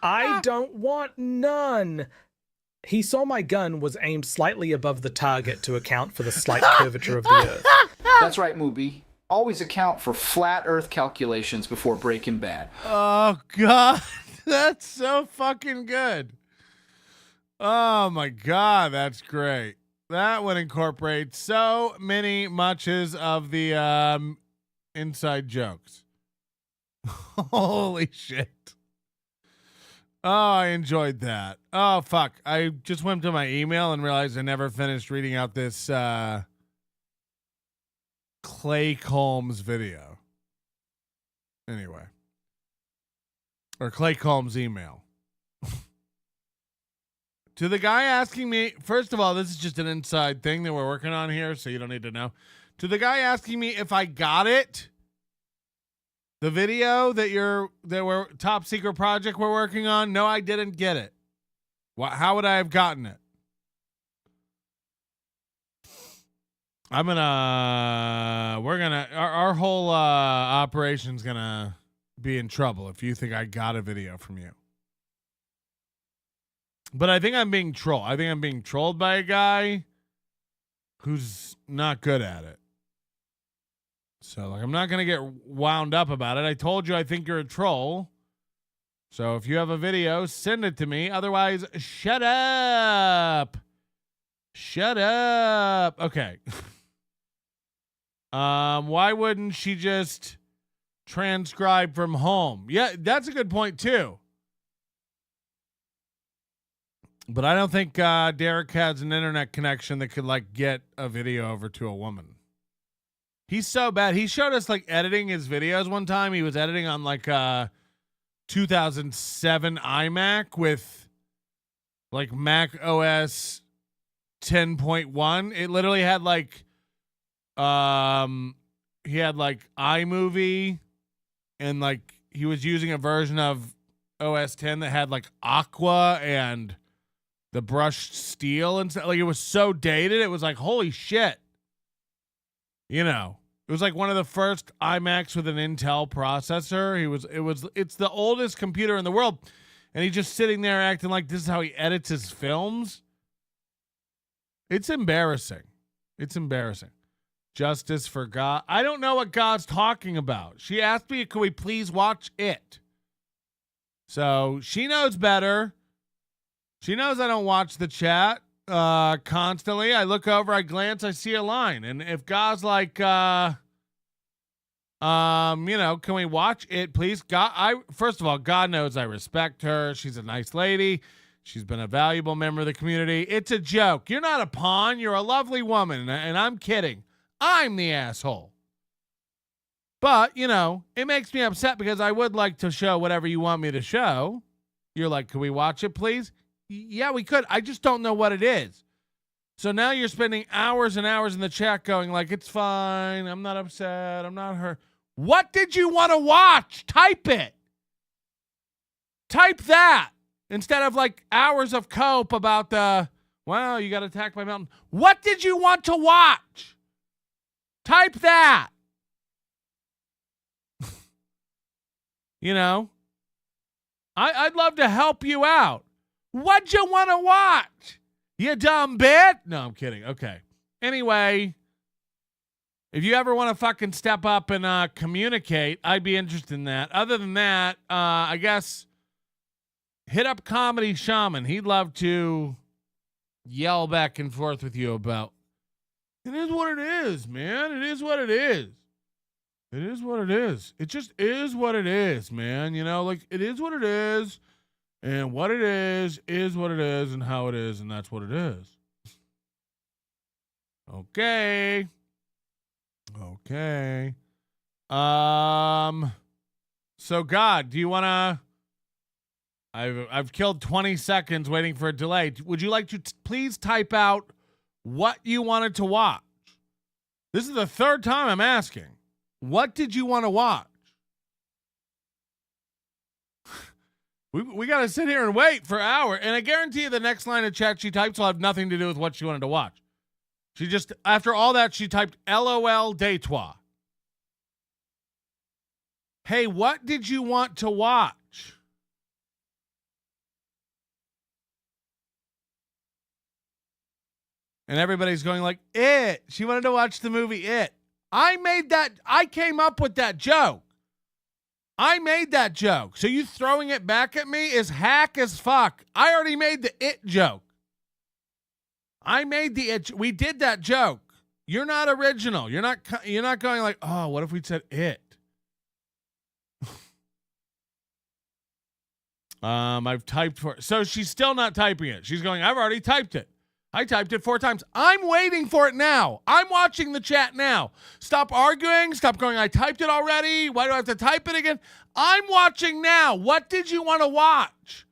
I don't want none. He saw my gun was aimed slightly above the target to account for the slight curvature of the earth. That's right, Mooby. Always account for flat earth calculations before Breaking Bad. Oh, God. That's so fucking good. Oh, my God. That's great. That would incorporate so many muches of the inside jokes. Holy shit. Oh, I enjoyed that. Oh, fuck. I just went to my email and realized I never finished reading out this Clay Combs video. Anyway. Or Clay Combs email. To the guy asking me, first of all, this is just an inside thing that we're working on here, so you don't need to know. To the guy asking me if I got it, the video that we're top secret project we're working on, no, I didn't get it. How would I have gotten it? Our whole operation's gonna be in trouble if you think I got a video from you. But I think I'm being trolled. I think I'm being trolled by a guy who's not good at it. So, I'm not going to get wound up about it. I told you I think you're a troll. So, if you have a video, send it to me. Otherwise, shut up. Shut up. Okay. Why wouldn't she just transcribe from home? Yeah, that's a good point, too. But I don't think Derek has an internet connection that could, get a video over to a woman. He's so bad. He showed us editing his videos one time. He was editing on 2007 iMac with Mac OS 10.1. It literally had he had iMovie and he was using a version of OS 10 that had Aqua and the brushed steel and stuff. It was so dated. It was holy shit. You know, it was one of the first iMacs with an Intel processor. It's the oldest computer in the world. And he's just sitting there acting like this is how he edits his films. It's embarrassing. It's embarrassing. Justice for God. I don't know what God's talking about. She asked me, could we please watch it? So she knows better. She knows I don't watch the chat constantly. I look over, I glance, I see a line. And if God's can we watch it, please? First of all, God knows I respect her. She's a nice lady. She's been a valuable member of the community. It's a joke. You're not a pawn. You're a lovely woman. And I'm kidding. I'm the asshole. But, it makes me upset because I would like to show whatever you want me to show. You're like, can we watch it, please? Yeah, we could. I just don't know what it is. So now you're spending hours and hours in the chat going like, it's fine. I'm not upset. I'm not hurt. What did you want to watch? Type it. Type that instead of like hours of cope about well, you got attacked by a mountain. What did you want to watch? Type that. You know, I'd love to help you out. What'd you want to watch? You dumb bit? No, I'm kidding. Okay. Anyway, if you ever want to fucking step up and communicate, I'd be interested in that. Other than that, I guess hit up Comedy Shaman. He'd love to yell back and forth with you about it is what it is, man. It is what it is. It is what it is. It just is what it is, man. You know, like it is what it is. And what it is what it is, and how it is, and that's what it is. Okay. Okay. So God, do you wanna I've killed 20 seconds waiting for a delay. Would you like to please type out what you wanted to watch? This is the third time I'm asking. What did you want to watch? We got to sit here and wait for an hour. And I guarantee you the next line of chat she types will have nothing to do with what she wanted to watch. She just, after all that, she typed LOL Deitois. Hey, what did you want to watch? And everybody's going like, It. She wanted to watch the movie It. I came up with that joke. I made that joke. So you throwing it back at me is hack as fuck. I already made the It joke. I made the It. We did that joke. You're not original. You're not going like, oh, what if we said It? I've typed for. So she's still not typing it. She's going, I've already typed it. I typed it 4 times. I'm waiting for it now. I'm watching the chat now. Stop arguing. Stop going, I typed it already. Why do I have to type it again? I'm watching now. What did you want to watch?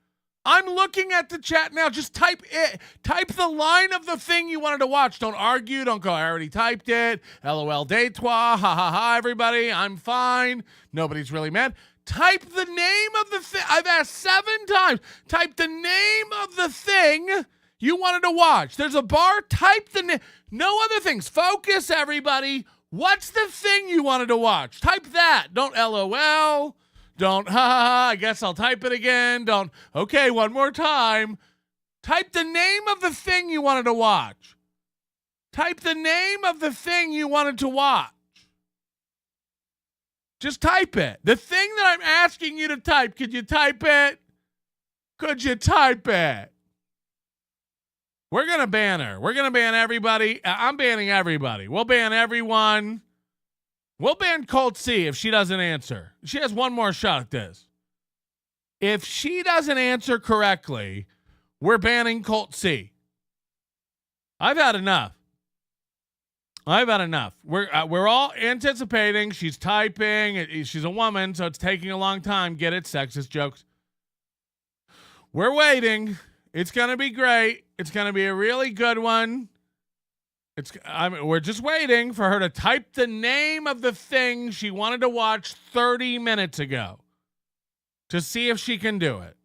I'm looking at the chat now. Just type it. Type the line of the thing you wanted to watch. Don't argue. Don't go, I already typed it. LOL Deitois. Ha ha ha, everybody. I'm fine. Nobody's really mad. Type the name of the thing. I've asked 7 times. Type the name of the thing you wanted to watch. There's a bar. Type the name. No other things. Focus, everybody. What's the thing you wanted to watch? Type that. Don't LOL. Don't ha ha ha. I guess I'll type it again. Don't. Okay, one more time. Type the name of the thing you wanted to watch. Type the name of the thing you wanted to watch. Just type it. The thing that I'm asking you to type. Could you type it? Could you type it? We're going to ban her. We're going to ban everybody. I'm banning everybody. We'll ban everyone. We'll ban Colt C if she doesn't answer. She has one more shot at this. If she doesn't answer correctly, we're banning Colt C. I've had enough. We're all anticipating. She's typing. She's a woman, so it's taking a long time. Get it? Sexist jokes. We're waiting. It's going to be great. It's going to be a really good one. We're just waiting for her to type the name of the thing she wanted to watch 30 minutes ago to see if she can do it.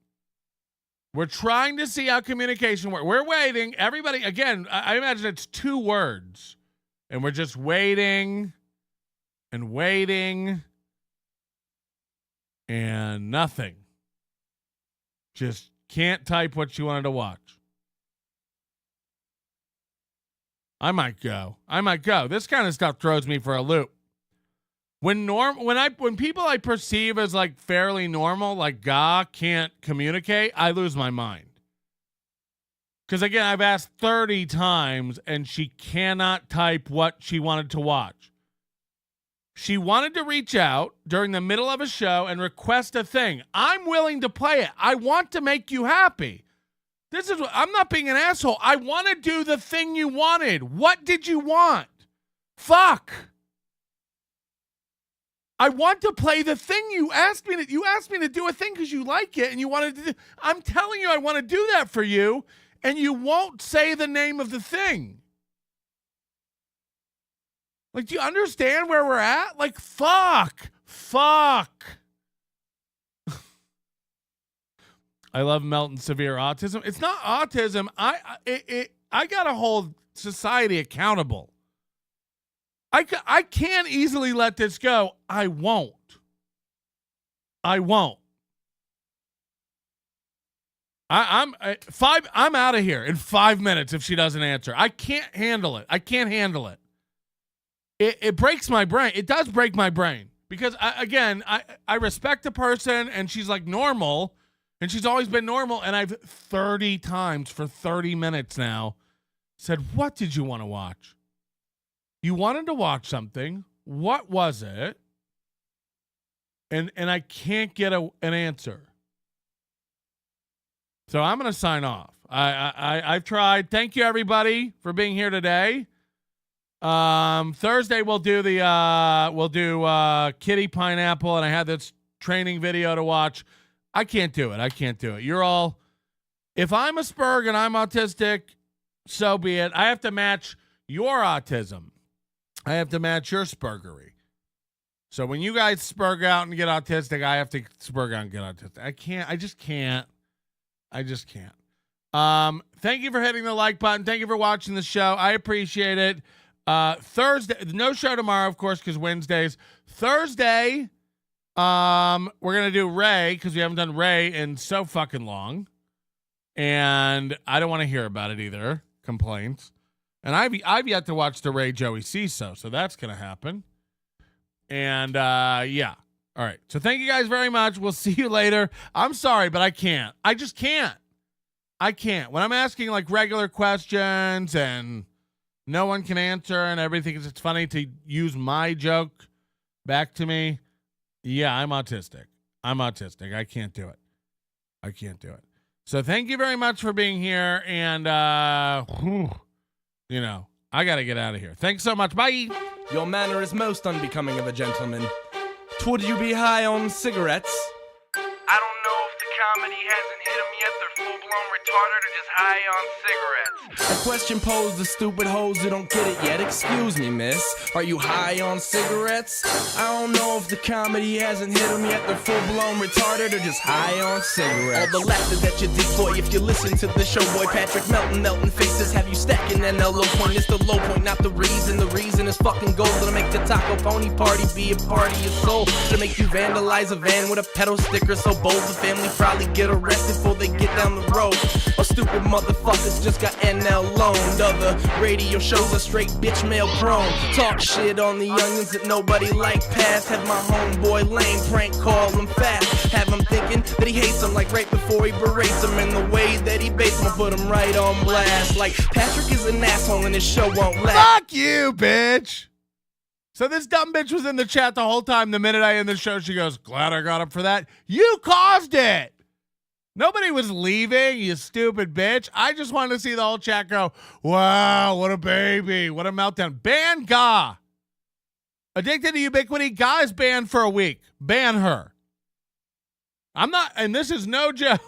We're trying to see how communication works. We're waiting. Everybody, again, I imagine it's 2 words. And we're just waiting and waiting and nothing. Just can't type what you wanted to watch. I might go. This kind of stuff throws me for a loop. When people I perceive as like fairly normal, like can't communicate, I lose my mind. Because again, I've asked 30 times and she cannot type what she wanted to watch. She wanted to reach out during the middle of a show and request a thing. I'm willing to play it. I want to make you happy. I'm not being an asshole. I want to do the thing you wanted. What did you want? Fuck. I want to play the thing you asked me to. You asked me to do a thing because you like it and you wanted to. I'm telling you, I want to do that for you, and you won't say the name of the thing. Like, do you understand where we're at? Like, fuck. I love Melton severe autism. It's not autism. I gotta hold society accountable. I can't easily let this go. I won't. I'm out of here in 5 minutes if she doesn't answer. I can't handle it. It breaks my brain. It does break my brain because I respect the person and she's like normal and she's always been normal. And I've 30 times for 30 minutes now said, what did you want to watch? You wanted to watch something. What was it? And I can't get an answer. So I'm going to sign off. I've tried. Thank you, everybody, for being here today. Thursday we'll do Kitty Pineapple, and I had this training video to watch. I can't do it. You're all. If I'm a Spurg and I'm autistic, so be it. I have to match your autism. I have to match your Spurgery. So when you guys spurg out and get autistic, I have to spurg out and get autistic. I just can't. Thank you for hitting the like button. Thank you for watching the show. I appreciate it. Thursday, no show tomorrow, of course, because Wednesdays. Thursday, we're going to do Ray, because we haven't done Ray in so fucking long. And I don't want to hear about it either. Complaints. And I've yet to watch the Ray Joey CISO, so that's going to happen. And, yeah. All right. So thank you guys very much. We'll see you later. I'm sorry, but I can't. I just can't. When I'm asking, like, regular questions and no one can answer and everything, it's funny to use my joke back to me. Yeah, I'm autistic. I can't do it. So thank you very much for being here. And, I got to get out of here. Thanks so much. Bye. Your manner is most unbecoming of a gentleman. Would you be high on cigarettes? I don't know if the comedy hasn't hit them yet. They're full-blown retarded or just high on cigarettes. A question posed to stupid hoes who don't get it yet. Excuse me, miss. Are you high on cigarettes? I don't know if the comedy hasn't hit them yet. They're full-blown retarded or just high on cigarettes. All the laughter that you did, boy, if you listen to the show, boy, Patrick melting faces have you stacking an low point. It's the low point, not the reason. The reason is fucking gold. It'll make the taco pony party be a party of soul. It'll make you vandalize a van with a pedal sticker so bold the family probably get arrested before they get down the road. Or stupid motherfuckers just got NL loaned. Other radio shows are straight bitch mail prone. Talk shit on the onions that nobody like past. Have my homeboy lame prank call him fast. Have him thinking that he hates him like right before he berates him. And the way that he baits him, put him right on blast. Like Patrick is an asshole and his show won't last. Fuck you, bitch. So this dumb bitch was in the chat the whole time. The minute I end the show, she goes, glad I got up for that. You caused it. Nobody was leaving, you stupid bitch. I just wanted to see the whole chat go, wow, what a baby. What a meltdown. Ban Ga. Addicted to ubiquity. Ga is banned for a week. Ban her. I'm not, and this is no joke.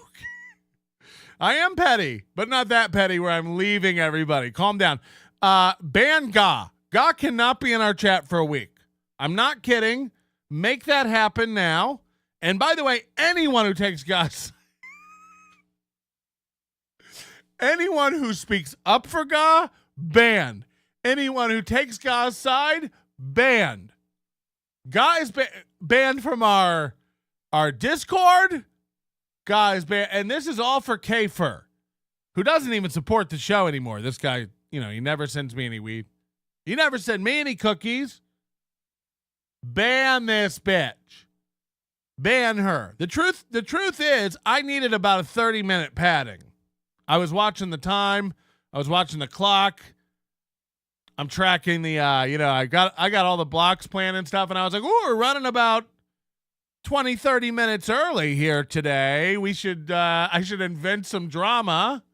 I am petty, but not that petty where I'm leaving everybody. Calm down. Ban Ga. Ga cannot be in our chat for a week. I'm not kidding. Make that happen now. And by the way, anyone who takes Ga's anyone who speaks up for Ga, banned. Anyone who takes Ga's side, banned. Ga is banned from our Discord. Ga is banned. And this is all for K-Fur, who doesn't even support the show anymore. This guy, he never sends me any weed. He never sent me any cookies. Ban this bitch. Ban her. The truth is, I needed about a 30-minute padding. I was watching the time. I was watching the clock. I'm tracking the, I got all the blocks planned and stuff, and I was like, ooh, we're running about 20, 30 minutes early here today. I should invent some drama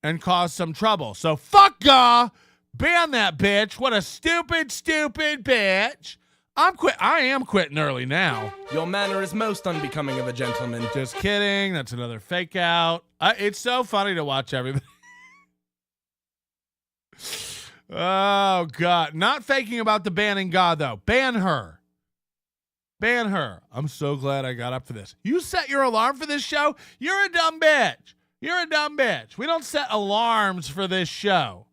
and cause some trouble. So fuck Ga. Ban that bitch. What a stupid bitch. I am quitting early now. Your manner is most unbecoming of a gentleman. Just kidding. That's another fake out. It's so funny to watch everything. Oh, God. Not faking about the banning God, though. Ban her. Ban her. I'm so glad I got up for this. You set your alarm for this show? You're a dumb bitch. You're a dumb bitch. We don't set alarms for this show.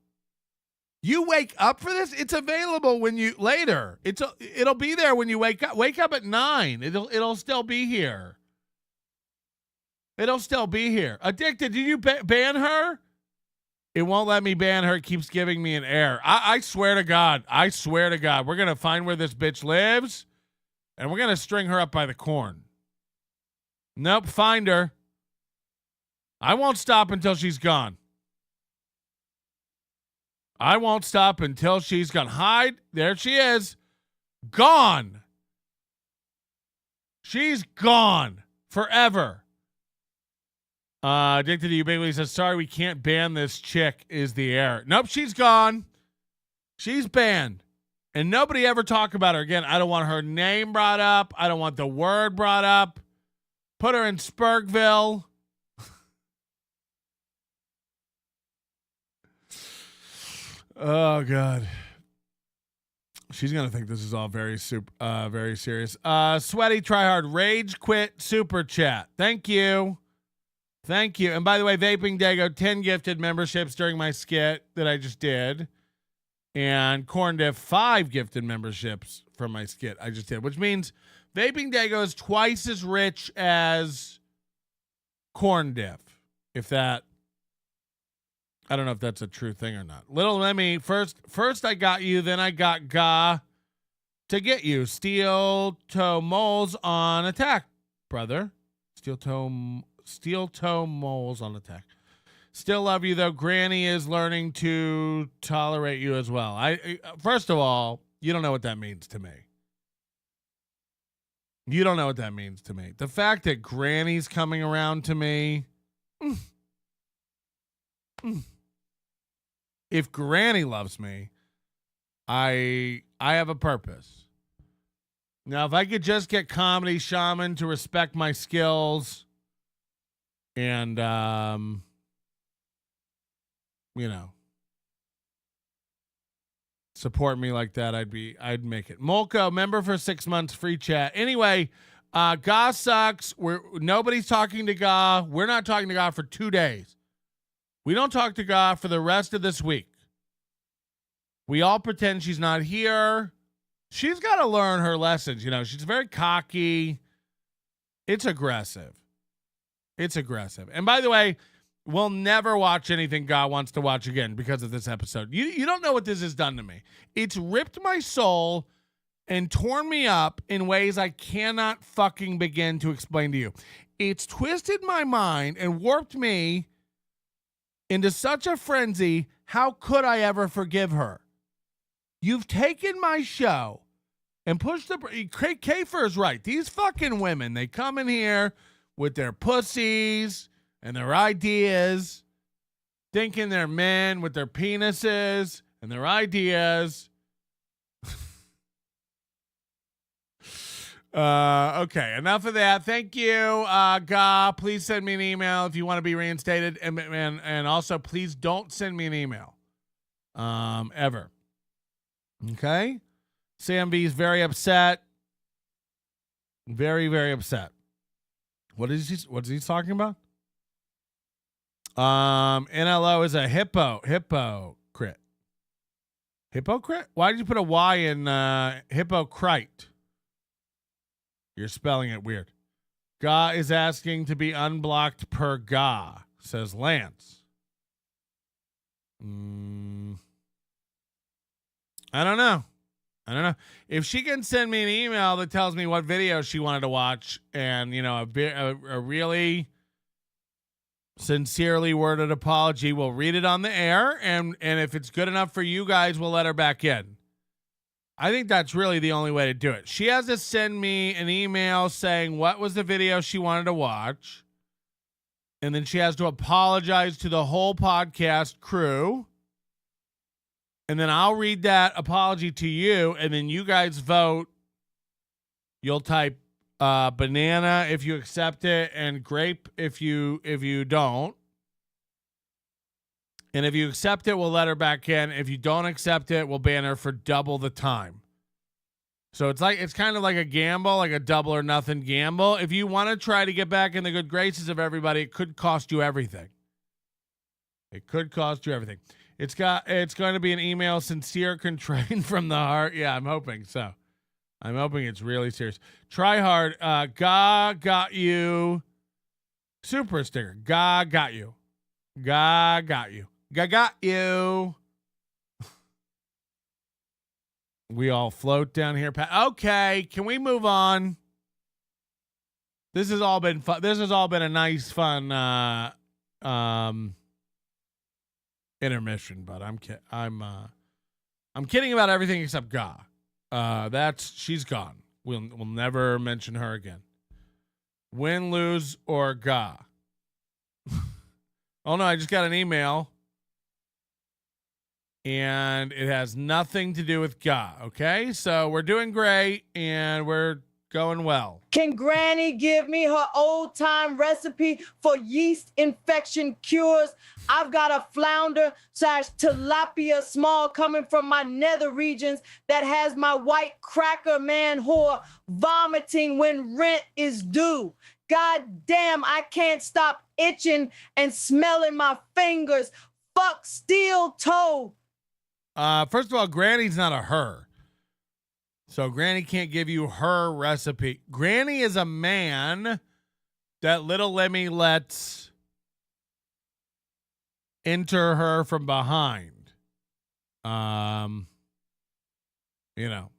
You wake up for this? It's available when you later. It'll be there when you wake up. Wake up at 9. It'll still be here. It'll still be here. Addicted, did you ban her? It won't let me ban her. It keeps giving me an error. I swear to God. I swear to God. We're going to find where this bitch lives, and we're going to string her up by the corn. Nope, find her. I won't stop until she's gone. I won't stop until she's gone. Hide. There she is. Gone. She's gone. Forever. Addicted to Ubiquity says, sorry, we can't ban this chick is the error. Nope, she's gone. She's banned. And nobody ever talk about her again. I don't want her name brought up. I don't want the word brought up. Put her in Spurgville. Oh, God. She's going to think this is all very serious. Sweaty Tryhard Rage Quit Super Chat. Thank you. Thank you. And by the way, Vaping Dago, 10 gifted memberships during my skit that I just did. And Corn Diff, 5 gifted memberships from my skit I just did. Which means Vaping Dago is twice as rich as Corn Diff. If that... I don't know if that's a true thing or not. Little Lemmy, first I got you, then I got Ga to get you. Steel toe moles on attack, brother. Steel toe moles on attack. Still love you though. Granny is learning to tolerate you as well. First of all, you don't know what that means to me. You don't know what that means to me. The fact that Granny's coming around to me. If Granny loves me, I have a purpose. Now, if I could just get Comedy Shaman to respect my skills and, support me like that, I'd make it. Molko, member for 6 months, free chat. Anyway, Ga sucks. Nobody's talking to Ga. We're not talking to Ga for 2 days. We don't talk to God for the rest of this week. We all pretend she's not here. She's got to learn her lessons. She's very cocky. It's aggressive. It's aggressive. And by the way, we'll never watch anything God wants to watch again because of this episode. You don't know what this has done to me. It's ripped my soul and torn me up in ways I cannot fucking begin to explain to you. It's twisted my mind and warped me into such a frenzy. How could I ever forgive her? You've taken my show and pushed the... Kafer is right. These fucking women, they come in here with their pussies and their ideas, thinking they're men with their penises and their ideas. Okay, enough of that. Thank you, Ga. Please send me an email if you want to be reinstated, and also please don't send me an email, ever. Okay, Sam V is very upset, very, very upset. What is he talking about? NLO is a hypocrite. Hypocrite? Why did you put a Y in hypocrite? You're spelling it weird. Ga is asking to be unblocked per Ga, says Lance. I don't know. If she can send me an email that tells me what video she wanted to watch and, a really sincerely worded apology, we'll read it on the air. And if it's good enough for you guys, we'll let her back in. I think that's really the only way to do it. She has to send me an email saying what was the video she wanted to watch. And then she has to apologize to the whole podcast crew. And then I'll read that apology to you. And then you guys vote You'll type banana if you accept it, and grape if you don't. And if you accept it, we'll let her back in. If you don't accept it, we'll ban her for double the time. So it's kind of like a gamble, like a double or nothing gamble. If you want to try to get back in the good graces of everybody, it could cost you everything. It could cost you everything. It's going to be an email, sincere, constrained from the heart. Yeah, I'm hoping so. I'm hoping it's really serious. Try hard. Got you. Super sticker. Got you. Got you. Got you. We all float down here. Okay, can we move on? This has all been fun. This has all been a nice, fun intermission. But I'm kidding about everything except Ga. She's gone. We'll never mention her again. Win, lose, or Ga. Oh no, I just got an email. And it has nothing to do with Ga, okay? So we're doing great, and we're going well. Can Granny give me her old-time recipe for yeast infection cures? I've got a flounder/tilapia small coming from my nether regions that has my white cracker man whore vomiting when rent is due. God damn, I can't stop itching and smelling my fingers. Fuck steel toe. First of all, Granny's not a her. So Granny can't give you her recipe. Granny is a man that little Lemmy lets enter her from behind. You know.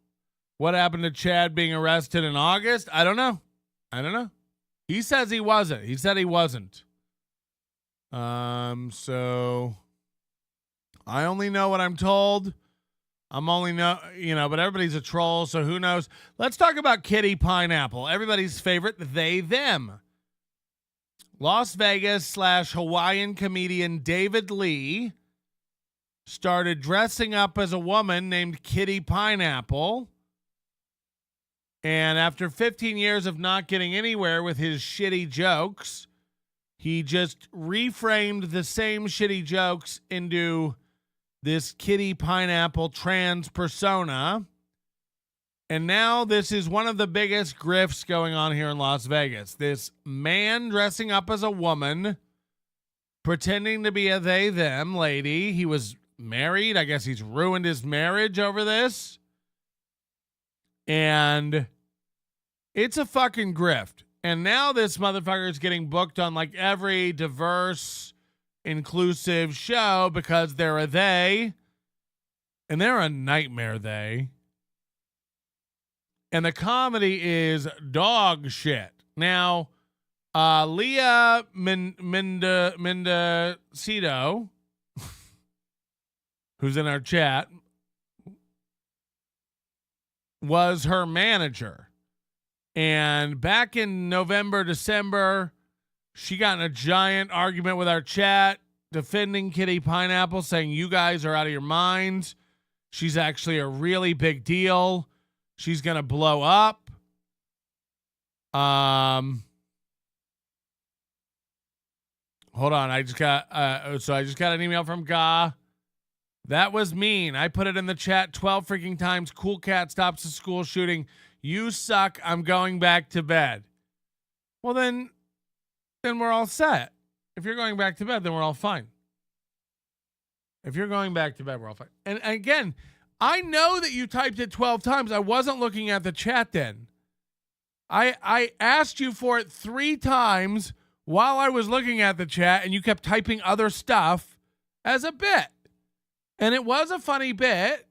What happened to Chad being arrested in August? I don't know. He says he wasn't. He said he wasn't. So I only know what I'm told. But everybody's a troll, so who knows? Let's talk about Kitty Pineapple, everybody's favorite they, them. Las Vegas / Hawaiian comedian David Lee started dressing up as a woman named Kitty Pineapple. And after 15 years of not getting anywhere with his shitty jokes, he just reframed the same shitty jokes into this Kitty Pineapple trans persona. And now this is one of the biggest grifts going on here in Las Vegas. This man dressing up as a woman, pretending to be a they, them lady. He was married. I guess he's ruined his marriage over this. And it's a fucking grift. And now this motherfucker is getting booked on like every diverse, inclusive show because they're a they. And they're a nightmare they. And the comedy is dog shit. Now, Leah Mendocito, who's in our chat, was her manager. And back in November, December, she got in a giant argument with our chat, defending Kitty Pineapple, saying you guys are out of your minds. She's actually a really big deal. She's going to blow up. Hold on. I just got an email from Ga. That was mean. I put it in the chat 12 freaking times. Cool cat stops the school shooting. You suck. I'm going back to bed. Well, then we're all set. If you're going back to bed, then we're all fine. If you're going back to bed, we're all fine. And again, I know that you typed it 12 times. I wasn't looking at the chat then. I asked you for it 3 times while I was looking at the chat, and you kept typing other stuff as a bit. And it was a funny bit,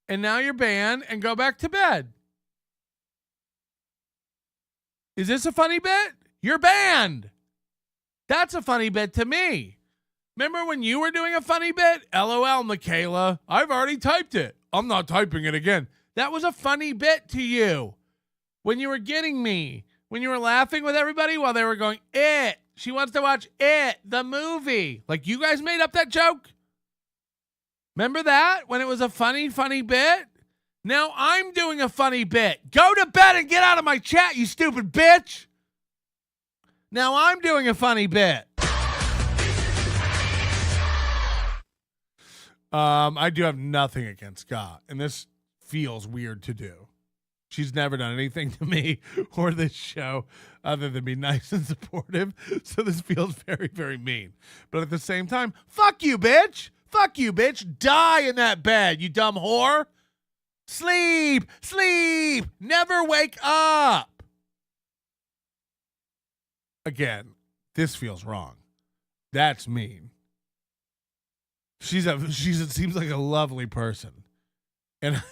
and now you're banned and go back to bed. Is this a funny bit? You're banned. That's a funny bit to me. Remember when you were doing a funny bit? LOL, Michaela. I've already typed it. I'm not typing it again. That was a funny bit to you. When you were getting me. When you were laughing with everybody while they were going, It. She wants to watch It, the movie. Like, you guys made up that joke? Remember that? When it was a funny, funny bit? Now I'm doing a funny bit. Go to bed and get out of my chat, you stupid bitch. Now I'm doing a funny bit. I do have nothing against Scott, and this feels weird to do. She's never done anything to me or this show other than be nice and supportive, so this feels very, very mean. But at the same time, fuck you, bitch. Fuck you, bitch. Die in that bed, you dumb whore. Sleep. Sleep. Never wake up. Again, this feels wrong. That's mean. It seems like a lovely person. And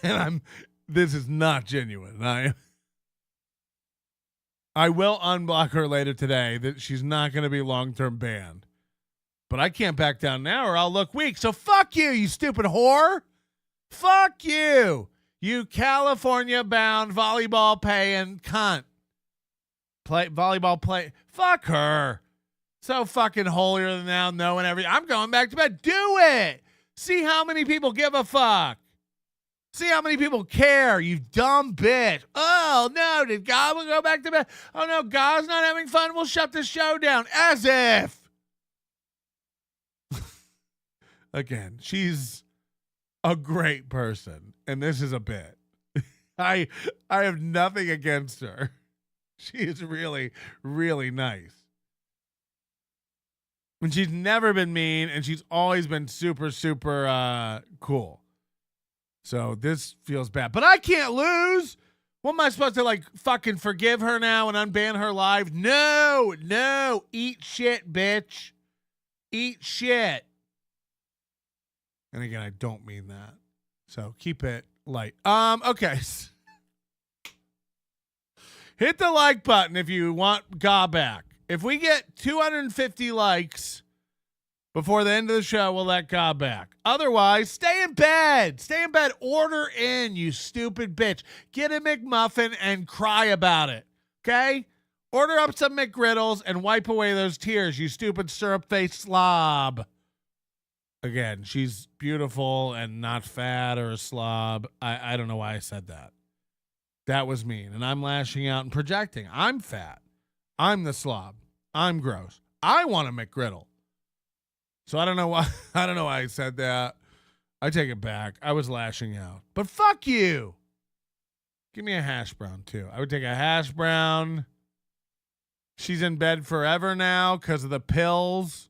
this is not genuine. I will unblock her later today. That she's not going to be long-term banned. But I can't back down now or I'll look weak. So fuck you, you stupid whore. Fuck you. You California-bound volleyball paying cunt. Volleyball play. Fuck her. So fucking holier than thou, knowing everything. I'm going back to bed. Do it. See how many people give a fuck. See how many people care, you dumb bitch. Oh, no, did God go back to bed? Oh, no, God's not having fun. We'll shut the show down. As if. Again, she's a great person, and this is a bit. I have nothing against her. She is really, really nice. And she's never been mean, and she's always been super, super cool. So this feels bad. But I can't lose. What am I supposed to, like, fucking forgive her now and unban her live? No. Eat shit, bitch. Eat shit. And again, I don't mean that. So keep it light. Okay. Hit the like button if you want Ga back. If we get 250 likes before the end of the show, we'll let Ga back. Otherwise, stay in bed. Stay in bed. Order in, you stupid bitch. Get a McMuffin and cry about it. Okay? Order up some McGriddles and wipe away those tears, you stupid syrup-faced slob. Again, she's beautiful and not fat or a slob. I don't know why I said that. That was mean. And I'm lashing out and projecting. I'm fat. I'm the slob. I'm gross. I want a McGriddle. So I don't know why I said that. I take it back. I was lashing out. But fuck you. Give me a hash brown too. I would take a hash brown. She's in bed forever now because of the pills.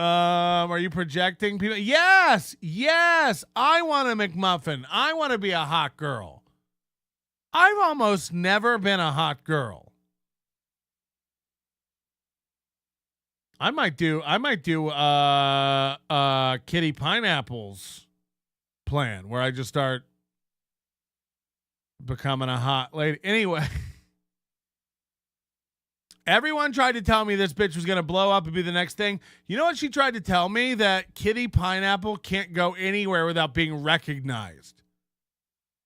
Are you projecting people? Yes. I want a McMuffin. I want to be a hot girl. I've almost never been a hot girl. I might do Kitty Pineapple's plan where I just start becoming a hot lady. Anyway. Everyone tried to tell me this bitch was going to blow up and be the next thing. You know what she tried to tell me? That Kitty Pineapple can't go anywhere without being recognized.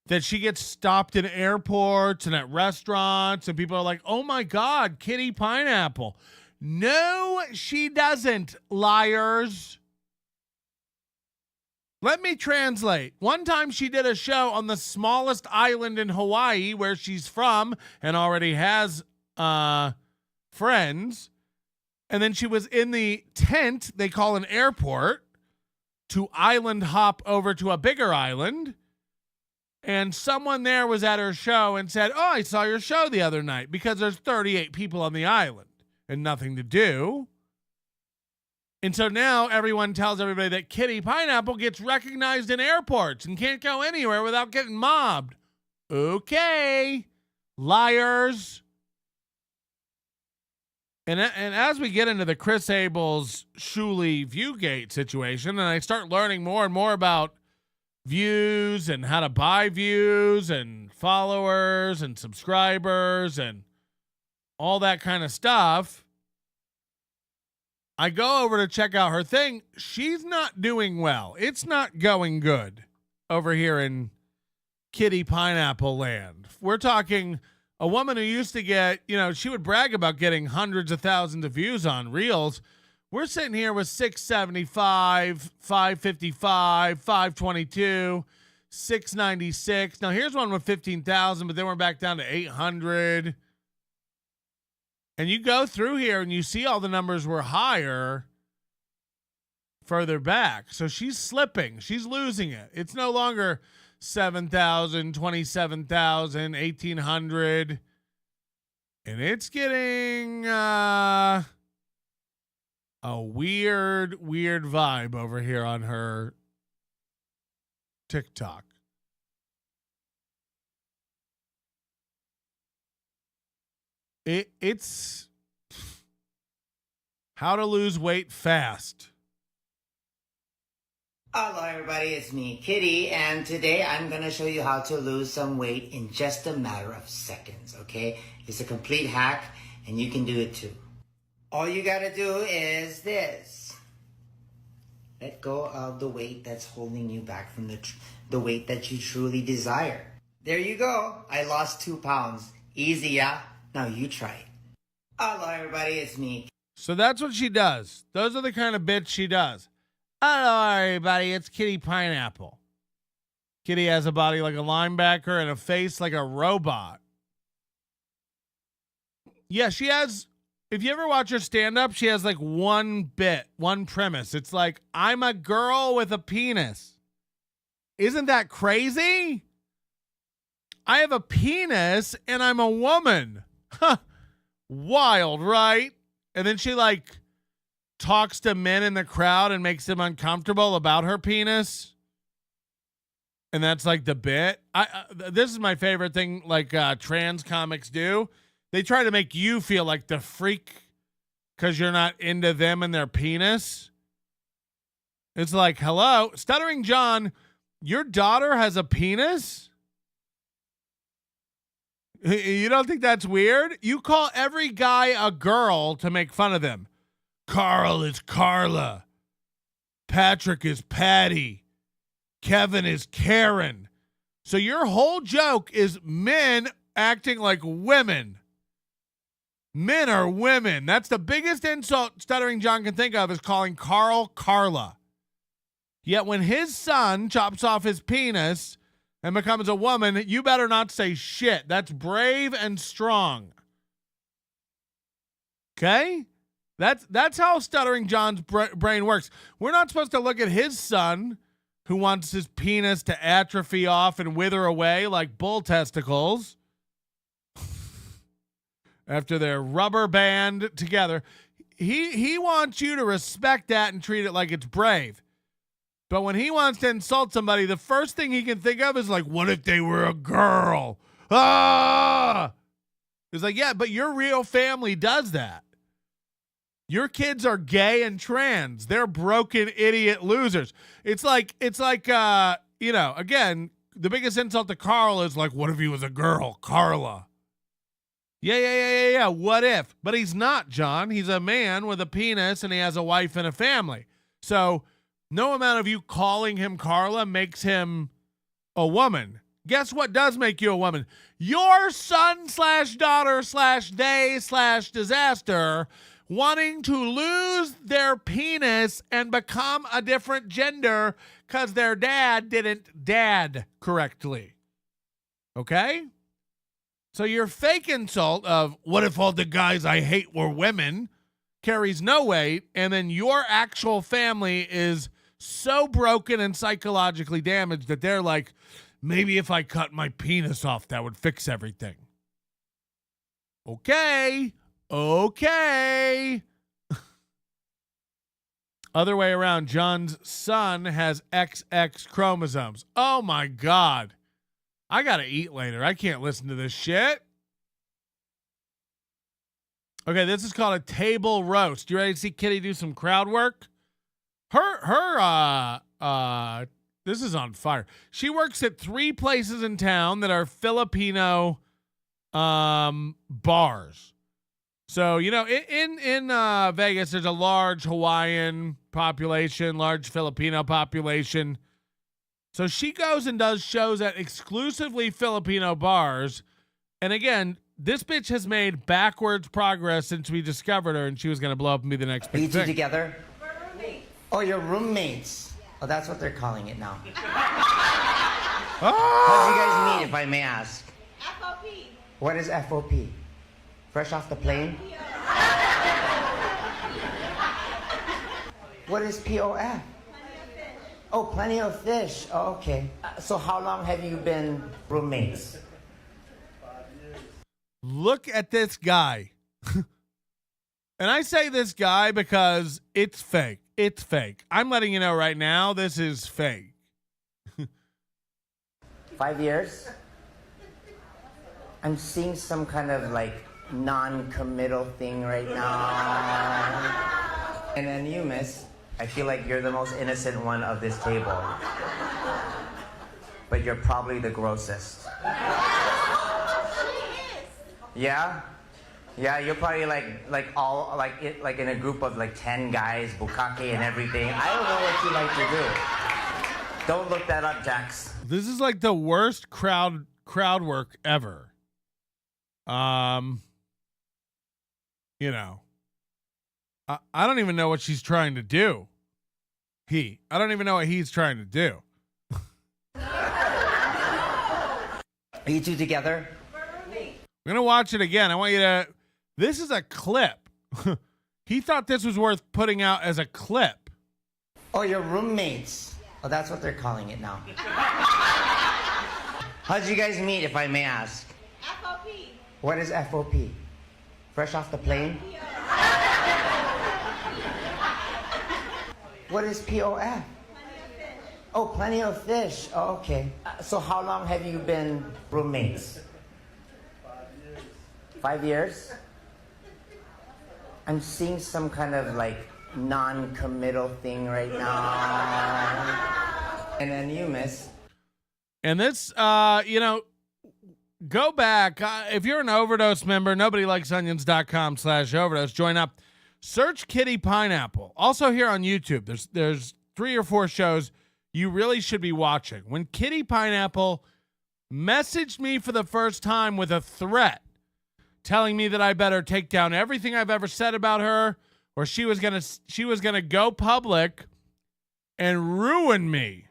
That she gets stopped in airports and at restaurants and people are like, oh my God, Kitty Pineapple. No, she doesn't, liars. Let me translate. One time she did a show on the smallest island in Hawaii where she's from and already has friends, and then she was in the tent they call an airport to island hop over to a bigger island, and someone there was at her show and said, oh, I saw your show the other night, because there's 38 people on the island and nothing to do. And so now everyone tells everybody that Kitty Pineapple gets recognized in airports and can't go anywhere without getting mobbed. Okay, liars. And as we get into the Chris Abel's Shuli Viewgate situation, and I start learning more and more about views and how to buy views and followers and subscribers and all that kind of stuff, I go over to check out her thing. She's not doing well. It's not going good over here in Kitty Pineapple land. We're talking a woman who used to get, she would brag about getting hundreds of thousands of views on Reels. We're sitting here with 675, 555, 522, 696. Now here's one with 15,000, but then we're back down to 800. And you go through here and you see all the numbers were higher further back. So she's slipping. She's losing it. It's no longer 7,000, 27,000, 1,800. And it's getting a weird vibe over here on her TikTok. It's how to lose weight fast. Hello everybody, it's me, Kitty, and today I'm going to show you how to lose some weight in just a matter of seconds, okay? It's a complete hack, and you can do it too. All you gotta do is this. Let go of the weight that's holding you back from the weight that you truly desire. There you go. I lost 2 pounds. Easy, yeah? Now you try it. Hello everybody, it's me. So that's what she does. Those are the kind of bits she does. Hello everybody, it's Kitty Pineapple. Kitty has a body like a linebacker and a face like a robot. Yeah, she has, if you ever watch her stand up, she has like one bit, one premise. It's like, I'm a girl with a penis. Isn't that crazy? I have a penis and I'm a woman. Huh. Wild, right? And then she like talks to men in the crowd and makes them uncomfortable about her penis. And that's like the bit. This is my favorite thing like trans comics do. They try to make you feel like the freak because you're not into them and their penis. It's like, hello, Stuttering John, your daughter has a penis? You don't think that's weird? You call every guy a girl to make fun of them. Carl is Carla. Patrick is Patty. Kevin is Karen. So your whole joke is men acting like women. Men are women. That's the biggest insult Stuttering John can think of is calling Carl Carla. Yet when his son chops off his penis and becomes a woman, you better not say shit. That's brave and strong. Okay? That's how Stuttering John's brain works. We're not supposed to look at his son who wants his penis to atrophy off and wither away like bull testicles after they're rubber band together. He wants you to respect that and treat it like it's brave. But when he wants to insult somebody, the first thing he can think of is like, what if they were a girl? Ah! It's like, yeah, but your real family does that. Your kids are gay and trans. They're broken idiot losers. It's like, you know, again, the biggest insult to Carl is like, what if he was a girl? Carla. Yeah. What if? But he's not, John. He's a man with a penis and he has a wife and a family. So no amount of you calling him Carla makes him a woman. Guess what does make you a woman? Your son/daughter/they/disaster wanting to lose their penis and become a different gender because their dad didn't dad correctly. Okay? So your fake insult of what if all the guys I hate were women carries no weight, and then your actual family is so broken and psychologically damaged that they're like, maybe if I cut my penis off, that would fix everything. Okay. Other way around, John's son has XX chromosomes. Oh my God. I gotta eat later. I can't listen to this shit. Okay, this is called a table roast. You ready to see Kitty do some crowd work? This is on fire. She works at 3 places in town that are Filipino bars. So, you know, in Vegas, there's a large Hawaiian population, large Filipino population. So she goes and does shows at exclusively Filipino bars. And again, this bitch has made backwards progress since we discovered her, and she was going to blow up and be the next Are big you two thing. together? Oh, you're roommates. Oh, that's what they're calling it now. How'd you guys meet, if I may ask? FOP. What is FOP? Fresh off the plane? What is POF? Oh, plenty of fish. Oh, okay. So how long have you been roommates? Look at this guy. And I say this guy because it's fake. It's fake. I'm letting you know right now, this is fake. 5 years? I'm seeing some kind of like non-committal thing right now. And then you, miss, I feel like you're the most innocent one of this table. But you're probably the grossest. Yeah? Yeah, you're probably like in a group of like 10 guys, bukkake and everything. I don't know what you like to do. Don't look that up, Jax. This is like the worst crowd work ever. You know, I don't even know what she's trying to do. I don't even know what he's trying to do. Are you two together? We're going to watch it again. I want you to... This is a clip. He thought this was worth putting out as a clip. Oh, you're roommates. Oh, that's what they're calling it now. How'd you guys meet, if I may ask? FOP. What is FOP? Fresh off the plane? What is POF? Oh, plenty of fish. Oh, okay. So how long have you been roommates? 5 years? I'm seeing some kind of like non-committal thing right now. And then you, miss. And this, you know, go back. If you're an Overdose member, nobodylikesonions.com/overdose. Join up. Search Kitty Pineapple. Also here on YouTube, there's 3 or 4 shows you really should be watching. When Kitty Pineapple messaged me for the first time with a threat, telling me that I better take down everything I've ever said about her, or she was gonna go public and ruin me,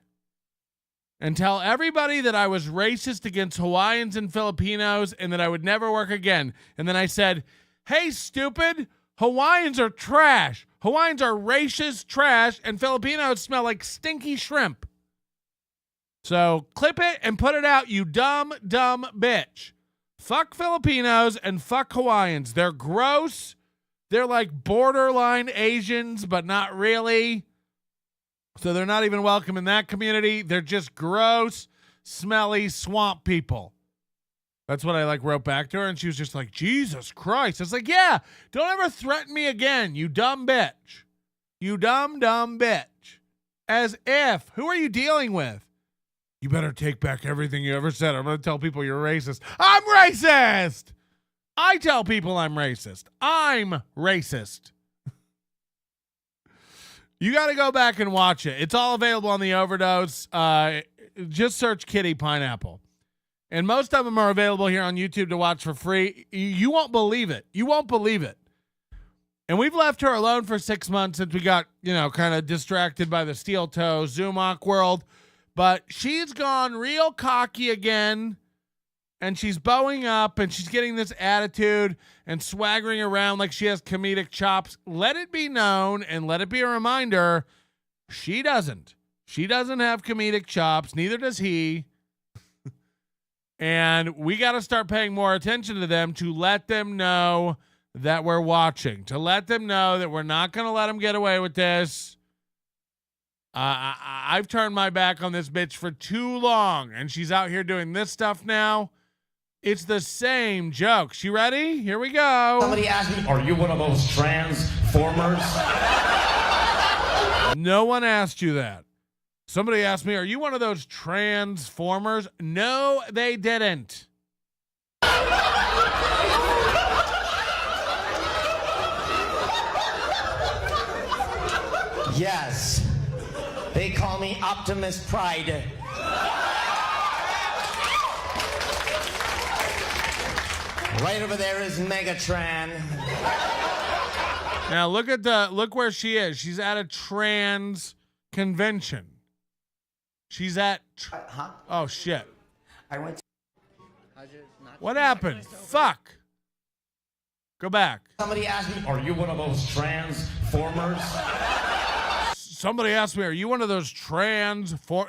and tell everybody that I was racist against Hawaiians and Filipinos, and that I would never work again. And then I said, "Hey, stupid! Hawaiians are trash. Hawaiians are racist trash, and Filipinos smell like stinky shrimp." So clip it and put it out, you dumb, dumb bitch. Fuck Filipinos and fuck Hawaiians. They're gross. They're like borderline Asians, but not really. So they're not even welcome in that community. They're just gross, smelly swamp people. That's what I wrote back to her, and she was just like, Jesus Christ. I was like, yeah, don't ever threaten me again, you dumb bitch. You dumb, dumb bitch. As if. Who are you dealing with? You better take back everything you ever said. I'm going to tell people you're racist. I'm racist! I tell people I'm racist. I'm racist. You got to go back and watch it. It's all available on the Overdose. Just search Kitty Pineapple. And most of them are available here on YouTube to watch for free. You won't believe it. You won't believe it. And we've left her alone for 6 months since we got, kind of distracted by the steel toe Zumach world. But she's gone real cocky again. And she's bowing up and she's getting this attitude and swaggering around like she has comedic chops. Let it be known and let it be a reminder, she doesn't. She doesn't have comedic chops. Neither does he. And we got to start paying more attention to them to let them know that we're watching, to let them know that we're not going to let them get away with this. I've turned my back on this bitch for too long, and she's out here doing this stuff now. It's the same joke. You ready? Here we go. Somebody asked me, are you one of those transformers? No one asked you that. Somebody asked me, are you one of those transformers? No, they didn't. Yes. They call me Optimus Pride. Right over there is Megatron. Now look where she is. She's at a trans convention. She's at. Oh shit. I went. What happened? Fuck. Go back. Somebody asked me. Are you one of those transformers? Somebody asked me, are you one of those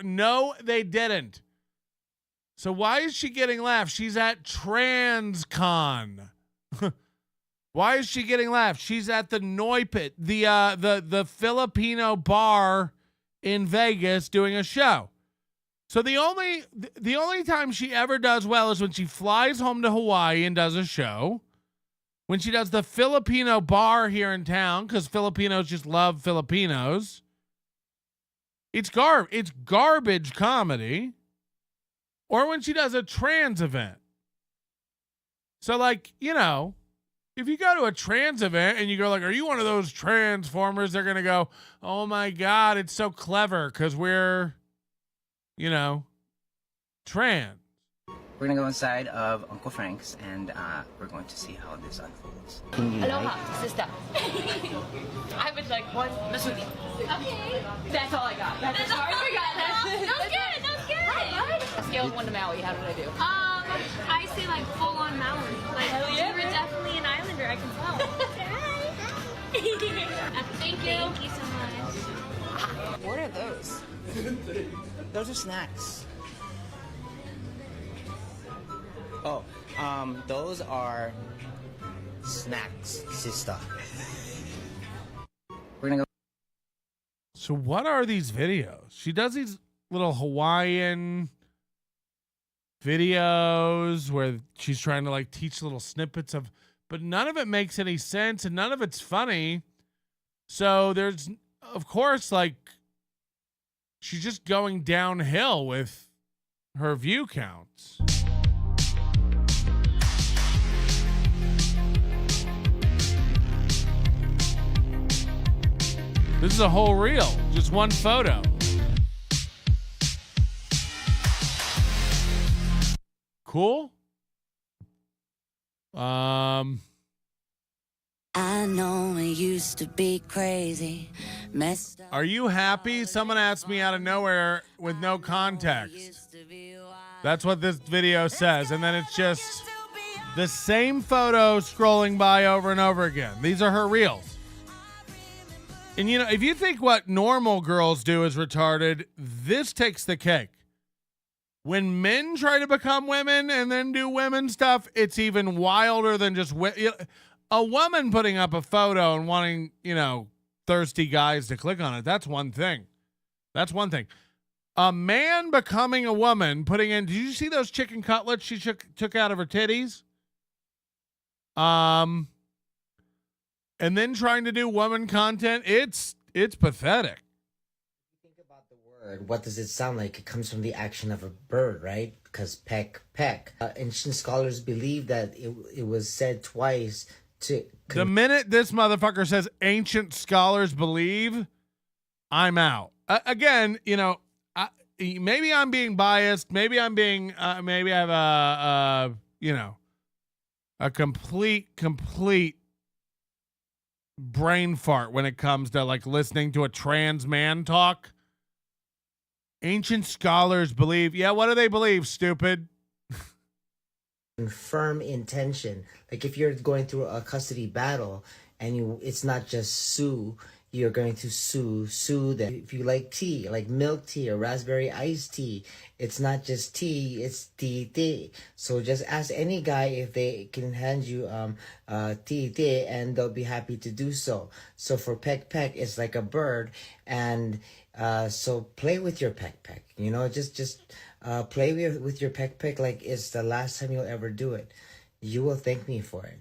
No, they didn't. So why is she getting laughed? She's at TransCon. Why is she getting laughed? She's at the Noipit, the Filipino bar in Vegas doing a show. So the only time she ever does well is when she flies home to Hawaii and does a show. When she does the Filipino bar here in town, because Filipinos just love Filipinos. It's garbage comedy. Or when she does a trans event. So like, you know, if you go to a trans event and you go like, are you one of those transformers? They're going to go, oh my God, it's so clever because we're, you know, trans. We're gonna go inside of Uncle Frank's and we're going to see how this unfolds. Aloha, sister. I would like one masuti. Okay. That's all I got. That's as far as we got. That was good. That was good. A scale of 1 to Maui. How did I do? I say like full on Maui. Like you were definitely an islander. I can tell. Thank you. Thank you so much. What are those? Those are snacks. Oh, those are snacks, sister. We're gonna go. So what are these videos? She does these little Hawaiian videos where she's trying to like teach little snippets of, but none of it makes any sense and none of it's funny. So there's, of course, like she's just going downhill with her view counts. This is a whole reel, just one photo. Cool. I know it used to be crazy, messed up. Are you happy? Someone asked me out of nowhere with no context. That's what this video says. And then it's just the same photo scrolling by over and over again. These are her reels. And, you know, if you think what normal girls do is retarded, this takes the cake. When men try to become women and then do women stuff, it's even wilder than just a woman putting up a photo and wanting, you know, thirsty guys to click on it. That's one thing. That's one thing. A man becoming a woman, putting in, did you see those chicken cutlets she took out of her titties? And then trying to do woman content, it's pathetic. Word, what does it sound like? It comes from the action of a bird, right? Because peck, peck. Ancient scholars believe that it was said twice to... The minute this motherfucker says ancient scholars believe, I'm out. Again, you know, maybe I'm being biased. Maybe I'm being, maybe I have you know, a complete brain fart when it comes to like listening to a trans man talk. Ancient scholars believe. Yeah, what do they believe, stupid? Firm intention. Like if you're going through a custody battle and it's not just sue, you're going to sue them. If you like tea, like milk tea or raspberry iced tea, it's not just tea, it's tea. So just ask any guy if they can hand you tea and they'll be happy to do so. So for peck, it's like a bird, and so play with your peck. You know, just play with your peck like it's the last time you'll ever do it. You will thank me for it.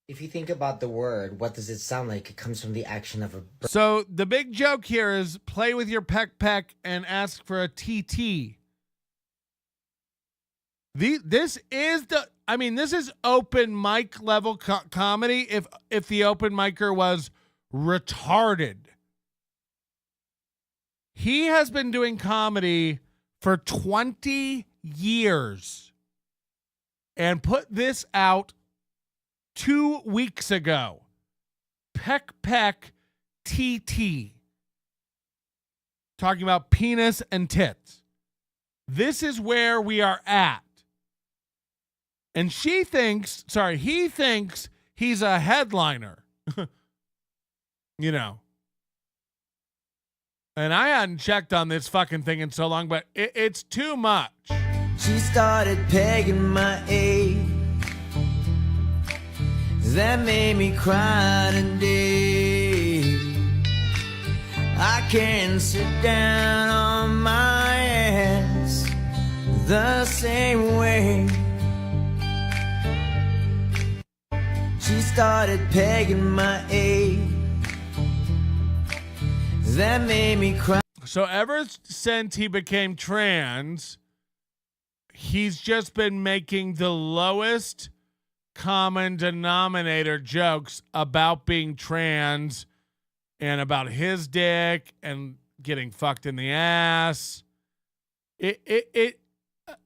If you think about the word, what does it sound like? It comes from the action of a bird. So the big joke here is play with your peck and ask for a TT. This is open mic level comedy if the open micer was retarded. He has been doing comedy for 20 years. and put this out 2 weeks ago. Peck Peck TT. Talking about penis and tits. This is where we are at. And he thinks he's a headliner. You know. And I hadn't checked on this fucking thing in so long, but it's too much. She started pegging my age. That made me cry today. I can't sit down on my ass the same way. She started pegging my age. That made me cry. So ever since he became trans, he's just been making the lowest common denominator jokes about being trans and about his dick and getting fucked in the ass.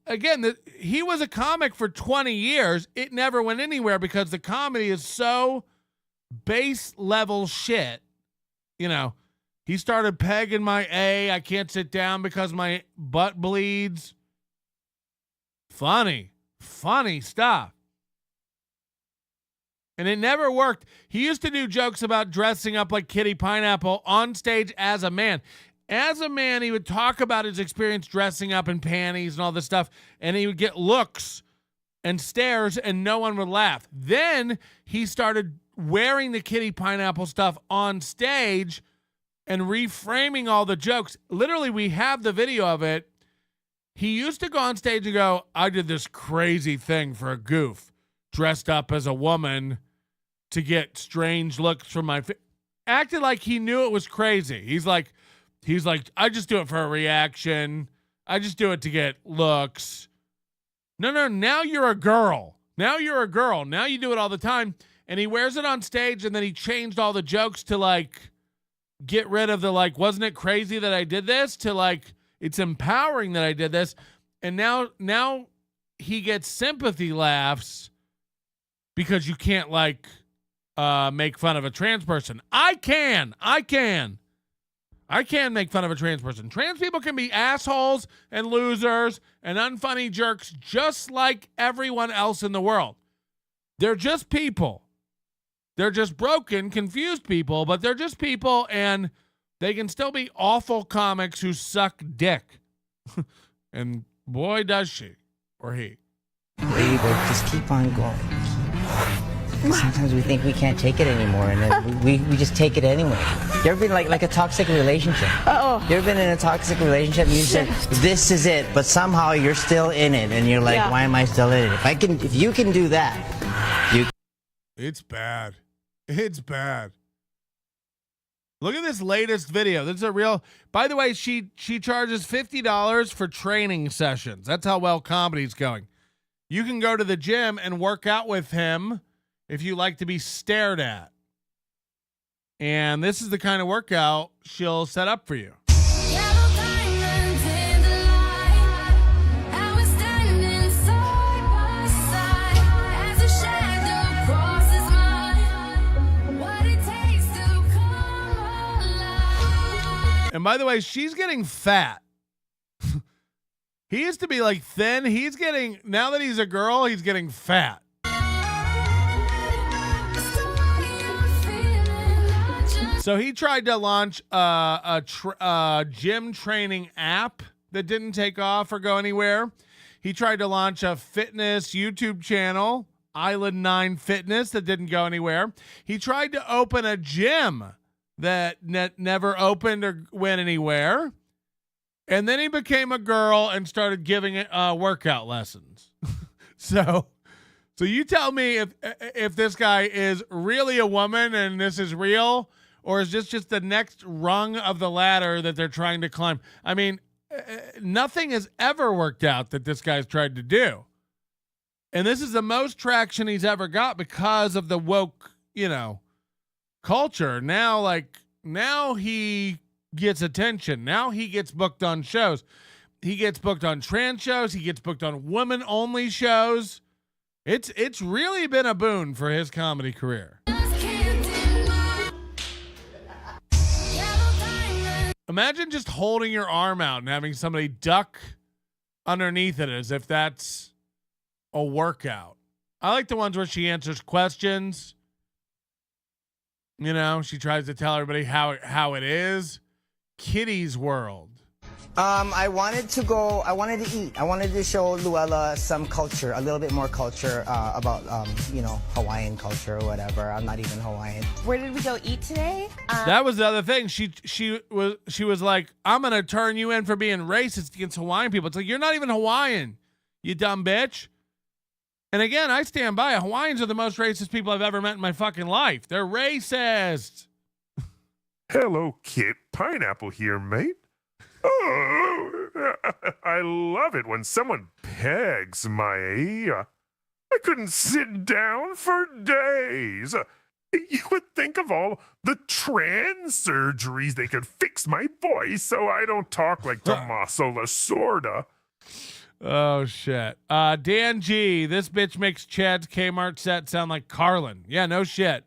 Again, he was a comic for 20 years. It never went anywhere because the comedy is so base level shit. You know, he started pegging my A. I can't sit down because my butt bleeds. Funny stuff. And it never worked. He used to do jokes about dressing up like Kitty Pineapple on stage as a man. As a man, he would talk about his experience dressing up in panties and all this stuff, and he would get looks and stares, and no one would laugh. Then he started wearing the Kitty Pineapple stuff on stage and reframing all the jokes. Literally, we have the video of it. He used to go on stage and go, I did this crazy thing for a goof, dressed up as a woman to get strange looks from my acted like he knew it was crazy. He's like, I just do it for a reaction. I just do it to get looks. No, now you're a girl. Now you do it all the time. And he wears it on stage, and then he changed all the jokes to like get rid of the like, wasn't it crazy that I did this, to like, it's empowering that I did this. And now he gets sympathy laughs because you can't like make fun of a trans person. I can make fun of a trans person. Trans people can be assholes and losers and unfunny jerks just like everyone else in the world. They're just people. They're just broken, confused people, but they're just people, and they can still be awful comics who suck dick. And boy, does she or he. Baby, just keep on going. Sometimes we think we can't take it anymore, and then we just take it anyway. You ever been like a toxic relationship? Uh-oh. You ever been in a toxic relationship and you said, this is it, but somehow you're still in it, and you're like, why am I still in it? If you can do that, you. It's bad. It's bad. Look at this latest video. This is a real. By the way, she charges $50 for training sessions. That's how well comedy's going. You can go to the gym and work out with him if you like to be stared at. And this is the kind of workout she'll set up for you. And by the way, she's getting fat. He used to be like thin. Now that he's a girl, he's getting fat. So he tried to launch a gym training app that didn't take off or go anywhere. He tried to launch a fitness YouTube channel, Island 9 Fitness, that didn't go anywhere. He tried to open a gym that never opened or went anywhere. And then he became a girl and started giving it workout lessons. So you tell me if this guy is really a woman and this is real, or is this just the next rung of the ladder that they're trying to climb? I mean, nothing has ever worked out that this guy's tried to do. And this is the most traction he's ever got because of the woke, culture. Now he gets attention. Now he gets booked on shows. He gets booked on trans shows. He gets booked on women-only shows. It's really been a boon for his comedy career. Imagine just holding your arm out and having somebody duck underneath it as if that's a workout. I like the ones where she answers questions. You know, she tries to tell everybody how it is. Kitty's world. I wanted to eat. I wanted to show Luella some culture, a little bit more culture about, Hawaiian culture or whatever. I'm not even Hawaiian. Where did we go eat today? That was the other thing. She was like, I'm gonna turn you in for being racist against Hawaiian people. It's like, you're not even Hawaiian, you dumb bitch. And again, I stand by it. Hawaiians are the most racist people I've ever met in my fucking life. They're racist. Hello, Kit. Pineapple here, mate. Oh, I love it when someone pegs my ear. I couldn't sit down for days. You would think of all the trans surgeries they could fix my voice so I don't talk like Tommaso Lasorda. Oh, shit. Dan G, this bitch makes Chad's Kmart set sound like Carlin. Yeah, no shit.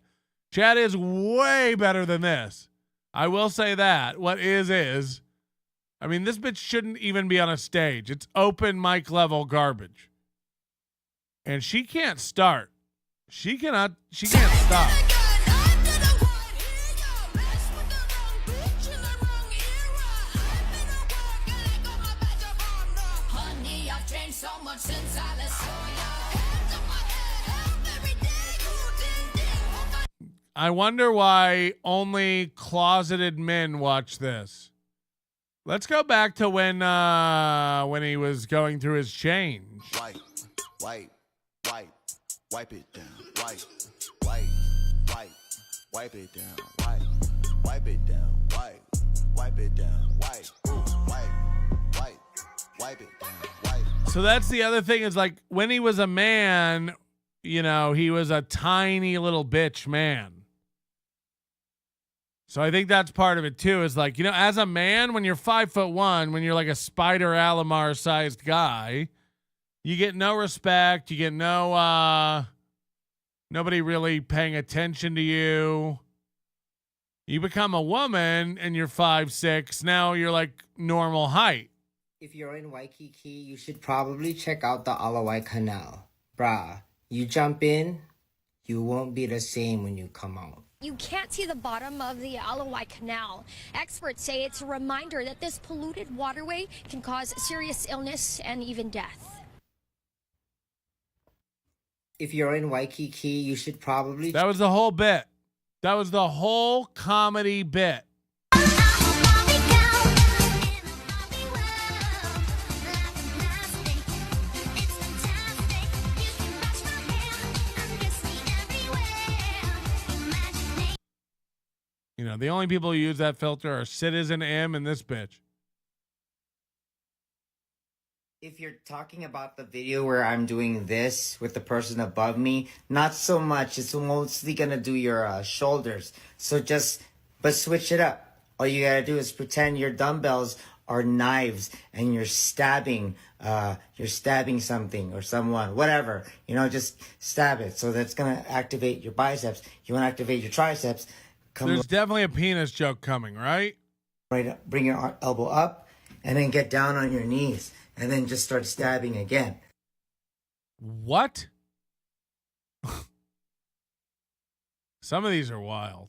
Chad is way better than this. I will say that. What is. I mean, this bitch shouldn't even be on a stage. It's open mic level garbage. And she can't start. She can't stop. I wonder why only closeted men watch this. Let's go back to when he was going through his change. Wipe it down. Wipe it down. Wipe it down. Wipe it down. Wipe it down. So that's the other thing is like when he was a man, he was a tiny little bitch man. So I think that's part of it too, is like, as a man, when you're 5'1", when you're like a Spider Alamar sized guy, you get no respect. You get nobody really paying attention to you. You become a woman and you're 5'6". Now you're like normal height. If you're in Waikiki, you should probably check out the Alawai Canal. Brah, you jump in, you won't be the same when you come out. You can't see the bottom of the Alawai Canal. Experts say it's a reminder that this polluted waterway can cause serious illness and even death. If you're in Waikiki, you should probably... That was the whole bit. That was the whole comedy bit. The only people who use that filter are Citizen M and this bitch. If you're talking about the video where I'm doing this with the person above me, not so much. It's mostly going to do your shoulders. But switch it up. All you got to do is pretend your dumbbells are knives and you're stabbing something or someone, whatever. Just stab it. So that's going to activate your biceps. You want to activate your triceps. There's definitely a penis joke coming, right? Right up, bring your elbow up and then get down on your knees and then just start stabbing again. What? Some of these are wild.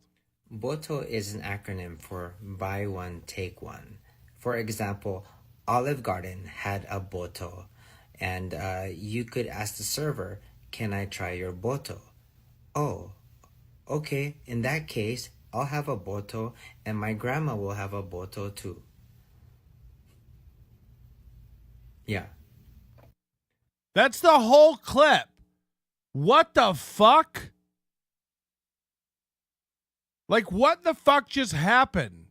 BOTO is an acronym for buy one, take one. For example, Olive Garden had a BOTO and you could ask the server, can I try your BOTO? Oh, okay, in that case, I'll have a BOTO and my grandma will have a BOTO too. Yeah. That's the whole clip. What the fuck? Like, what the fuck just happened?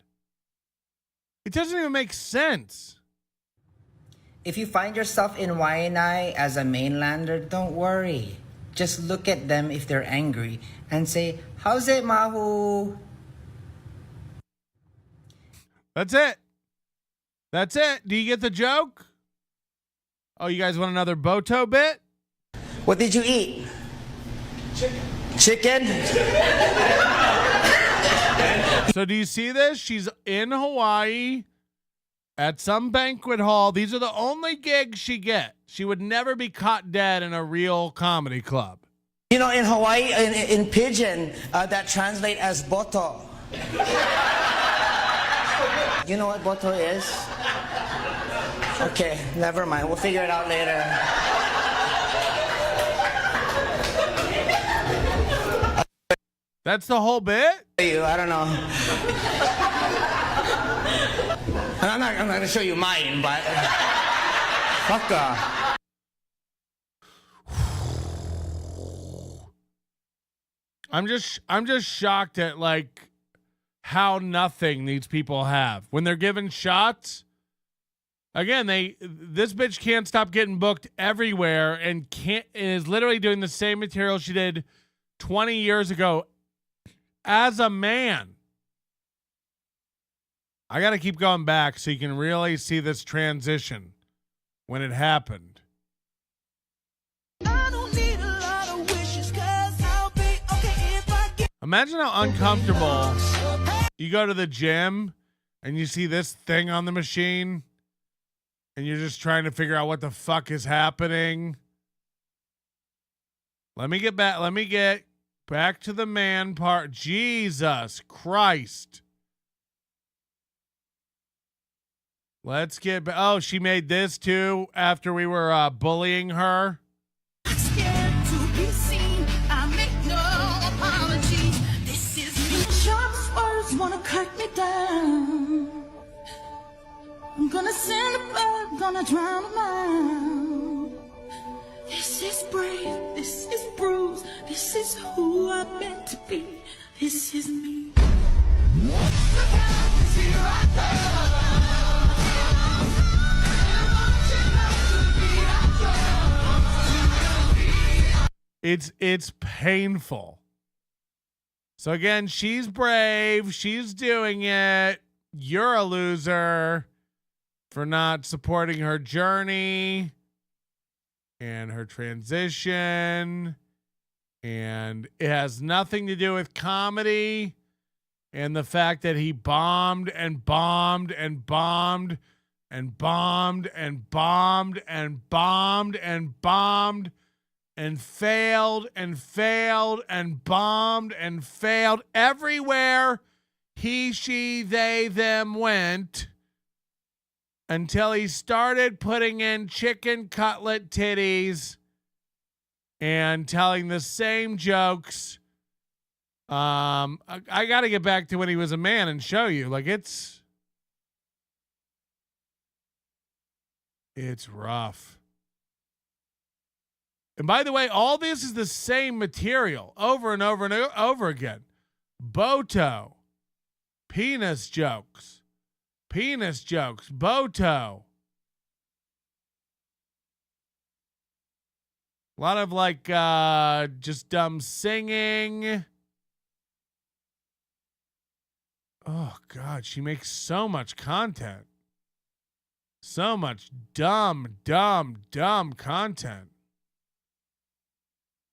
It doesn't even make sense. If you find yourself in Waianae as a mainlander, don't worry. Just look at them if they're angry and say, how's it, Mahu? That's it. That's it. Do you get the joke? Oh, you guys want another BOTO bit? What did you eat? Chicken? So do you see this? She's in Hawaii at some banquet hall. These are the only gigs she gets. She would never be caught dead in a real comedy club. You know, in Hawaii, in Pidgin, that translate as boto. You know what boto is? Okay, never mind. We'll figure it out later. That's the whole bit? I don't know. I'm not gonna show you mine, but fuck off. I'm just shocked at like how nothing these people have when they're given shots. Again, this bitch can't stop getting booked everywhere and is literally doing the same material she did 20 years ago as a man. I got to keep going back so you can really see this transition when it happened. Imagine how uncomfortable you go to the gym and you see this thing on the machine and you're just trying to figure out what the fuck is happening. Let me get back to the man part. Jesus Christ. Let's get back. Oh, she made this too after we were bullying her. Scared to be seen. I make no apologies. This is me. Sharp words wanna cut me down. I'm gonna send a bird, gonna drown a man. This is brave, this is bruised, this is who I'm meant to be. This is me. It's painful. So again, she's brave, she's doing it. You're a loser for not supporting her journey and her transition. And it has nothing to do with comedy and the fact that he bombed and bombed and bombed and bombed and bombed and bombed and bombed and failed and failed and bombed and failed everywhere he, she, they, them went until he started putting in chicken cutlet titties and telling the same jokes. I got to get back to when he was a man and show you. Like, it's rough. And by the way, all this is the same material over and over and over again. Boto. Penis jokes. Penis jokes. Boto. A lot of like just dumb singing. Oh God, she makes so much content. So much dumb content.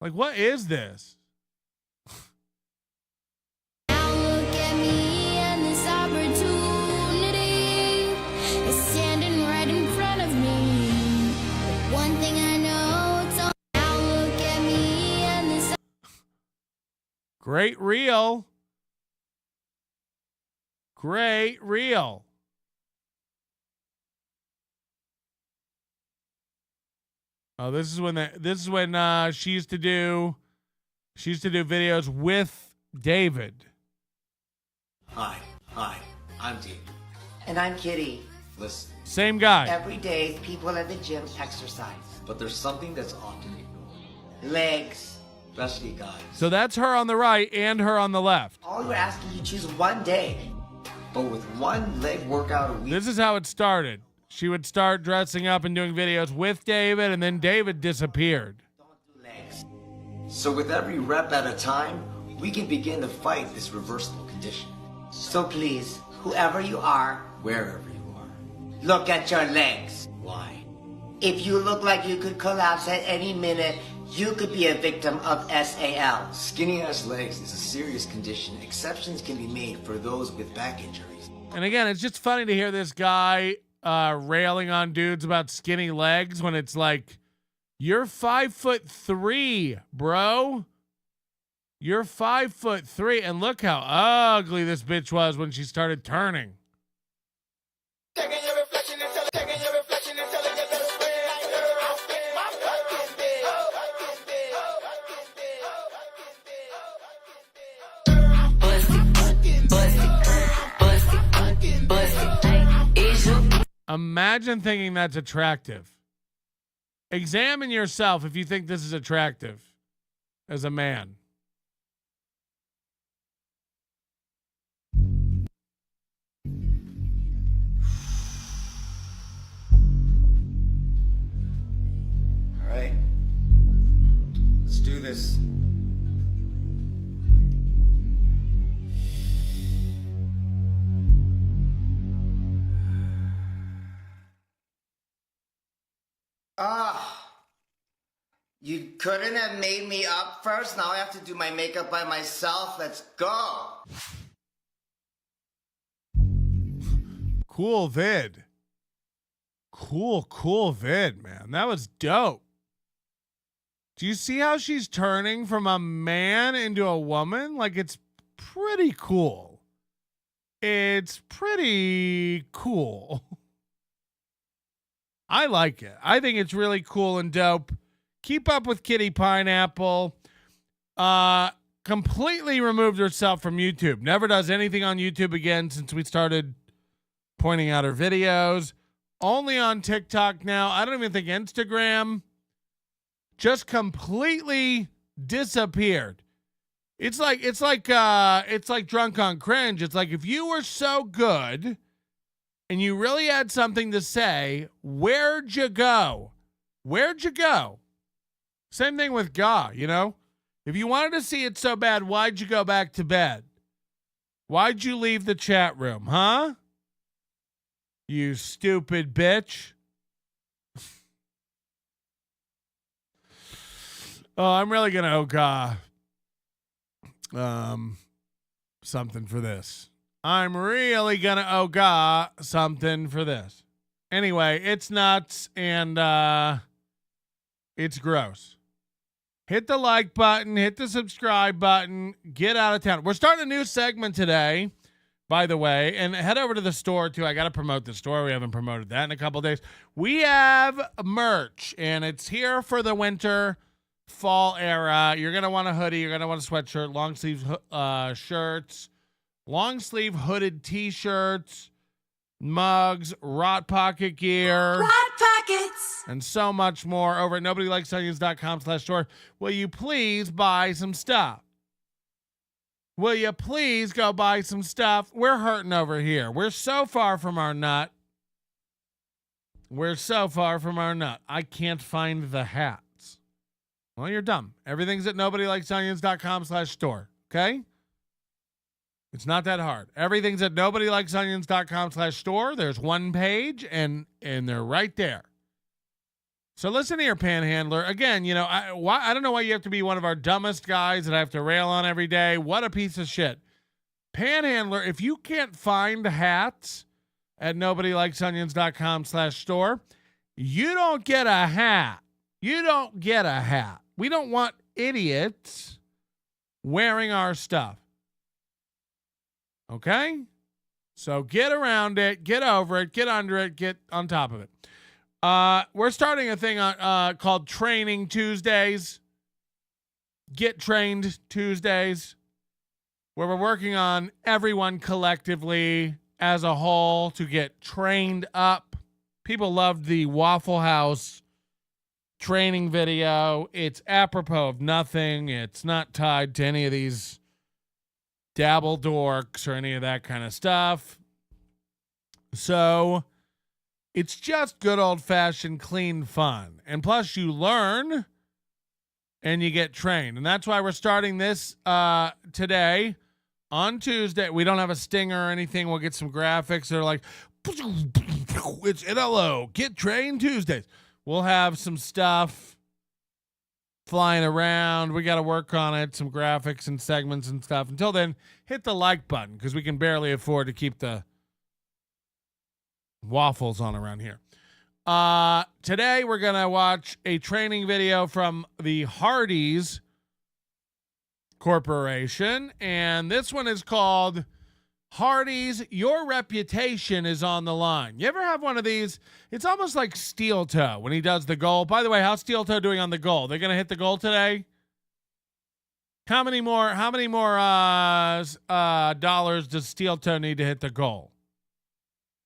Like, what is this? Now look at me and this opportunity is standing right in front of me. But one thing I know, it's all. Now look at me and this. Great reel. Great reel. Oh, this is when she used to do videos with David. Hi, I'm David. And I'm Kitty. Listen. Same guy. Every day, people at the gym exercise. But there's something that's often ignored. Legs. Especially guys. So that's her on the right and her on the left. All you're asking, you choose one day. But with one leg workout a week. This is how it started. She would start dressing up and doing videos with David, and then David disappeared. So with every rep at a time, we can begin to fight this reversible condition. So please, whoever you are, wherever you are, look at your legs. Why? If you look like you could collapse at any minute, You could be a victim of SAL. Skinny ass legs is a serious condition. Exceptions can be made for those with back injuries. And again, it's just funny to hear this guy railing on dudes about skinny legs when it's like, you're 5'3", bro. You're 5'3", and look how ugly this bitch was when she started turning. Imagine thinking that's attractive. Examine yourself if you think this is attractive as a man. All right. Let's do this. You couldn't have made me up first? Now I have to do my makeup by myself? Let's go! Cool vid. Cool vid, man. That was dope. Do you see how she's turning from a man into a woman? Like, it's pretty cool. It's pretty cool. I like it. I think it's really cool and dope. Keep up with Kitty Pineapple. Completely removed herself from YouTube. Never does anything on YouTube again since we started pointing out her videos. Only on TikTok now. I don't even think Instagram. Just completely disappeared. It's like Drunk on Cringe. It's like if you were so good and you really had something to say, where'd you go? Where'd you go? Same thing with Ga, you know? If you wanted to see it so bad, why'd you go back to bed? Why'd you leave the chat room, huh? You stupid bitch. Oh, I'm really going to owe Ga something for this. I'm really going to owe Ga something for this. Anyway, it's nuts and it's gross. Hit the like button, hit the subscribe button, get out of town. We're starting a new segment today, by the way, and head over to the store too. I got to promote the store. We haven't promoted that in a couple of days. We have merch and it's here for the winter fall era. You're going to want a hoodie. You're going to want a sweatshirt, long sleeve shirts, long sleeve hooded t-shirts, mugs, Rot Pocket gear. Rot Pockets. And so much more over at nobodylikesonions.com/store. Will you please buy some stuff? Will you please go buy some stuff? We're hurting over here. We're so far from our nut. We're so far from our nut. I can't find the hats. Well, you're dumb. Everything's at nobodylikesonions.com/store. Okay? It's not that hard. Everything's at nobodylikesonions.com/store. There's one page and they're right there. So listen here, Panhandler. Again, you know, I don't know why you have to be one of our dumbest guys that I have to rail on every day. What a piece of shit. Panhandler, if you can't find hats at nobodylikesonions.com/store, you don't get a hat. You don't get a hat. We don't want idiots wearing our stuff. Okay? So get around it, get over it, get under it, get on top of it. We're starting a thing called Training Tuesdays. Get Trained Tuesdays, where we're working on everyone collectively as a whole to get trained up. People loved the Waffle House training video. It's apropos of nothing. It's not tied to any of these dabble dorks or any of that kind of stuff. So it's just good old-fashioned clean fun. And plus you learn and you get trained. And that's why we're starting this today on Tuesday. We don't have a stinger or anything. We'll get some graphics that are like, it's hello, Get Trained Tuesdays. We'll have some stuff flying around. We got to work on it, some graphics and segments and stuff. Until then, hit the like button because we can barely afford to keep the waffles on around here. Today, we're going to watch a training video from the Hardies Corporation, and this one is called Hardies, Your Reputation is on the Line. You ever have one of these? It's almost like Steel Toe when he does the goal. By the way, how's Steel Toe doing on the goal? They're going to hit the goal today? How many more dollars does Steel Toe need to hit the goal?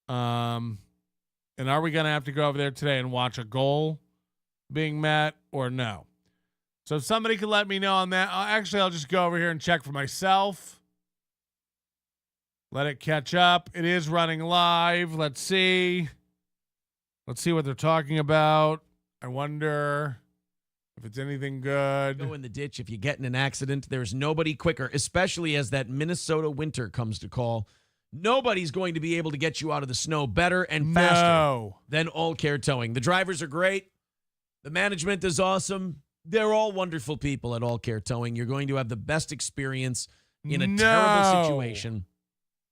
And are we going to have to go over there today and watch a goal being met or no? So if somebody could let me know on that. I'll just go over here and check for myself. Let it catch up. It is running live. Let's see. Let's see what they're talking about. I wonder if it's anything good. Go in the ditch if you get in an accident. There's nobody quicker, especially as that Minnesota winter comes to call. Nobody's going to be able to get you out of the snow better and faster than All Care Towing. The drivers are great. The management is awesome. They're all wonderful people at All Care Towing. You're going to have the best experience in a terrible situation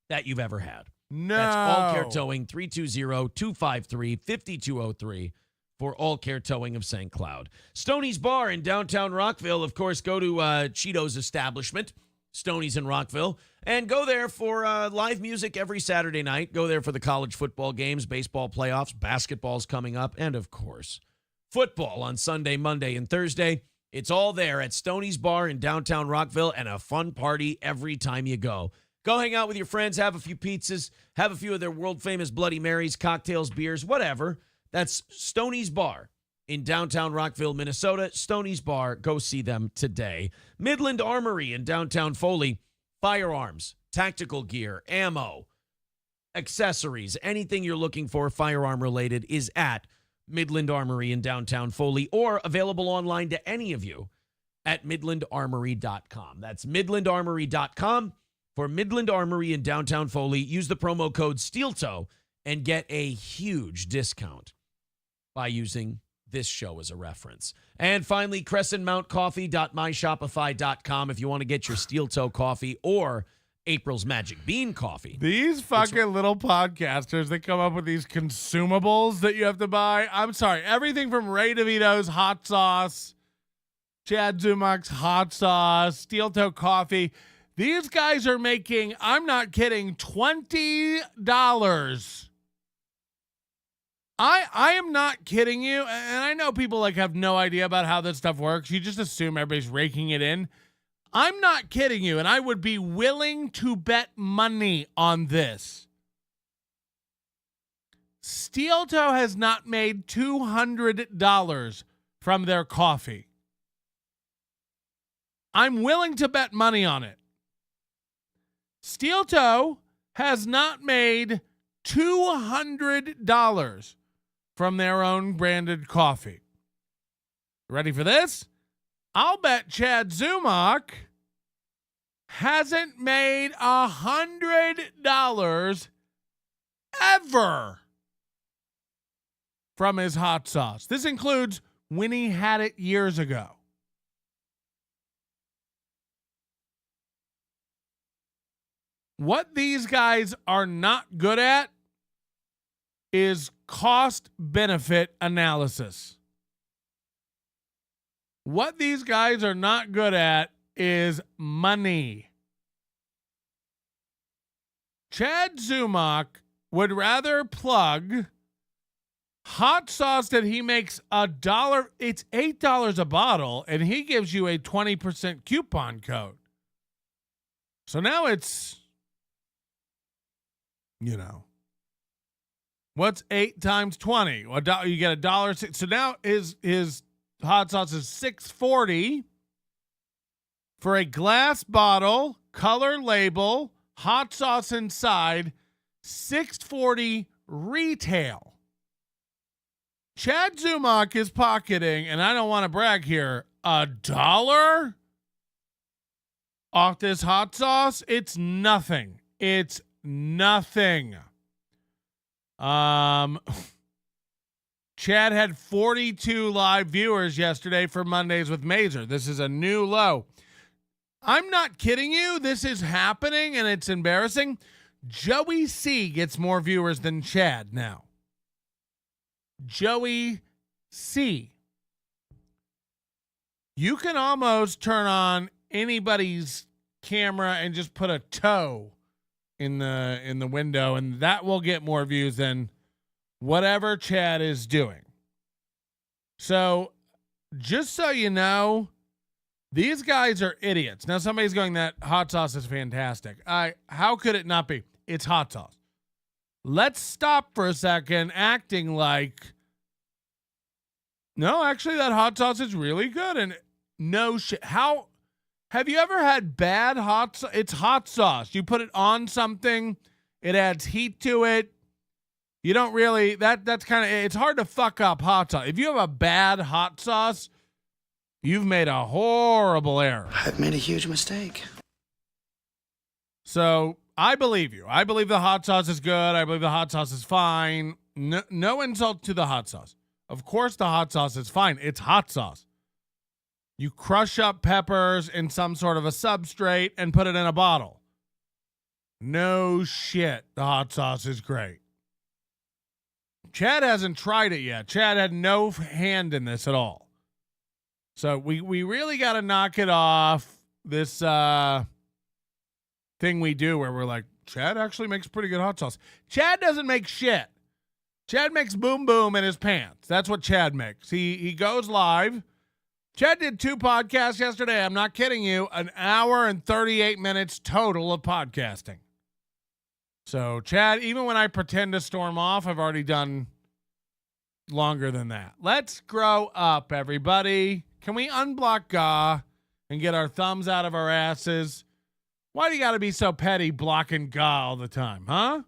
that you've ever had. No. That's All Care Towing, 320-253-5203 for All Care Towing of St. Cloud. Stoney's Bar in downtown Rockville. Of course, go to Cheeto's establishment, Stoney's in Rockville, and go there for live music every Saturday night. Go there for the college football games, baseball playoffs, basketball's coming up, and of course, football on Sunday, Monday, and Thursday. It's all there at Stoney's Bar in downtown Rockville, and a fun party every time you go. Go hang out with your friends, have a few pizzas, have a few of their world-famous Bloody Marys, cocktails, beers, whatever. That's Stoney's Bar in downtown Rockville, Minnesota. Stoney's Bar, go see them today. Midland Armory in downtown Foley. Firearms, tactical gear, ammo, accessories, anything you're looking for firearm-related is at Midland Armory in downtown Foley, or available online to any of you at midlandarmory.com. That's midlandarmory.com for Midland Armory in downtown Foley. Use the promo code SteelToe and get a huge discount by using this show as a reference. And finally, crescentmountcoffee.myshopify.com if you want to get your Steel Toe coffee or April's Magic Bean coffee. These fucking little podcasters that come up with these consumables that you have to buy. I'm sorry. Everything from Ray DeVito's hot sauce, Chad Zumach's hot sauce, Steel Toe coffee. These guys are making, I'm not kidding, $20. I am not kidding you, and I know people have no idea about how this stuff works. You just assume everybody's raking it in. I'm not kidding you, and I would be willing to bet money on this. Steel Toe has not made $200 from their coffee. I'm willing to bet money on it. Steel Toe has not made $200 from their own branded coffee. Ready for this? I'll bet Chad Zumach hasn't made $100 ever from his hot sauce. This includes when he had it years ago. What these guys are not good at is cost-benefit analysis. What these guys are not good at is money. Chad Zumach would rather plug hot sauce that he makes $1. It's $8 a bottle, and he gives you a 20% coupon code. So now it's, what's 8 times 20? You get $1.06. So now his hot sauce is $6.40 for a glass bottle, color label, hot sauce inside, $6.40 retail. Chad Zumach is pocketing, and I don't want to brag here, $1 off this hot sauce. It's nothing. It's nothing. Chad Chad had 42 live viewers yesterday for Mondays with Mazer. This is a new low. I'm not kidding you. This is happening, and it's embarrassing. Joey C gets more viewers than Chad now. Joey C. You can almost turn on anybody's camera and just put a toe in the window, and that will get more views than whatever Chad is doing. So, just so you know, these guys are idiots. Now, somebody's going, that hot sauce is fantastic. How could it not be? It's hot sauce. Let's stop for a second acting like, no, actually, that hot sauce is really good. And no shit. How have you ever had bad hot sauce? It's hot sauce. You put it on something, it adds heat to it. You don't really, that's kind of, it's hard to fuck up hot sauce. If you have a bad hot sauce, you've made a horrible error. I've made a huge mistake. So I believe you. I believe the hot sauce is good. I believe the hot sauce is fine. No insult to the hot sauce. Of course the hot sauce is fine. It's hot sauce. You crush up peppers in some sort of a substrate and put it in a bottle. No shit. The hot sauce is great. Chad hasn't tried it yet. Chad had no hand in this at all. So we really got to knock it off, this thing we do where we're like, Chad actually makes pretty good hot sauce. Chad doesn't make shit. Chad makes boom boom in his pants. That's what Chad makes. He goes live. Chad did 2 podcasts yesterday. I'm not kidding you. 1 hour and 38 minutes total of podcasting. So, Chad, even when I pretend to storm off, I've already done longer than that. Let's grow up, everybody. Can we unblock Gah and get our thumbs out of our asses? Why do you got to be so petty blocking Gah all the time, huh?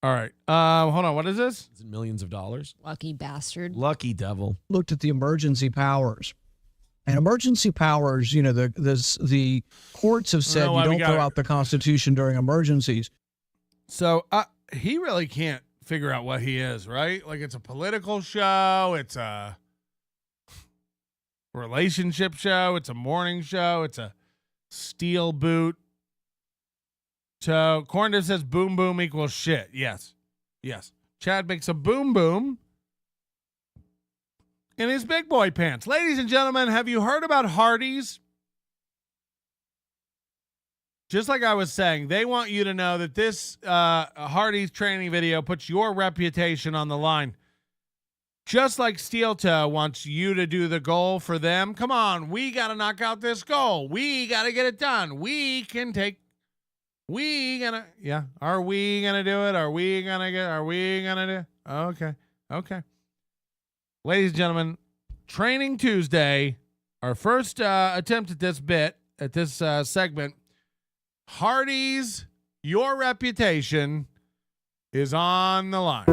All right. Hold on. What is this? Is it millions of dollars? Lucky bastard. Lucky devil. Looked at the emergency powers. And emergency powers, you know, the courts have said you don't throw out the Constitution during emergencies. So he really can't figure out what he is, right? Like, it's a political show. It's a relationship show. It's a morning show. It's a steel boot. So Corn says boom boom equals shit. Yes. Yes. Chad makes a boom boom in his big boy pants. Ladies and gentlemen, have you heard about Hardies? Just like I was saying, they want you to know that this Hardies training video puts your reputation on the line. Just like Steel Toe wants you to do the goal for them. Come on, we got to knock out this goal. We got to get it done. We can take... Are we gonna do it? Are we gonna do it? Okay. Ladies and gentlemen, Training Tuesday, our first attempt at this segment. Hardies, your reputation is on the line.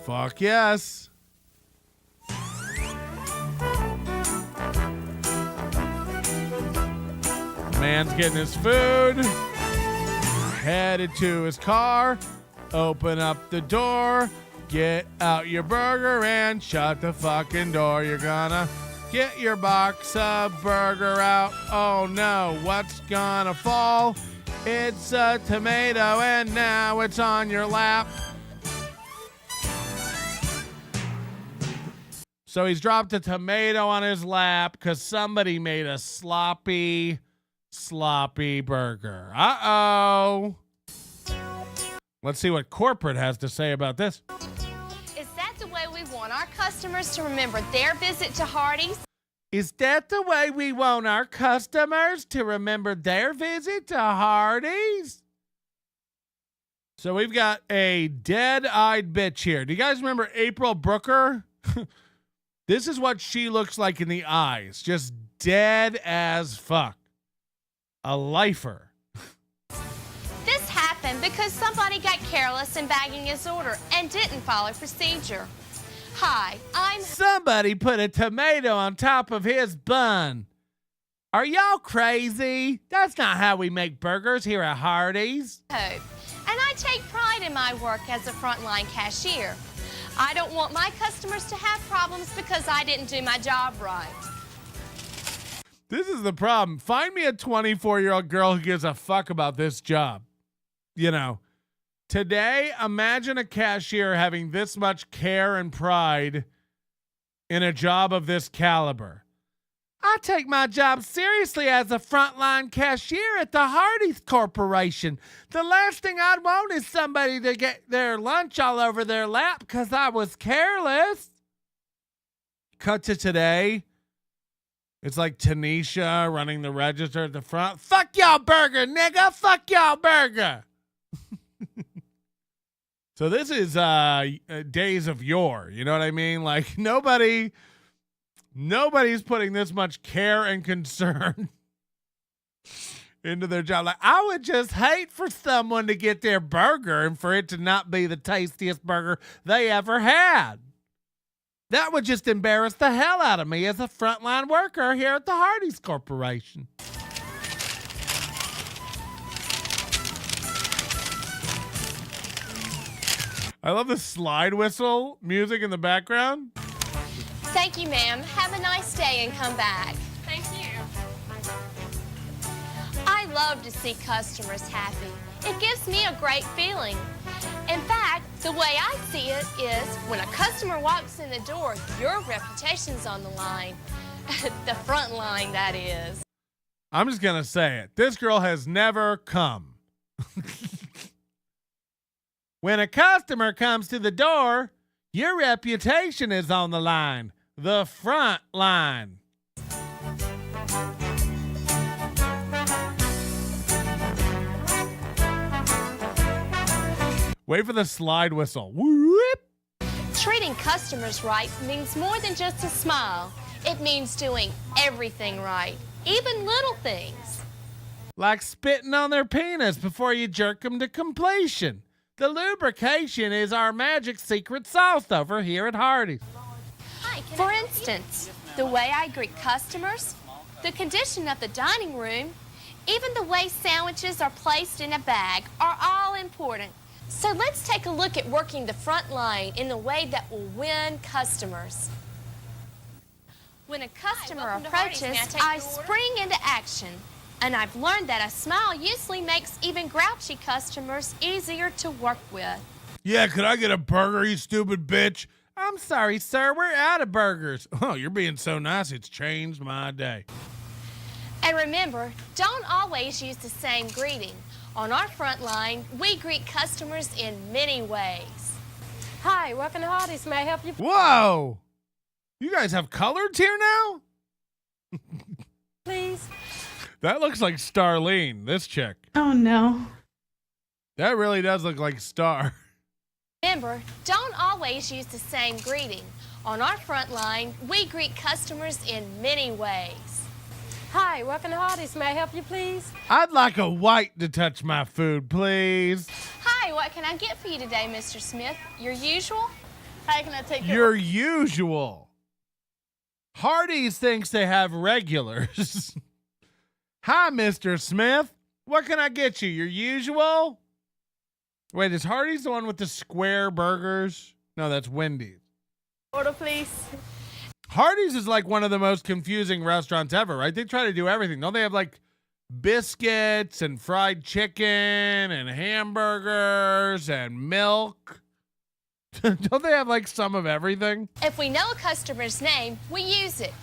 Fuck yes. Man's getting his food, headed to his car, open up the door, get out your burger and shut the fucking door. You're gonna get your box of burger out. Oh no, what's gonna fall? It's a tomato and now it's on your lap. So he's dropped a tomato on his lap because somebody made a sloppy burger. Uh-oh. Let's see what corporate has to say about this. Is that the way we want our customers to remember their visit to Hardees? Is that the way we want our customers to remember their visit to Hardees? So we've got a dead-eyed bitch here. Do you guys remember April Brooker? This is what she looks like in the eyes. Just dead as fuck. A lifer. This happened because somebody got careless in bagging his order and didn't follow procedure. Hi, I'm... Somebody put a tomato on top of his bun. Are y'all crazy? That's not how we make burgers here at Hardies. And I take pride in my work as a frontline cashier. I don't want my customers to have problems because I didn't do my job right. This is the problem. Find me a 24-year-old girl who gives a fuck about this job. You know, today, imagine a cashier having this much care and pride in a job of this caliber. I take my job seriously as a frontline cashier at the Hardies Corporation. The last thing I'd want is somebody to get their lunch all over their lap because I was careless. Cut to today. It's like Tanisha running the register at the front. Fuck y'all burger, nigga. Fuck y'all burger. So this is days of yore. You know what I mean? Like nobody's putting this much care and concern into their job. Like I would just hate for someone to get their burger and for it to not be the tastiest burger they ever had. That would just embarrass the hell out of me as a frontline worker here at the Hardies Corporation. I love the slide whistle music in the background. Thank you, ma'am. Have a nice day and come back. Thank you. I love to see customers happy. It gives me a great feeling. In fact, the way I see it is when a customer walks in the door, your reputation's on the line. The front line, that is. I'm just going to say it. This girl has never come. When a customer comes to the door, your reputation is on the line. The front line. Wait for the slide whistle. Whoop. Treating customers right means more than just a smile. It means doing everything right, even little things. Like spitting on their penis before you jerk them to completion. The lubrication is our magic secret sauce over here at Hardies. For instance, the way I greet customers, the condition of the dining room, even the way sandwiches are placed in a bag are all important. So let's take a look at working the front line in the way that will win customers. When a customer approaches, I spring into action. And I've learned that a smile usually makes even grouchy customers easier to work with. Yeah, could I get a burger, you stupid bitch? I'm sorry, sir, we're out of burgers. Oh, you're being so nice, it's changed my day. And remember, don't always use the same greeting. On our front line, we greet customers in many ways. Hi, welcome to Hardies. May I help you? Whoa! You guys have coloreds here now? Please. That looks like Starlene, this chick. Oh, no. That really does look like Star. Remember, don't always use the same greeting. On our front line, we greet customers in many ways. Hi, welcome to Hardies. May I help you, please? I'd like a white to touch my food, please. Hi, what can I get for you today, Mr. Smith? Your usual? How can I take your usual? Hardies thinks they have regulars. Hi, Mr. Smith. What can I get you? Your usual? Wait, is Hardies the one with the square burgers? No, that's Wendy's. Order, please. Hardies is like one of the most confusing restaurants ever, right? They try to do everything. Don't they have like biscuits and fried chicken and hamburgers and milk? Don't they have like some of everything? If we know a customer's name, we use it.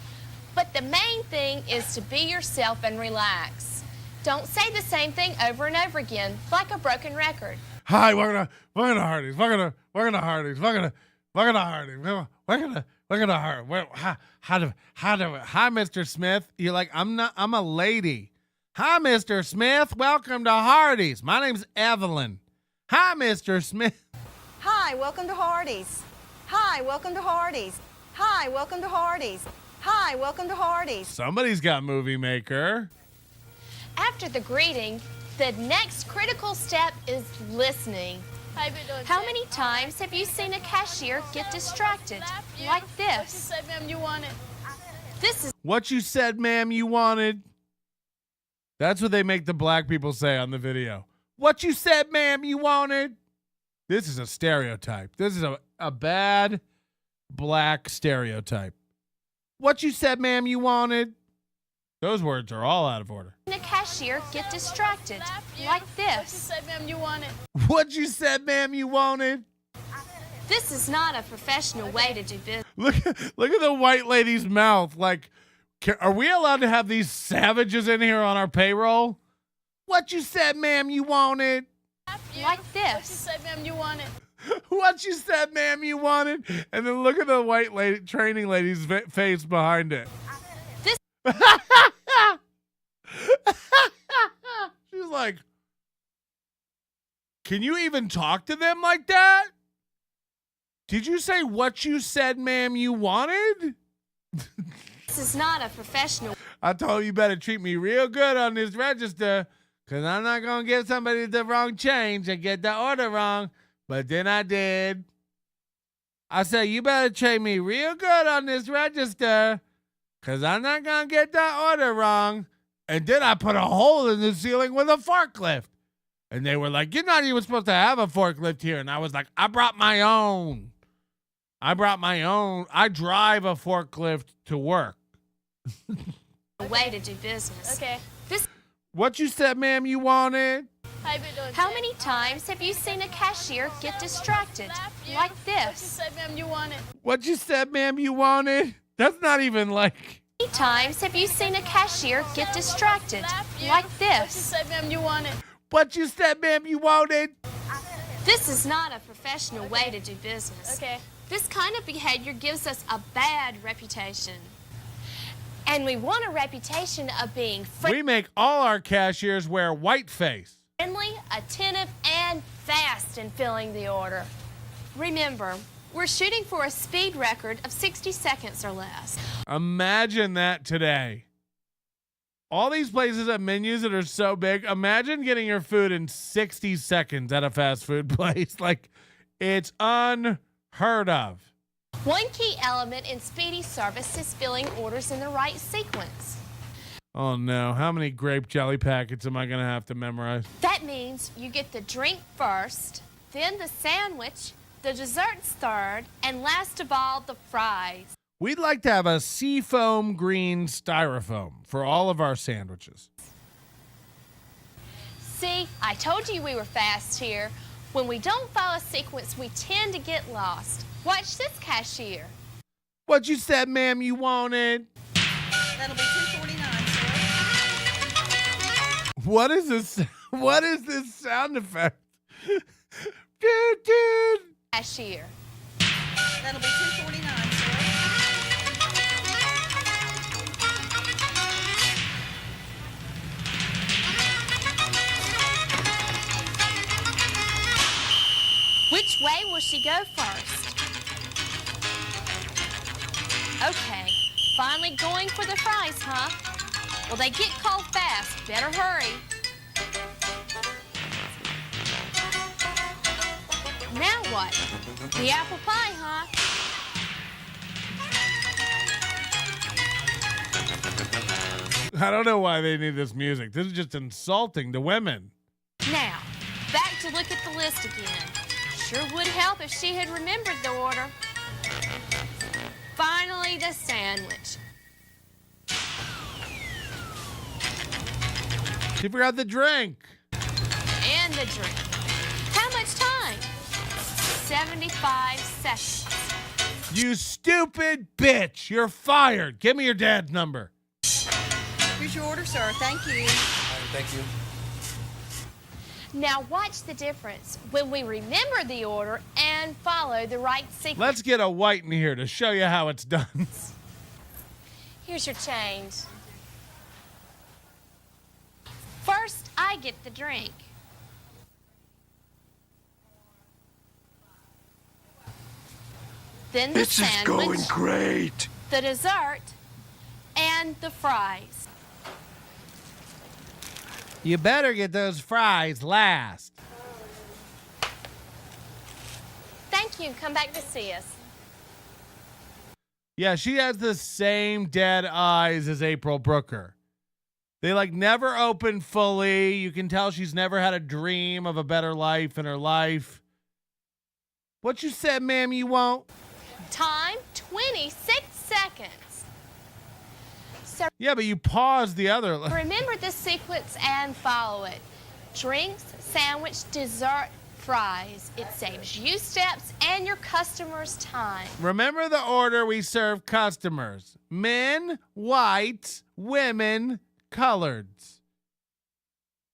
But the main thing is to be yourself and relax. Don't say the same thing over and over again, like a broken record. Hi, welcome to Hardies. Welcome to Hardies. Welcome to Hardies. Welcome to Hardies. Hi, Mr. Smith. You're like, I'm a lady. Hi, Mr. Smith. Welcome to Hardies. My name's Evelyn. Hi, Mr. Smith. Hi, welcome to Hardies. Hi, welcome to Hardies. Hi, welcome to Hardies. Hi, welcome to Hardies. Somebody's got Movie Maker. After the greeting, the next critical step is listening. How many times have you seen a cashier get distracted? Like this. What you said, ma'am, you wanted. This is what you said, ma'am, you wanted. That's what they make the black people say on the video. What you said, ma'am, you wanted? This is a stereotype. This is a bad black stereotype. What you said, ma'am, you wanted? Those words are all out of order. The cashier get distracted like this. What you said, ma'am, you wanted. What you said, ma'am, you wanted? This is not a professional way to do business. Look at the white lady's mouth. Like, are we allowed to have these savages in here on our payroll? What you said, ma'am, you wanted? Like this. What you said, ma'am, you wanted. What you said, ma'am, you wanted? And then look at the white lady, training lady's face behind it. This. She's like, can you even talk to them like that? Did you say what you said, ma'am, you wanted? This is not a professional. I told you better treat me real good on this register, because I'm not going to give somebody the wrong change and get the order wrong. But then I did. I said, you better treat me real good on this register, because I'm not going to get that order wrong. And then I put a hole in the ceiling with a forklift. And they were like, you're not even supposed to have a forklift here. And I was like, I brought my own. I drive a forklift to work. A way to do business. Okay. This. What you said, ma'am, you wanted? How many times have you seen a cashier get distracted like this? What you said, ma'am, you wanted. What you said, ma'am, you wanted? That's not even like. How many times have you seen a cashier get distracted like What this? you said, ma'am, you wanted. What you said, ma'am, you wanted? This is not a professional way to do business. Okay. This kind of behavior gives us a bad reputation. And we want a reputation of being We make all our cashiers wear white face. friendly, attentive, and fast in filling the order. Remember, we're shooting for a speed record of 60 seconds or less. Imagine that today. All these places have menus that are so big. Imagine getting your food in 60 seconds at a fast food place. Like, it's unheard of. One key element in speedy service is filling orders in the right sequence. Oh no, how many grape jelly packets am I going to have to memorize? That means you get the drink first, then the sandwich, the desserts third, and last of all, the fries. We'd like to have a seafoam green styrofoam for all of our sandwiches. See, I told you we were fast here. When we don't follow a sequence, we tend to get lost. Watch this cashier. What you said, ma'am, you wanted? That'll be $2.49, sir. What is this? What is this sound effect? Dude. Cashier. That'll be $2.49, sir. Which way will she go first? Okay, finally going for the fries, huh? Well, they get cold fast. Better hurry. Now what? The apple pie, huh? I don't know why they need this music. This is just insulting to women. Now, back to look at the list again. Sure would help if she had remembered the order. Finally, the sandwich. She forgot the drink. And the drink. How much time? 75 seconds. You stupid bitch. You're fired. Give me your dad's number. Here's your order, sir. Thank you. Thank you. Now watch the difference when we remember the order and follow the right sequence. Let's get a white in here to show you how it's done. Here's your change. First, I get the drink. Then the sandwich. great. The dessert, and the fries. You better get those fries last. Thank you. Come back to see us. Yeah, she has the same dead eyes as April Brooker. They like never open fully. You can tell she's never had a dream of a better life in her life. What you said, ma'am, you want? Time, 26 seconds. So Yeah, but you paused the other. remember this sequence and follow it. Drinks, sandwich, dessert, fries. It saves you steps and your customers time. Remember the order we serve customers. Men, whites, women, coloreds.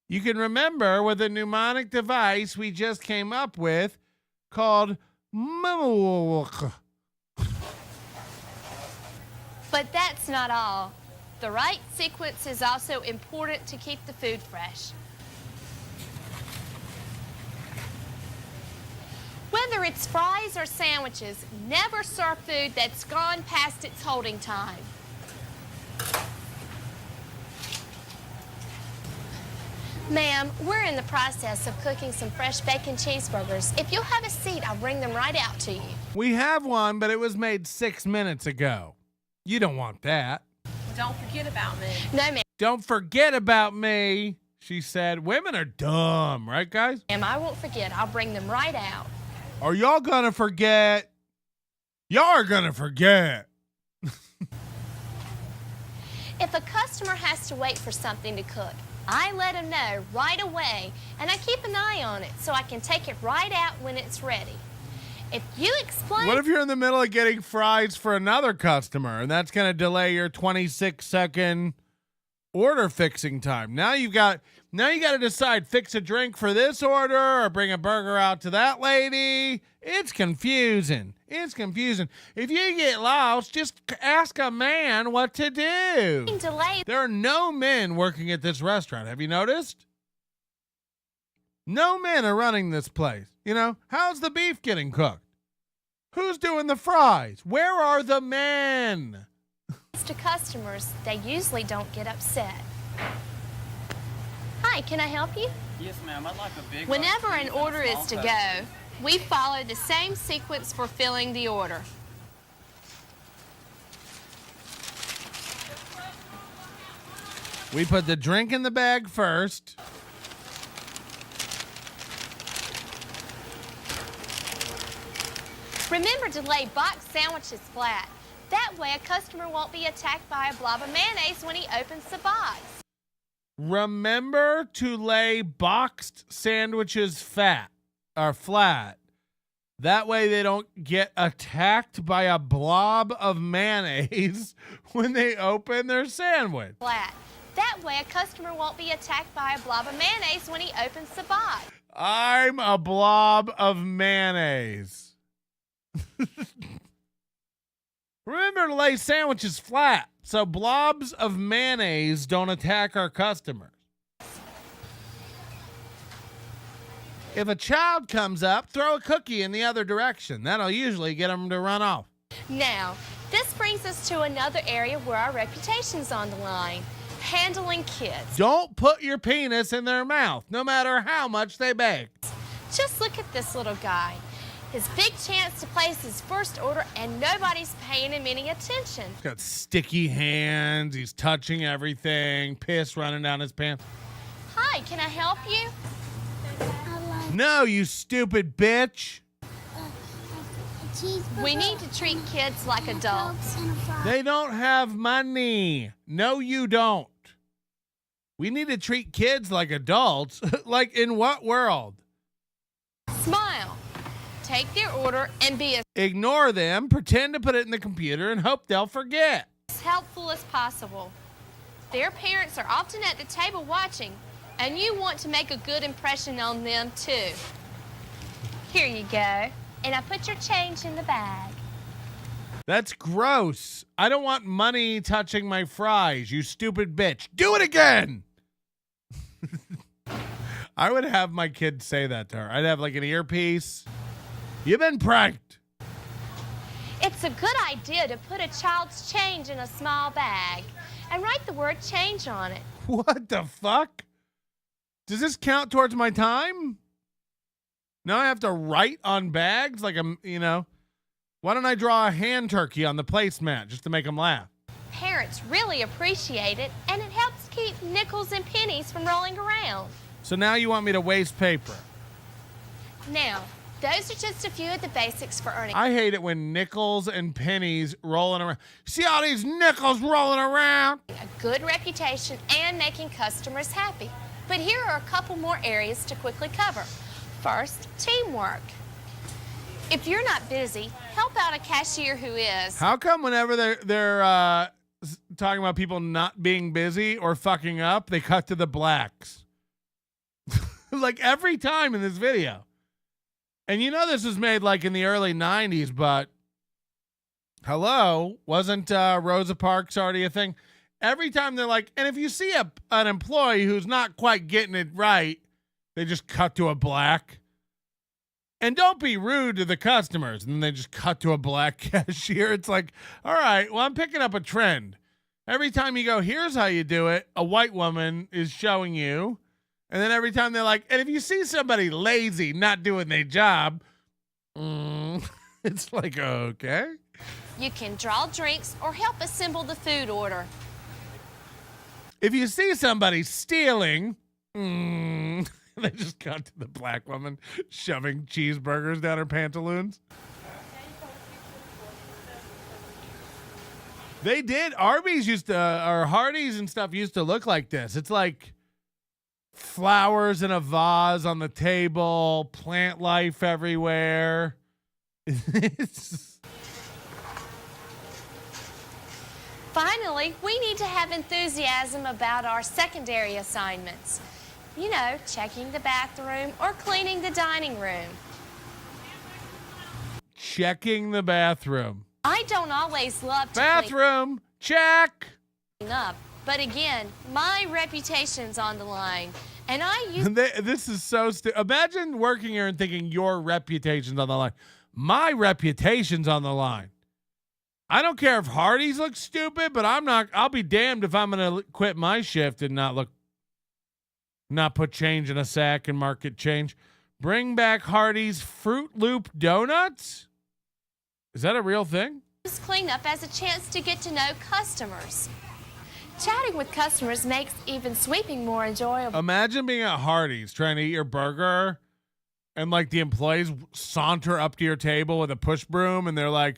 You can remember with a mnemonic device we just came up with called Mimawak. But that's not all. The right sequence is also important to keep the food fresh. Whether it's fries or sandwiches, never serve food that's gone past its holding time. Ma'am, we're in the process of cooking some fresh bacon cheeseburgers. If you'll have a seat, I'll bring them right out to you. We have one, but it was made 6 minutes ago. You don't want that. Don't forget about me. No, ma'am. Don't forget about me, she said. Women are dumb, right, guys? Ma'am, I won't forget. I'll bring them right out. Are y'all gonna forget? Y'all are gonna forget. If a customer has to wait for something to cook, I let them know right away, and I keep an eye on it so I can take it right out when it's ready. If you explain... What if you're in the middle of getting fries for another customer, and that's gonna delay your 26-second order fixing time? Now you got to decide, fix a drink for this order or bring a burger out to that lady. It's confusing. It's confusing. If you get lost, just ask a man what to do. There are no men working at this restaurant. Have you noticed? No men are running this place. You know, how's the beef getting cooked? Who's doing the fries? Where are the men? To customers, they usually don't get upset. Hi, can I help you? Yes, ma'am. I'd like a big... Whenever an order is to go, we follow the same sequence for filling the order. We put the drink in the bag first. Remember to lay boxed sandwiches flat. That way a customer won't be attacked by a blob of mayonnaise when he opens the box. Remember to lay boxed sandwiches flat. That way they don't get attacked by a blob of mayonnaise when they open their sandwich. Flat. That way a customer won't be attacked by a blob of mayonnaise when he opens the box. I'm a blob of mayonnaise. Remember to lay sandwiches flat so blobs of mayonnaise don't attack our customers. If a child comes up, throw a cookie in the other direction. That'll usually get them to run off. Now, this brings us to another area where our reputation's on the line. Handling kids. Don't put your penis in their mouth, no matter how much they beg. Just look at this little guy. His big chance to place his first order, and nobody's paying him any attention. He's got sticky hands. He's touching everything. Piss running down his pants. Hi, can I help you? No, you stupid bitch. We need to treat kids like adults. They don't have money. No, you don't. We need to treat kids like adults. Like in what world? Smile. Take their order and be Ignore them, pretend to put it in the computer, and hope they'll forget. as helpful as possible. Their parents are often at the table watching, and you want to make a good impression on them too. Here you go. And I put your change in the bag. That's gross. I don't want money touching my fries, you stupid bitch. Do it again. I would have my kid say that to her. I'd have like an earpiece. You've been pranked. It's a good idea to put a child's change in a small bag and write the word change on it. What the fuck? Does this count towards my time? Now I have to write on bags like I'm, you know. Why don't I draw a hand turkey on the placemat just to make them laugh? Parents really appreciate it, and it helps keep nickels and pennies from rolling around. So now you want me to waste paper. Now, those are just a few of the basics for earning. I hate it when nickels and pennies rolling around. See all these nickels rolling around? A good reputation and making customers happy. But here are a couple more areas to quickly cover. First, teamwork. If you're not busy, help out a cashier who is. How come whenever they're talking about people not being busy or fucking up, they cut to the blacks? Like every time in this video. And you know this was made like in the early 90s, but hello, wasn't Rosa Parks already a thing? Every time they're like, and if you see an employee who's not quite getting it right, they just cut to a black. And don't be rude to the customers. And then they just cut to a black cashier. It's like, all right, well, I'm picking up a trend. Every time you go, here's how you do it, a white woman is showing you. And then every time they're like, and if you see somebody lazy, not doing their job, it's like, okay. You can draw drinks or help assemble the food order. If you see somebody stealing, they just cut to the black woman shoving cheeseburgers down her pantaloons. They did. Arby's used to, or Hardies and stuff used to look like this. It's like flowers in a vase on the table, plant life everywhere. Finally, we need to have enthusiasm about our secondary assignments. You know, checking the bathroom or cleaning the dining room. Checking the bathroom. I don't always love to bathroom, check. Clean up. But again, my reputation's on the line. And I use... This is so imagine working here and thinking your reputation's on the line. My reputation's on the line. I don't care if Hardees look stupid, but I'll be damned if I'm going to quit my shift and not put change in a sack and market change. Bring back Hardees Fruit Loop Donuts? Is that a real thing? Use cleanup as a chance to get to know customers. Chatting with customers makes even sweeping more enjoyable. Imagine being at Hardees trying to eat your burger and like the employees saunter up to your table with a push broom and they're like,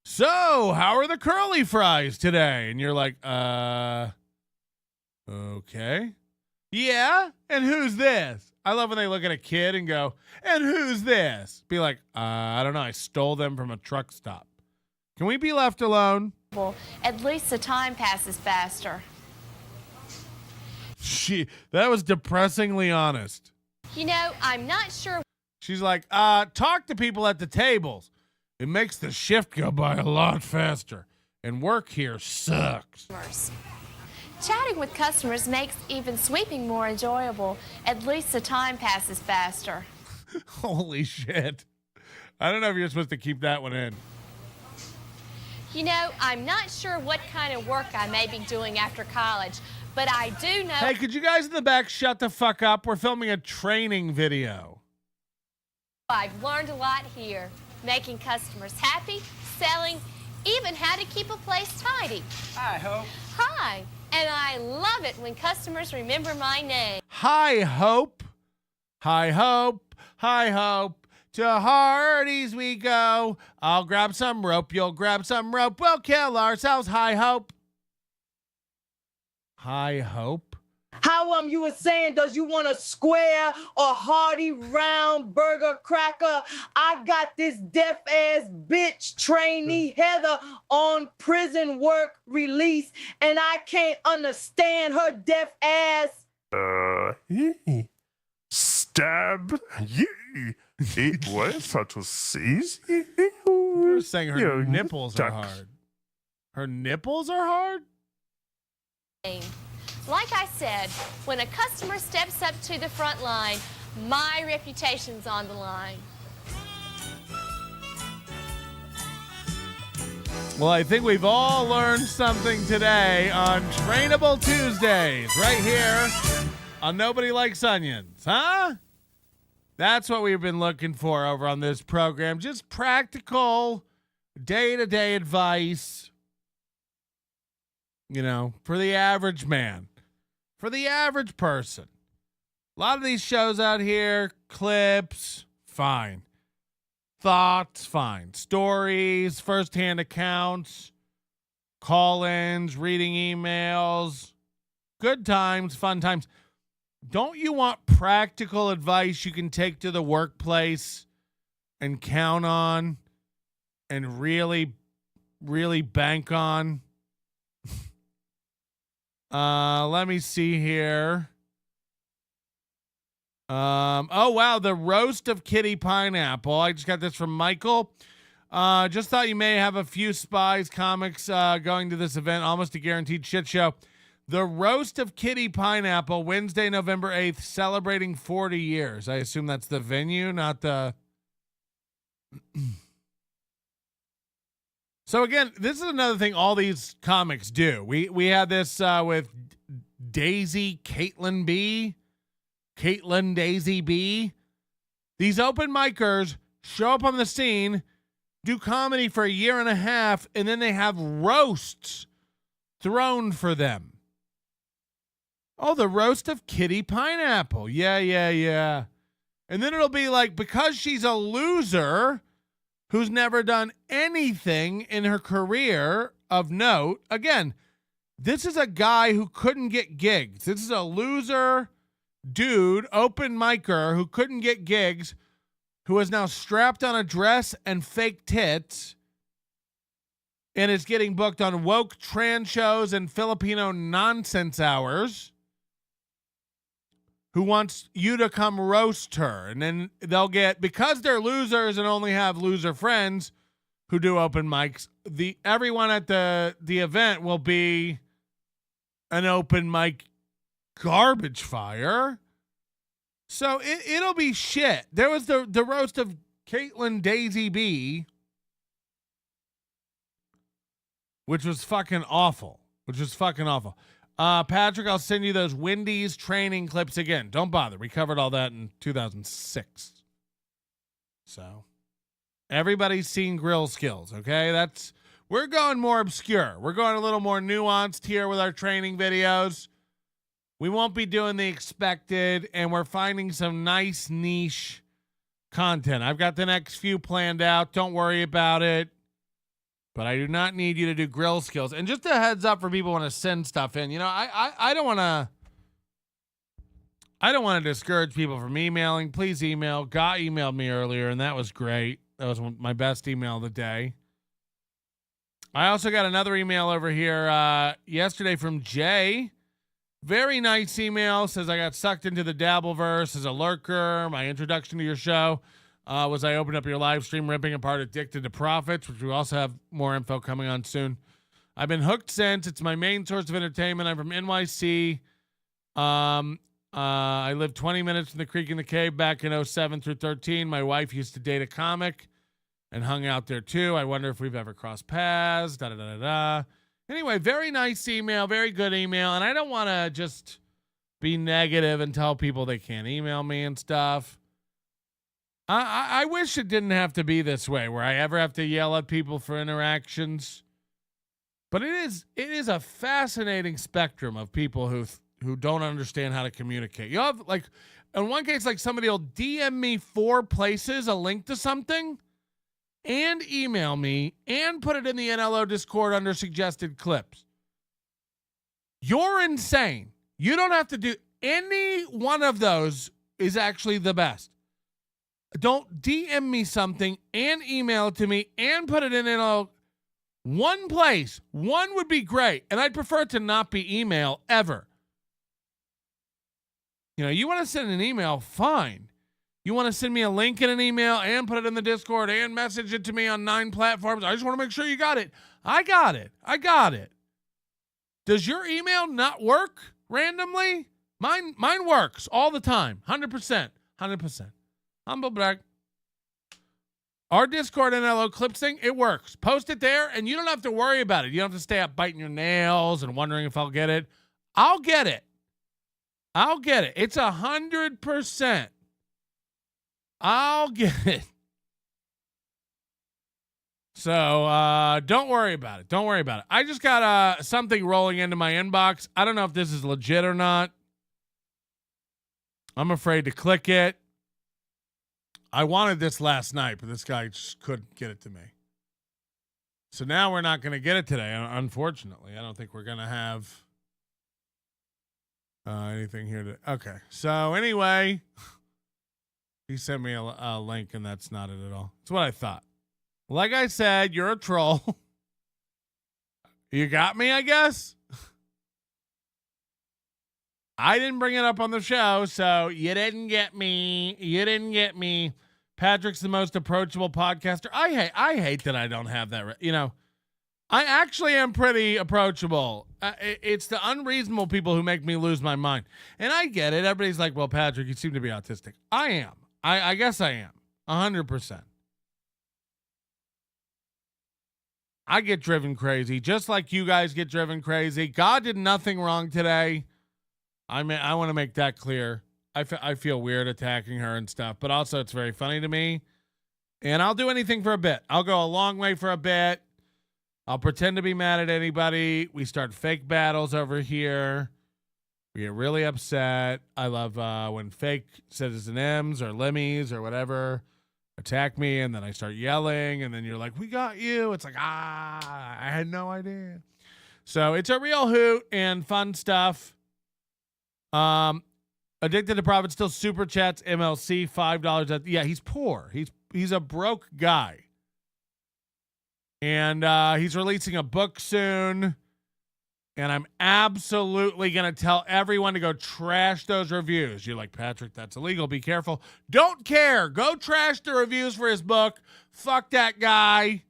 so how are the curly fries today? And you're like, okay. Yeah. And who's this? I love when they look at a kid and go, and who's this? Be like, I don't know. I stole them from a truck stop. Can we be left alone? At least the time passes faster. That was depressingly honest. You know, I'm not sure. She's like, talk to people at the tables. It makes the shift go by a lot faster. And work here sucks. Chatting with customers makes even sweeping more enjoyable. At least the time passes faster. Holy shit. I don't know if you're supposed to keep that one in. You know, I'm not sure what kind of work I may be doing after college, but I do know... Hey, could you guys in the back shut the fuck up? We're filming a training video. I've learned a lot here. Making customers happy, selling, even how to keep a place tidy. Hi, Hope. Hi. And I love it when customers remember my name. Hi, Hope. Hi, Hope. Hi, Hope. To Hardees we go. I'll grab some rope. You'll grab some rope. We'll kill ourselves. Hi, Hope. Hi, Hope. How you were saying, does you want a square or hearty round burger cracker? I got this deaf ass bitch trainee Heather on prison work release, and I can't understand her deaf ass. Stab you. It was that was easy. You're saying her nipples are hard. Her nipples are hard? Like I said, when a customer steps up to the front line, my reputation's on the line. Well, I think we've all learned something today on Trainable Tuesdays, right here on Nobody Likes Onions, huh? That's what we've been looking for over on this program. Just practical, day-to-day advice, for the average man. for the average person. A lot of these shows out here, clips, fine. Thoughts, fine. Stories, firsthand accounts, call-ins, reading emails, good times, fun times. Don't you want practical advice you can take to the workplace and count on and really, really bank on? Let me see here. Oh, wow. The roast of Kitty Pineapple. I just got this from Michael. Just thought you may have a few Spies comics going to this event. Almost a guaranteed shit show. The roast of Kitty Pineapple, Wednesday, November 8th, celebrating 40 years. I assume that's the venue, not the... So again, this is another thing all these comics do. We had this with Daisy Caitlin Daisy B. These open micers show up on the scene, do comedy for a year and a half, and then they have roasts thrown for them. Oh, the roast of Kitty Pineapple. Yeah. And then it'll be like, because she's a loser who's never done anything in her career of note. Again, this is a guy who couldn't get gigs. This is a loser dude, open micer, who couldn't get gigs, who is now strapped on a dress and fake tits and is getting booked on woke trans shows and Filipino nonsense hours, who wants you to come roast her. And then they'll get, because they're losers and only have loser friends who do open mics, everyone at the event will be an open mic garbage fire. So it'll be shit. There was the roast of Caitlin Daisy B, which was fucking awful. Patrick, I'll send you those Wendy's training clips again. Don't bother. We covered all that in 2006. So everybody's seen grill skills, okay? We're going more obscure. We're going a little more nuanced here with our training videos. We won't be doing the expected, and we're finding some nice niche content. I've got the next few planned out. Don't worry about it. But I do not need you to do grill skills. And just a heads up for people who want to send stuff in. You know, I don't want to discourage people from emailing. Please email. Guy emailed me earlier, and that was great. That was my best email of the day. I also got another email over here yesterday from Jay. Very nice email. Says, I got sucked into the Dabbleverse as a lurker. My introduction to your show was I opened up your live stream ripping apart Addicted to Profits, which we also have more info coming on soon. I've been hooked since. It's my main source of entertainment. I'm from NYC. I lived 20 minutes from the Creek in the Cave back in 07 through 13. My wife used to date a comic and hung out there too. I wonder if we've ever crossed paths. Anyway, very nice email, very good email. And I don't want to just be negative and tell people they can't email me and stuff. I wish it didn't have to be this way, where I ever have to yell at people for interactions. But it is a fascinating spectrum of people who don't understand how to communicate. You have, like, in one case, like, somebody will DM me 4 places, a link to something, and email me and put it in the NLO Discord under suggested clips. You're insane. You don't have to do any one of those. Is actually the best. Don't DM me something and email it to me and put it in NLO. One place. One would be great. And I'd prefer it to not be email ever. You know, you want to send an email, fine. You want to send me a link in an email and put it in the Discord and message it to me on 9 platforms. I just want to make sure you got it. I got it. Does your email not work randomly? Mine works all the time. 100%. Humble brag. Our Discord NLO clips thing, it works. Post it there, and you don't have to worry about it. You don't have to stay up biting your nails and wondering if I'll get it. I'll get it. It's 100%. I'll get it. So don't worry about it. Don't worry about it. I just got something rolling into my inbox. I don't know if this is legit or not. I'm afraid to click it. I wanted this last night, but this guy just couldn't get it to me. So now we're not going to get it today, unfortunately. I don't think we're going to have anything here to. Okay. So anyway, he sent me a link, and that's not it at all. It's what I thought. Like I said, you're a troll. You got me, I guess. I didn't bring it up on the show, so you didn't get me. You didn't get me. Patrick's the most approachable podcaster. I hate that I don't have that. You know, I actually am pretty approachable. It's the unreasonable people who make me lose my mind. And I get it. Everybody's like, well, Patrick, you seem to be autistic. I am. I guess I am. 100%. I get driven crazy, just like you guys get driven crazy. God did nothing wrong today. I want to make that clear. I feel weird attacking her and stuff, but also it's very funny to me. And I'll do anything for a bit. I'll go a long way for a bit. I'll pretend to be mad at anybody. We start fake battles over here. We get really upset. I love when fake citizen M's or Lemmies or whatever attack me, and then I start yelling, and then you're like, we got you. It's like, I had no idea. So it's a real hoot and fun stuff. Addicted to Profit still super chats MLC $5. Yeah, he's poor. He's a broke guy. And he's releasing a book soon. And I'm absolutely going to tell everyone to go trash those reviews. You're like, Patrick, that's illegal. Be careful. Don't care. Go trash the reviews for his book. Fuck that guy.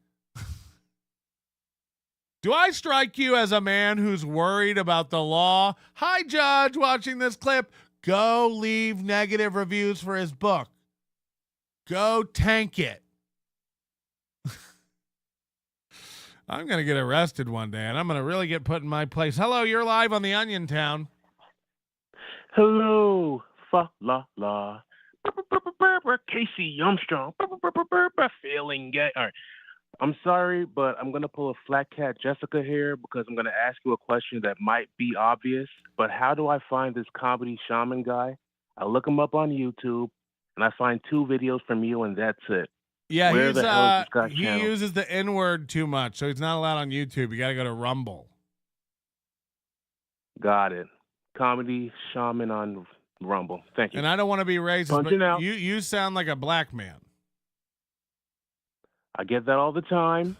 Do I strike you as a man who's worried about the law? Hi, Judge, watching this clip. Go leave negative reviews for his book. Go tank it. I'm going to get arrested one day, and I'm going to really get put in my place. Hello, you're live on the Onion Town. Hello, fa la la. Casey Armstrong. Feeling gay. All right. I'm sorry, but I'm going to pull a Flat Cat Jessica here because I'm going to ask you a question that might be obvious. But how do I find this comedy shaman guy? I look him up on YouTube, and I find 2 videos from you, and that's it. Yeah, Where the hell is this guy's he channel? uses the N-word too much, so he's not allowed on YouTube. You got to go to Rumble. Got it. Comedy shaman on Rumble. Thank you. And I don't want to be racist, Punching but out. you sound like a black man. I get that all the time.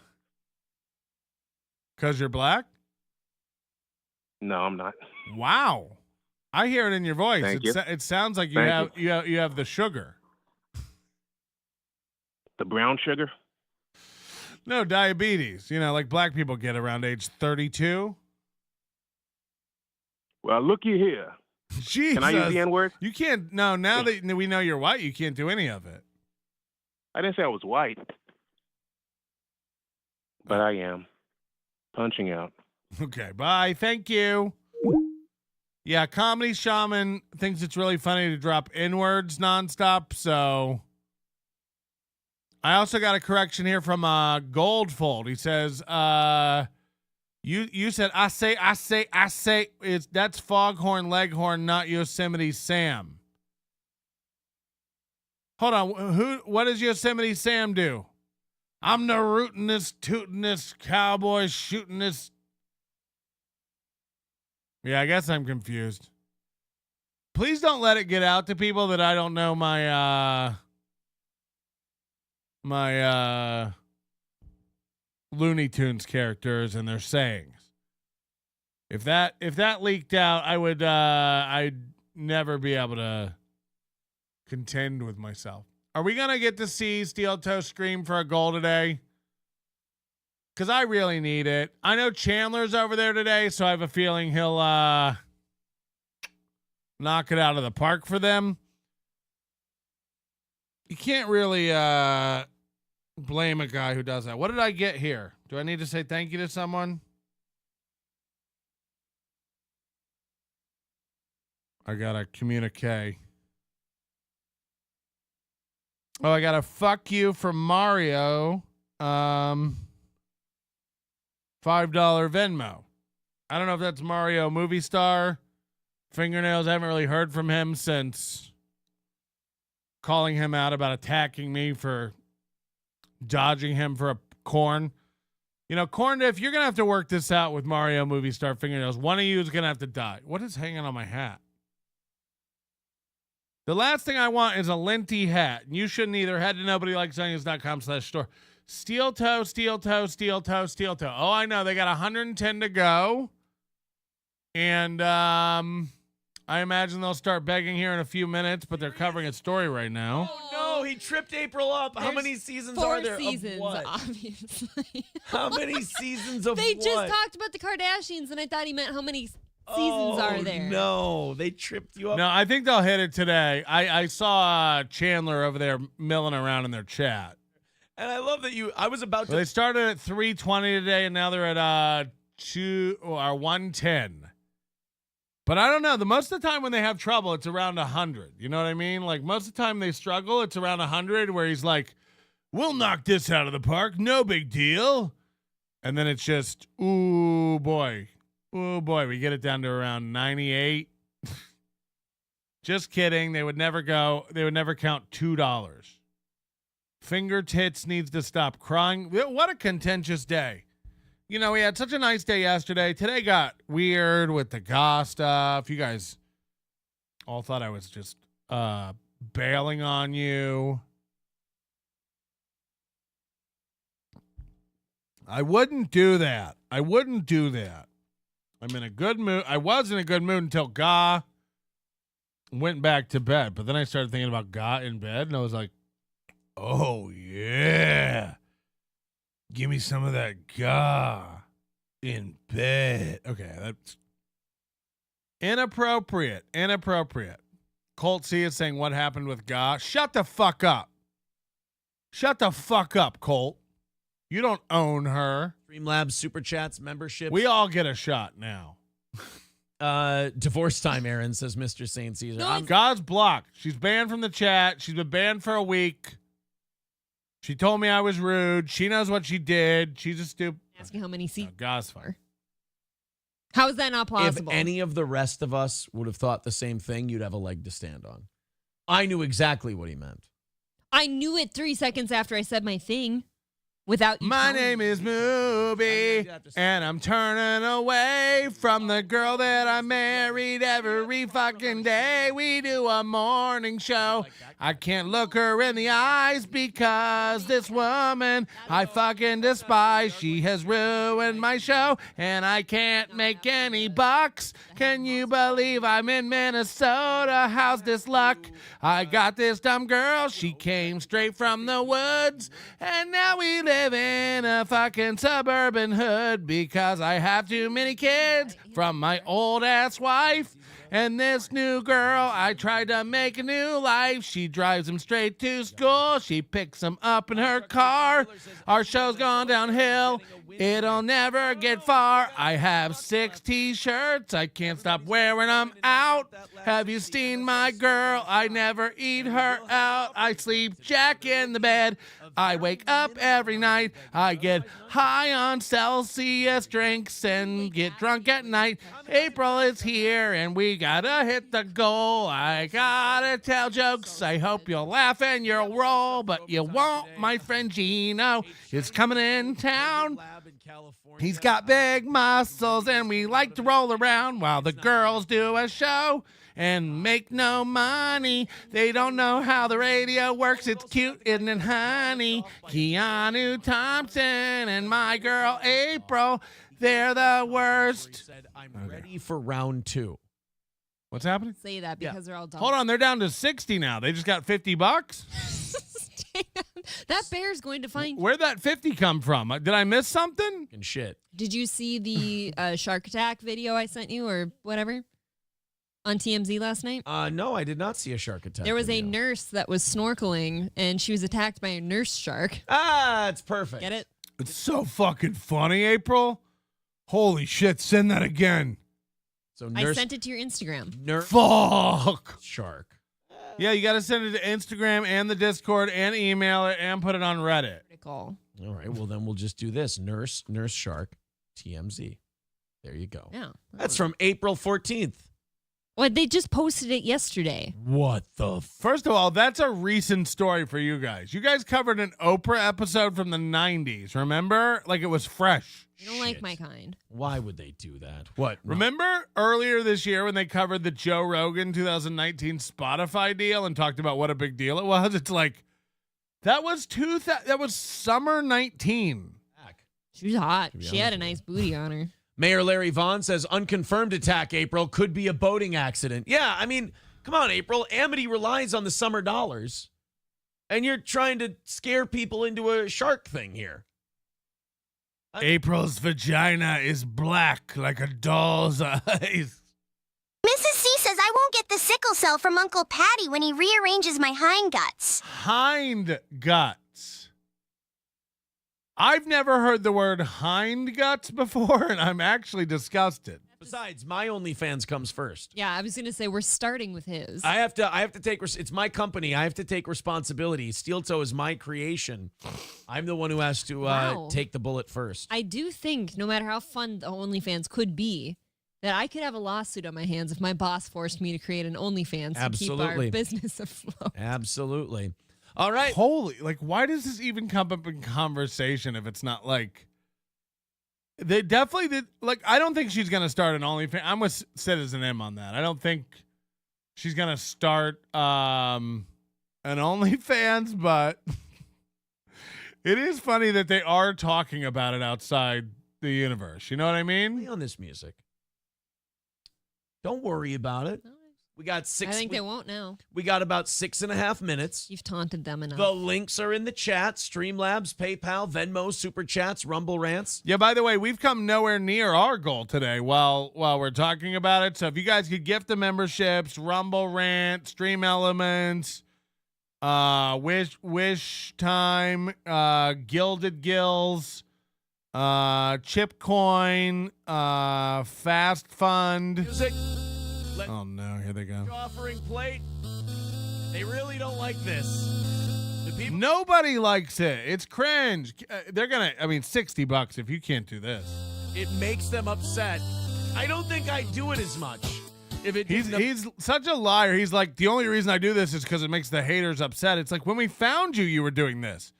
'Cause you're black? No, I'm not. Wow. I hear it in your voice. Thank you. It sounds like Thank you have the sugar. The brown sugar? No, diabetes. You know, like black people get around age 32. Well, looky here. Jesus. Can I use the N-word? You can't. No, now that we know you're white, you can't do any of it. I didn't say I was white. But I am. Punching out. Okay, bye. Thank you. Yeah, Comedy Shaman thinks it's really funny to drop N-words nonstop, so I also got a correction here from Goldfold. He says, you said I say that's Foghorn Leghorn, not Yosemite Sam. Hold on, what does Yosemite Sam do? I'm the rootin'est, tootin'est, cowboy shootin'est. Yeah, I guess I'm confused. Please don't let it get out to people that I don't know my Looney Tunes characters and their sayings. If that leaked out, I'd never be able to contend with myself. Are we gonna get to see Steel Toe scream for a goal today? Because I really need it. I know Chandler's over there today, so I have a feeling he'll knock it out of the park for them. You can't really blame a guy who does that. What did I get here? Do I need to say thank you to someone? I got a communique. Oh, I got a fuck you from Mario. $5 Venmo. I don't know if that's Mario movie star. Fingernails, I haven't really heard from him since calling him out about attacking me for dodging him for a corn. You know, corn, if you're going to have to work this out with Mario movie star Fingernails, one of you is going to have to die. What is hanging on my hat? The last thing I want is a linty hat. And you shouldn't either. Head to nobodylikesonions.com/store. Steel toe, steel toe, steel toe, steel toe. Oh, I know. They got 110 to go. And I imagine they'll start begging here in a few minutes, but they're covering a story right now. Oh, no. He tripped April up. How many seasons are there? 4 seasons, of what? obviously. How many seasons of They what? just talked about the Kardashians, and I thought he meant how many seasons are there. No, they tripped you up. No, I think they'll hit it today. I saw Chandler over there milling around in their chat. And I love that I was about to. They started at 320 today, and now they're at 110. But I don't know. Most of the time when they have trouble, it's around 100. You know what I mean? Like, most of the time they struggle, it's around 100, where he's like, we'll knock this out of the park. No big deal. And then it's just, ooh, boy. Ooh, boy. We get it down to around 98. Just kidding. They would never count $2. Finger tits needs to stop crying. What a contentious day. You know, we had such a nice day yesterday. Today got weird with the GA stuff. You guys all thought I was just bailing on you. I wouldn't do that. I'm in a good mood. I was in a good mood until GA went back to bed. But then I started thinking about GA in bed, and I was like, oh, yeah. Give me some of that GA in bed. Okay, that's inappropriate. Colt C is saying, what happened with GA? Shut the fuck up. Colt. You don't own her. Streamlabs, Super Chats, membership. We all get a shot now. Divorce time, Aaron, says Mr. St. Caesar. God's blocked. She's banned from the chat. She's been banned for a week. She told me I was rude. She knows what she did. She's a stupid. Asking how many seats. God's fine. How is that not possible? If any of the rest of us would have thought the same thing, you'd have a leg to stand on. I knew exactly what he meant. I knew it 3 seconds after I said my thing. Without you. My name is Mooby, and I'm turning away from the girl that I married every fucking day. We do a morning show. I can't look her in the eyes because this woman I fucking despise. She has ruined my show, and I can't make any bucks. Can you believe I'm in Minnesota? How's this luck? I got this dumb girl. She came straight from the woods, and now we live in a fucking suburban hood because I have too many kids from my old ass wife. And this new girl, I tried to make a new life. She drives him straight to school. She picks him up in her car. Our show's gone downhill. It'll never get far. I have 6 t-shirts. I can't stop wearing them out. Have you seen my girl? I never eat her out. I sleep Jack in the bed. I wake up every night. I get high on Celsius drinks and get drunk at night. April is here and we gotta hit the goal. I gotta tell jokes. I hope you'll laugh and you'll roll, but you won't. My friend Gino is coming in town. He's got big muscles and we like to roll around while the girls do a show and make no money. They don't know how the radio works. It's cute, isn't it, honey? Keanu Thompson and my girl April, they're the worst. I'm ready for round 2. What's happening? Say that because they're all dumb. Hold on, they're down to 60 now. They just got $50. That bear's going to find you. Where'd that 50 come from? Did I miss something? And shit. Did you see the shark attack video I sent you or whatever on TMZ last night? No, I did not see a shark attack. There was video. a nurse that was snorkeling and she was attacked by a nurse shark. Ah, it's perfect. Get it? It's so fucking funny, April. Holy shit, send that again. So I sent it to your Instagram. Fuck. Shark. Yeah, you got to send it to Instagram and the Discord and email it and put it on Reddit. Call. All right, well then we'll just do this. Nurse shark. TMZ. There you go. Yeah. That's from April 14th. Well, they just posted it yesterday. What the? First of all, that's a recent story for you guys. You guys covered an Oprah episode from the 90s, remember? Like it was fresh. You don't like my kind. Why would they do that? What? Remember earlier this year when they covered the Joe Rogan 2019 Spotify deal and talked about what a big deal it was? It's like, that was summer 19. She was hot. She had a nice booty on her. Mayor Larry Vaughn says unconfirmed attack, April, could be a boating accident. Yeah, I mean, come on, April. Amity relies on the summer dollars. And you're trying to scare people into a shark thing here. April's vagina is black like a doll's eyes. Mrs. C says I won't get the sickle cell from Uncle Patty when he rearranges my hind guts. Hind guts. I've never heard the word hind guts before, and I'm actually disgusted. Besides, my OnlyFans comes first. Yeah, I was going to say we're starting with his. I have to take, it's my company. I have to take responsibility. Steel Toe is my creation. I'm the one who has to take the bullet first. I do think no matter how fun the OnlyFans could be, that I could have a lawsuit on my hands if my boss forced me to create an OnlyFans to keep our business afloat. Absolutely. All right. Holy, like, why does this even come up in conversation if it's not like, they definitely did, like, I don't think she's going to start an OnlyFans. I'm with Citizen M on that. I don't think she's going to start an OnlyFans, but it is funny that they are talking about it outside the universe. You know what I mean? Play on this music. Don't worry about it. We got I think they won't now. We got about 6.5 minutes. You've taunted them enough. The links are in the chat. Streamlabs, PayPal, Venmo, Super Chats, Rumble Rants. Yeah, by the way, we've come nowhere near our goal today while we're talking about it. So if you guys could gift the memberships, Rumble Rant, Stream Elements, Wish Time, Gilded Gills, Chip Coin, Fast Fund. Music. Oh no, here they go. Offering plate. They really don't like this. Nobody likes it. It's cringe. They're gonna, I mean, $60 if you can't do this. It makes them upset. I don't think I do it as much. If it He's such a liar. He's like, the only reason I do this is because it makes the haters upset. It's like, when we found you, you were doing this.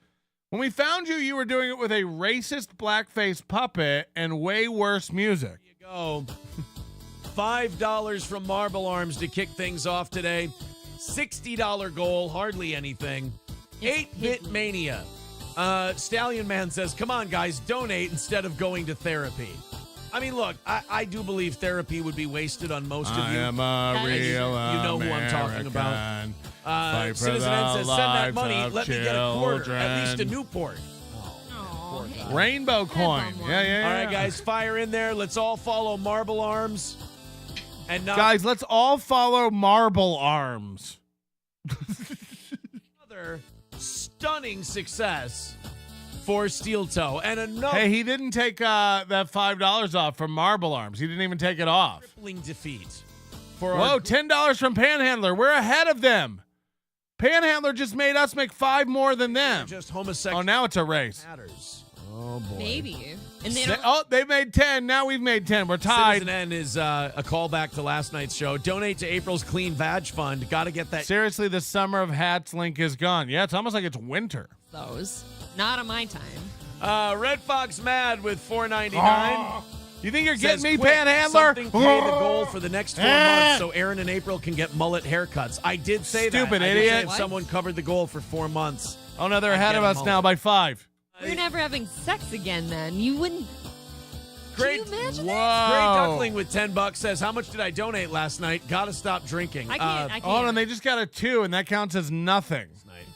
When we found you, you were doing it with a racist blackface puppet and way worse music. There you go. $5 from Marble Arms to kick things off today. $60 goal, hardly anything. 8-Bit Mania. Stallion Man says, come on, guys, donate instead of going to therapy. I mean, look, I do believe therapy would be wasted on most of you. I am a real You know who I'm talking about. Citizen Ed says, send that money. Let me get a quarter, at least a Newport. Rainbow coin. Yeah. All right, guys, fire in there. Let's all follow Marble Arms. And guys, let's all follow Marble Arms. Another stunning success for Steel Toe. And another. Hey, he didn't take that $5 off from Marble Arms. He didn't even take it off. Crippling defeat. Whoa, $10 from Panhandler. We're ahead of them. Panhandler just made us make 5 more than them. Just homosexual. Oh, now it's a race. Matters. Oh, boy. Maybe. And they made 10. Now we've made 10. We're tied. Citizen N is a callback to last night's show. Donate to April's Clean Vag Fund. Got to get that. Seriously, the summer of hats link is gone. Yeah, it's almost like it's winter. Those. Not on my time. Red Fox Mad with $4.99. You think you're getting me, quick, Panhandler? Something pay the goal for the next 4 months so Aaron and April can get mullet haircuts. I did say that. Stupid I idiot. did say if someone covered the goal for 4 months. Oh, no, they're ahead of us now by 5. We're never having sex again then. You wouldn't. Great, Can you imagine Great Duckling with $10 says, how much did I donate last night? Gotta stop drinking. I can't. Oh, and they just got a 2, and that counts as nothing.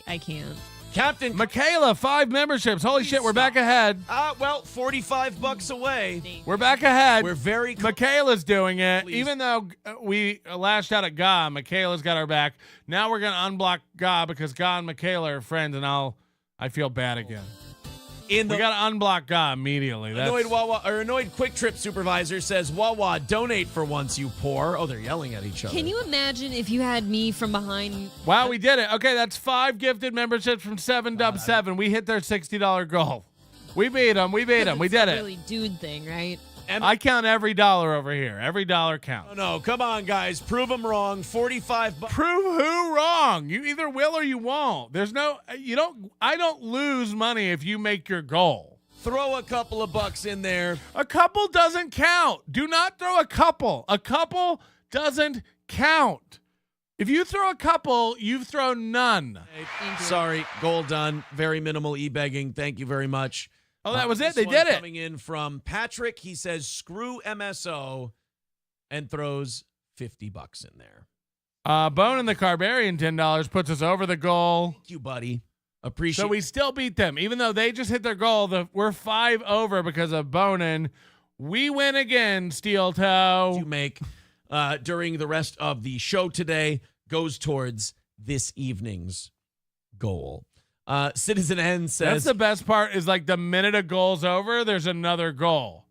I can't. Captain Michaela, 5 memberships. Holy shit, we're back ahead. Well, $45 away. We're back ahead. We're very Michaela's doing it. Please. Even though we lashed out at Ga, Michaela's got our back. Now we're gonna unblock Ga because Ga and Michaela are friends, and I feel bad again. We gotta unblock Ga immediately. Annoyed Quick Trip supervisor says, Wawa, donate for once, you poor. Oh, they're yelling at each other. Can you imagine if you had me from behind? Wow, we did it. Okay, that's 5 gifted memberships from 7 Dub 7. We hit their $60 goal. We beat them. We did It's it. a really dude thing, right? I count every dollar over here. Every dollar counts. Oh, no, come on, guys. Prove them wrong. 45 bucks. Prove who wrong? You either will or you won't. I don't lose money if you make your goal. Throw a couple of bucks in there. A couple doesn't count. Do not throw a couple. A couple doesn't count. If you throw a couple, you've thrown none. Sorry, goal done. Very minimal e-begging. Thank you very much. Oh, that was it. This They one did it. Coming in from Patrick. He says, screw MSO, and throws 50 bucks in there. Bone and the Carbarian, $10 puts us over the goal. Thank you, buddy. Appreciate So we still beat them. Even though they just hit their goal, we're 5 over because of Bonin. We win again, Steel Toe. You make during the rest of the show today goes towards this evening's goal. Citizen N says that's the best part is like the minute a goal's over, there's another goal.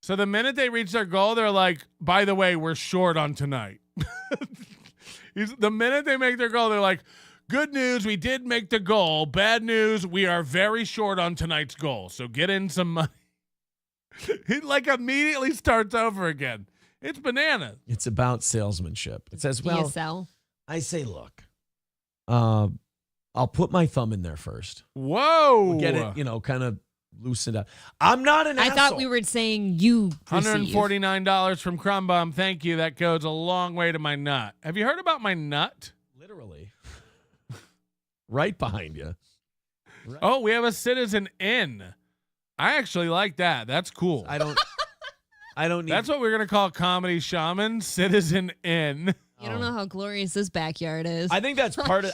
So the minute they reach their goal, they're like, by the way, we're short on tonight. The minute they make their goal, they're like, good news, we did make the goal. Bad news, we are very short on tonight's goal. So get in some money. It like immediately starts over again. It's bananas. it's about salesmanship. It says, well, DSL. I say, look, I'll put my thumb in there first. Whoa. We'll get it, kind of loosened up. I'm not an asshole. I thought we were saying you receive. $149 from Crumbum. Thank you. That goes a long way to my nut. Have you heard about my nut? Literally. Right behind you. Right. Oh, we have a Citizen Inn. I actually like that. That's cool. I don't need. That's what we're going to call Comedy Shaman, Citizen Inn. You don't know how glorious this backyard is. I think that's part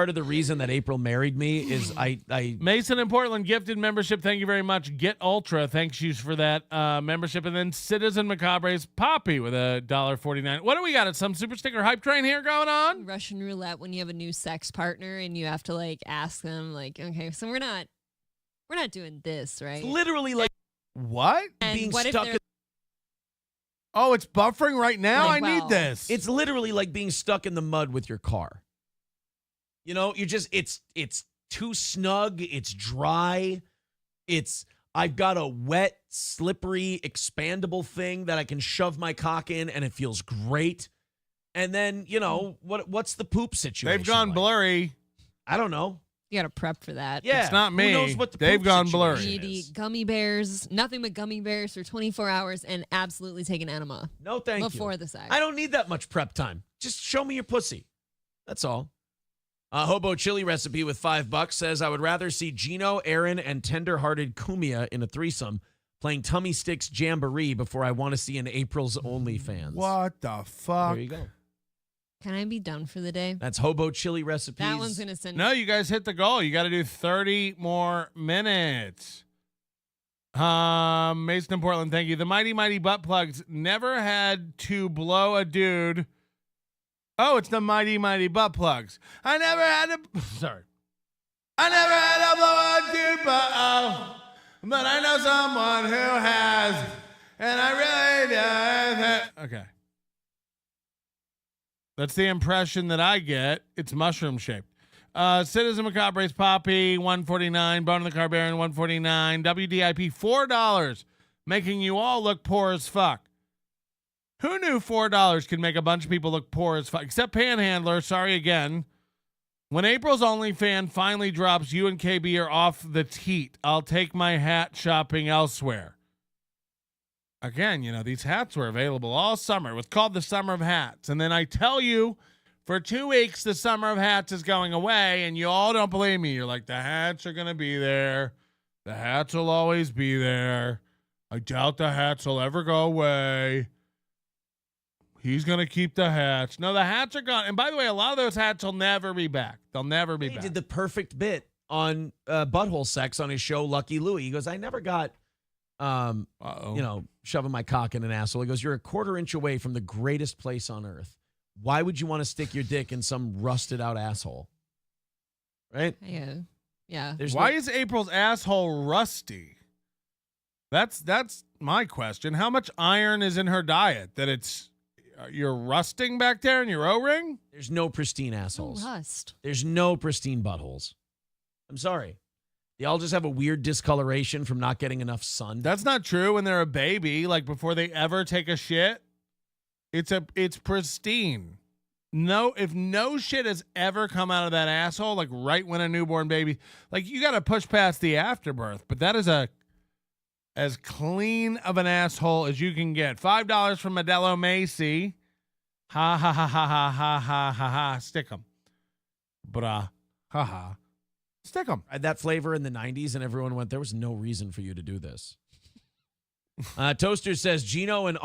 of the reason that April married me is I Mason in Portland gifted membership. Thank you very much. Get Ultra. Thanks you for that membership. And then Citizen Macabre's Poppy with $1.49. What do we got? Some super sticker hype train here going on? Russian roulette when you have a new sex partner and you have to like ask them like, okay, so we're not doing this, right? literally like What? And being what if stuck they're- in, Oh, it's buffering right now? Like, I need well, this. it's literally like being stuck in the mud with your car. You're just it's too snug, it's dry. I've got a wet, slippery, expandable thing that I can shove my cock in and it feels great. And then, what's the poop situation? They've gone like? blurry. I don't know. You got to prep for that. Yeah. It's not me. Who knows what the They've poop gone situation blurry. You need to is. eat gummy bears, nothing but gummy bears for 24 hours, and absolutely take an enema. No, thank you. Before the sex. I don't need that much prep time. Just show me your pussy. That's all. Hobo chili recipe with $5 says, I would rather see Gino, Aaron, and tender-hearted Kumia in a threesome playing Tummy Sticks Jamboree before I want to see an April's OnlyFans. What the fuck? There you go. Can I be done for the day? That's Hobo chili recipes. That one's going to send No, you guys hit the goal. You got to do 30 more minutes. Mason in Portland, thank you. The Mighty Mighty Butt Plugs never had to blow a dude. Oh, it's the Mighty Mighty Butt Plugs. I never had to. Sorry. I never had to blow a dude, but I know someone who has, and I really do. Okay. That's the impression that I get. It's mushroom shaped. Citizen Macabre's Poppy, $149. Bone of the Carbarian, $149. WDIP, $4, making you all look poor as fuck. Who knew $4 could make a bunch of people look poor as fuck? Except Panhandler, sorry again. When April's OnlyFan finally drops, you and KB are off the teat. I'll take my hat shopping elsewhere. Again, these hats were available all summer. It was called the Summer of Hats. And then I tell you, for 2 weeks, the Summer of Hats is going away, and you all don't believe me. You're like, the hats are going to be there. The hats will always be there. I doubt the hats will ever go away. He's going to keep the hats. No, the hats are gone. And by the way, a lot of those hats will never be back. They'll never be back. He did the perfect bit on butthole sex on his show, Lucky Louie. He goes, I never got... shoving my cock in an asshole. He goes, you're a quarter inch away from the greatest place on earth. Why would you want to stick your dick in some rusted out asshole? Right? Yeah. Why is April's asshole rusty? That's my question. How much iron is in her diet that you're rusting back there in your O-ring? There's no pristine assholes. Rust. There's no pristine buttholes. I'm sorry. They all just have a weird discoloration from not getting enough sun. That's not true when they're a baby. Like before they ever take a shit, it's pristine. No, if no shit has ever come out of that asshole, like right when a newborn baby, like you got to push past the afterbirth, but that is as clean of an asshole as you can get. $5 from Modelo Macy. Ha ha ha ha ha ha ha ha ha. Stick 'em. Bruh. Ha ha. Stick 'em. I had that flavor in the 90s, and everyone went, there was no reason for you to do this. Toaster says, Gino and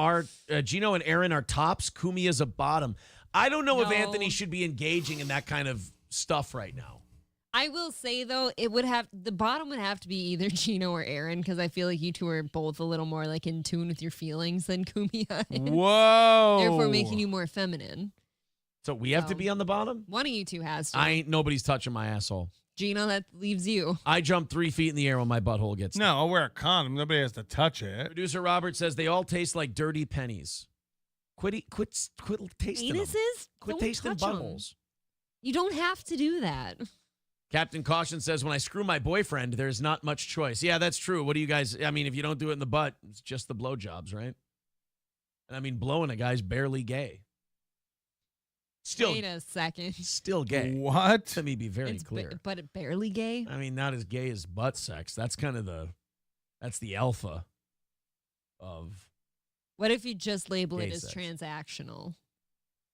Aaron are tops. Kumi is a bottom. I don't know if Anthony should be engaging in that kind of stuff right now. I will say, though, the bottom would have to be either Gino or Aaron, because I feel like you two are both a little more like in tune with your feelings than Kumia is. Whoa. Therefore making you more feminine. So we have to be on the bottom? One of you two has to. Nobody's touching my asshole. Gino, that leaves you. I jump 3 feet in the air when my butthole gets No, I'll wear a condom. Nobody has to touch it. Producer Robert says they all taste like dirty pennies. Quit tasting them. Anuses? Quit Don't tasting touch 'em. buttholes. You don't have to do that. Captain Caution says, when I screw my boyfriend, there's not much choice. Yeah, that's true. What do you guys, I mean, if you don't do it in the butt, it's just the blowjobs, right? And I mean, blowing a guy's barely gay. Still, wait a second. Still gay. What? Let me be very clear. But it barely gay? I mean, not as gay as butt sex. That's kind of that's the alpha of. What if you just label it gay as sex. transactional?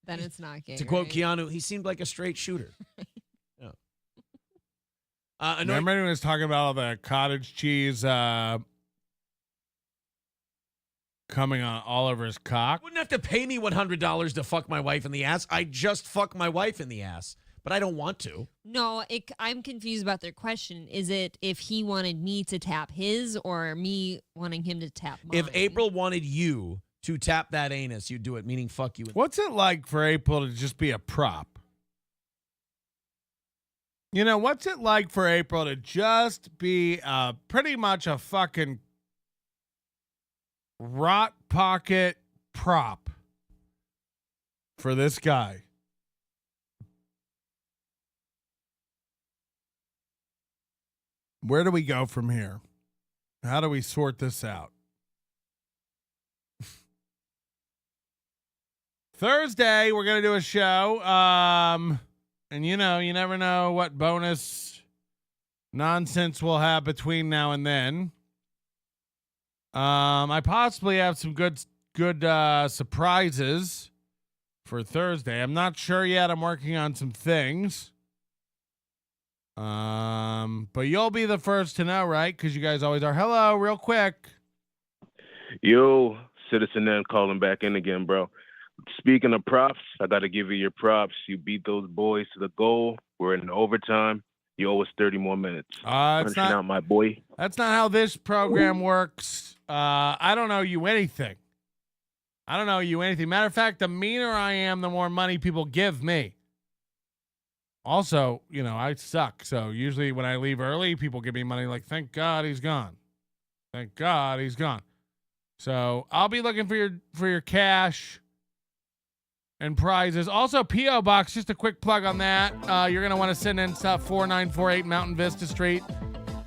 Then it's not gay. To quote right? Keanu, he seemed like a straight shooter. Yeah. Remember when he was talking about all the cottage cheese coming on all over his cock? Wouldn't have to pay me $100 to fuck my wife in the ass. I just fuck my wife in the ass, but I don't want to. No, I'm confused about their question. Is it if he wanted me to tap his or me wanting him to tap mine? If April wanted you to tap that anus, you'd do it, meaning fuck you. What's it like for April to just be a prop? You know, what's it like for April to just be pretty much a fucking rot pocket prop for this guy? Where do we go from here? How do we sort this out? Thursday, we're going to do a show. And you know, you never know what bonus nonsense we'll have between now and then. I possibly have some good surprises for Thursday. I'm not sure yet. I'm working on some things. But you'll be the first to know, right? Because you guys always are. Hello, real quick. Yo, Citizen N calling back in again, bro. Speaking of props, I got to give you your props. You beat those boys to the goal. We're in overtime. You owe us 30 more minutes. It's not out, my boy. That's not how this program works. I don't owe you anything. Matter of fact, the meaner I am, the more money people give me. Also, you know, I suck. So usually when I leave early, people give me money like, thank God he's gone. Thank God he's gone. So I'll be looking for your cash and prizes. Also, P.O. Box, just a quick plug on that. You're going to want to send in stuff 4948 Mountain Vista Street.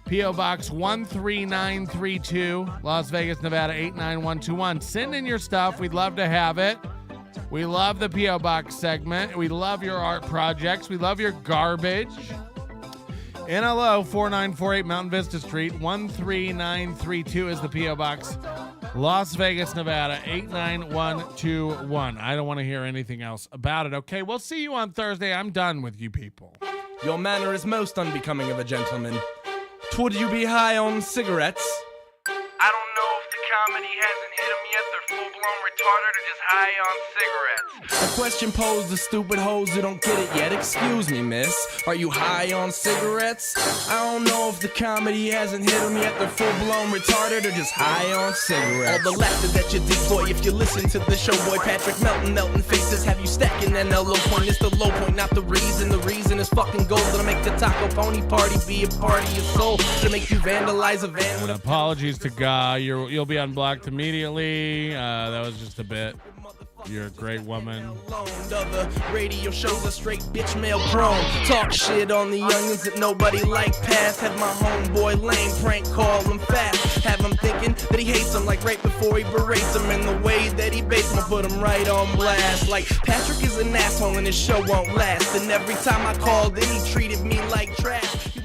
P.O. Box 13932, Las Vegas, Nevada 89121. Send in your stuff. We'd love to have it. We love the P.O. Box segment. We love your art projects. We love your garbage. NLO 4948 Mountain Vista Street, 13932 is the P.O. Box. Las Vegas, Nevada, 89121. I don't want to hear anything else about it. Okay, we'll see you on Thursday. I'm done with you people. Your manner is most unbecoming of a gentleman. Would you be high on cigarettes? I don't know if the comedy hasn't hit them yet. They're full-blown retarded or just high on cigarettes. A question posed to stupid hoes who don't get it yet. Excuse me, miss. Are you high on cigarettes? I don't know if the comedy hasn't hit them yet. They're full-blown retarded or just high on cigarettes. All the laughter that you deploy if you listen to the show, boy. Patrick melting faces have you stacking that low point. It's the low point, not the reason. The reason is fucking gold. That'll make the taco pony party be a party of soul. To make you vandalize a van with apologies to Guy. You'll be unblocked immediately. That was just a bit. You're a great woman. Other radio shows are straight bitch mail prone. Talk shit on the youngins that nobody like past. Have my homeboy lame prank call him fast. Have him thinking that he hates him like right before he berates him. And the way that he baits him, put him right on blast. Like Patrick is an asshole and his show won't last. And every time I called in, he treated me like trash.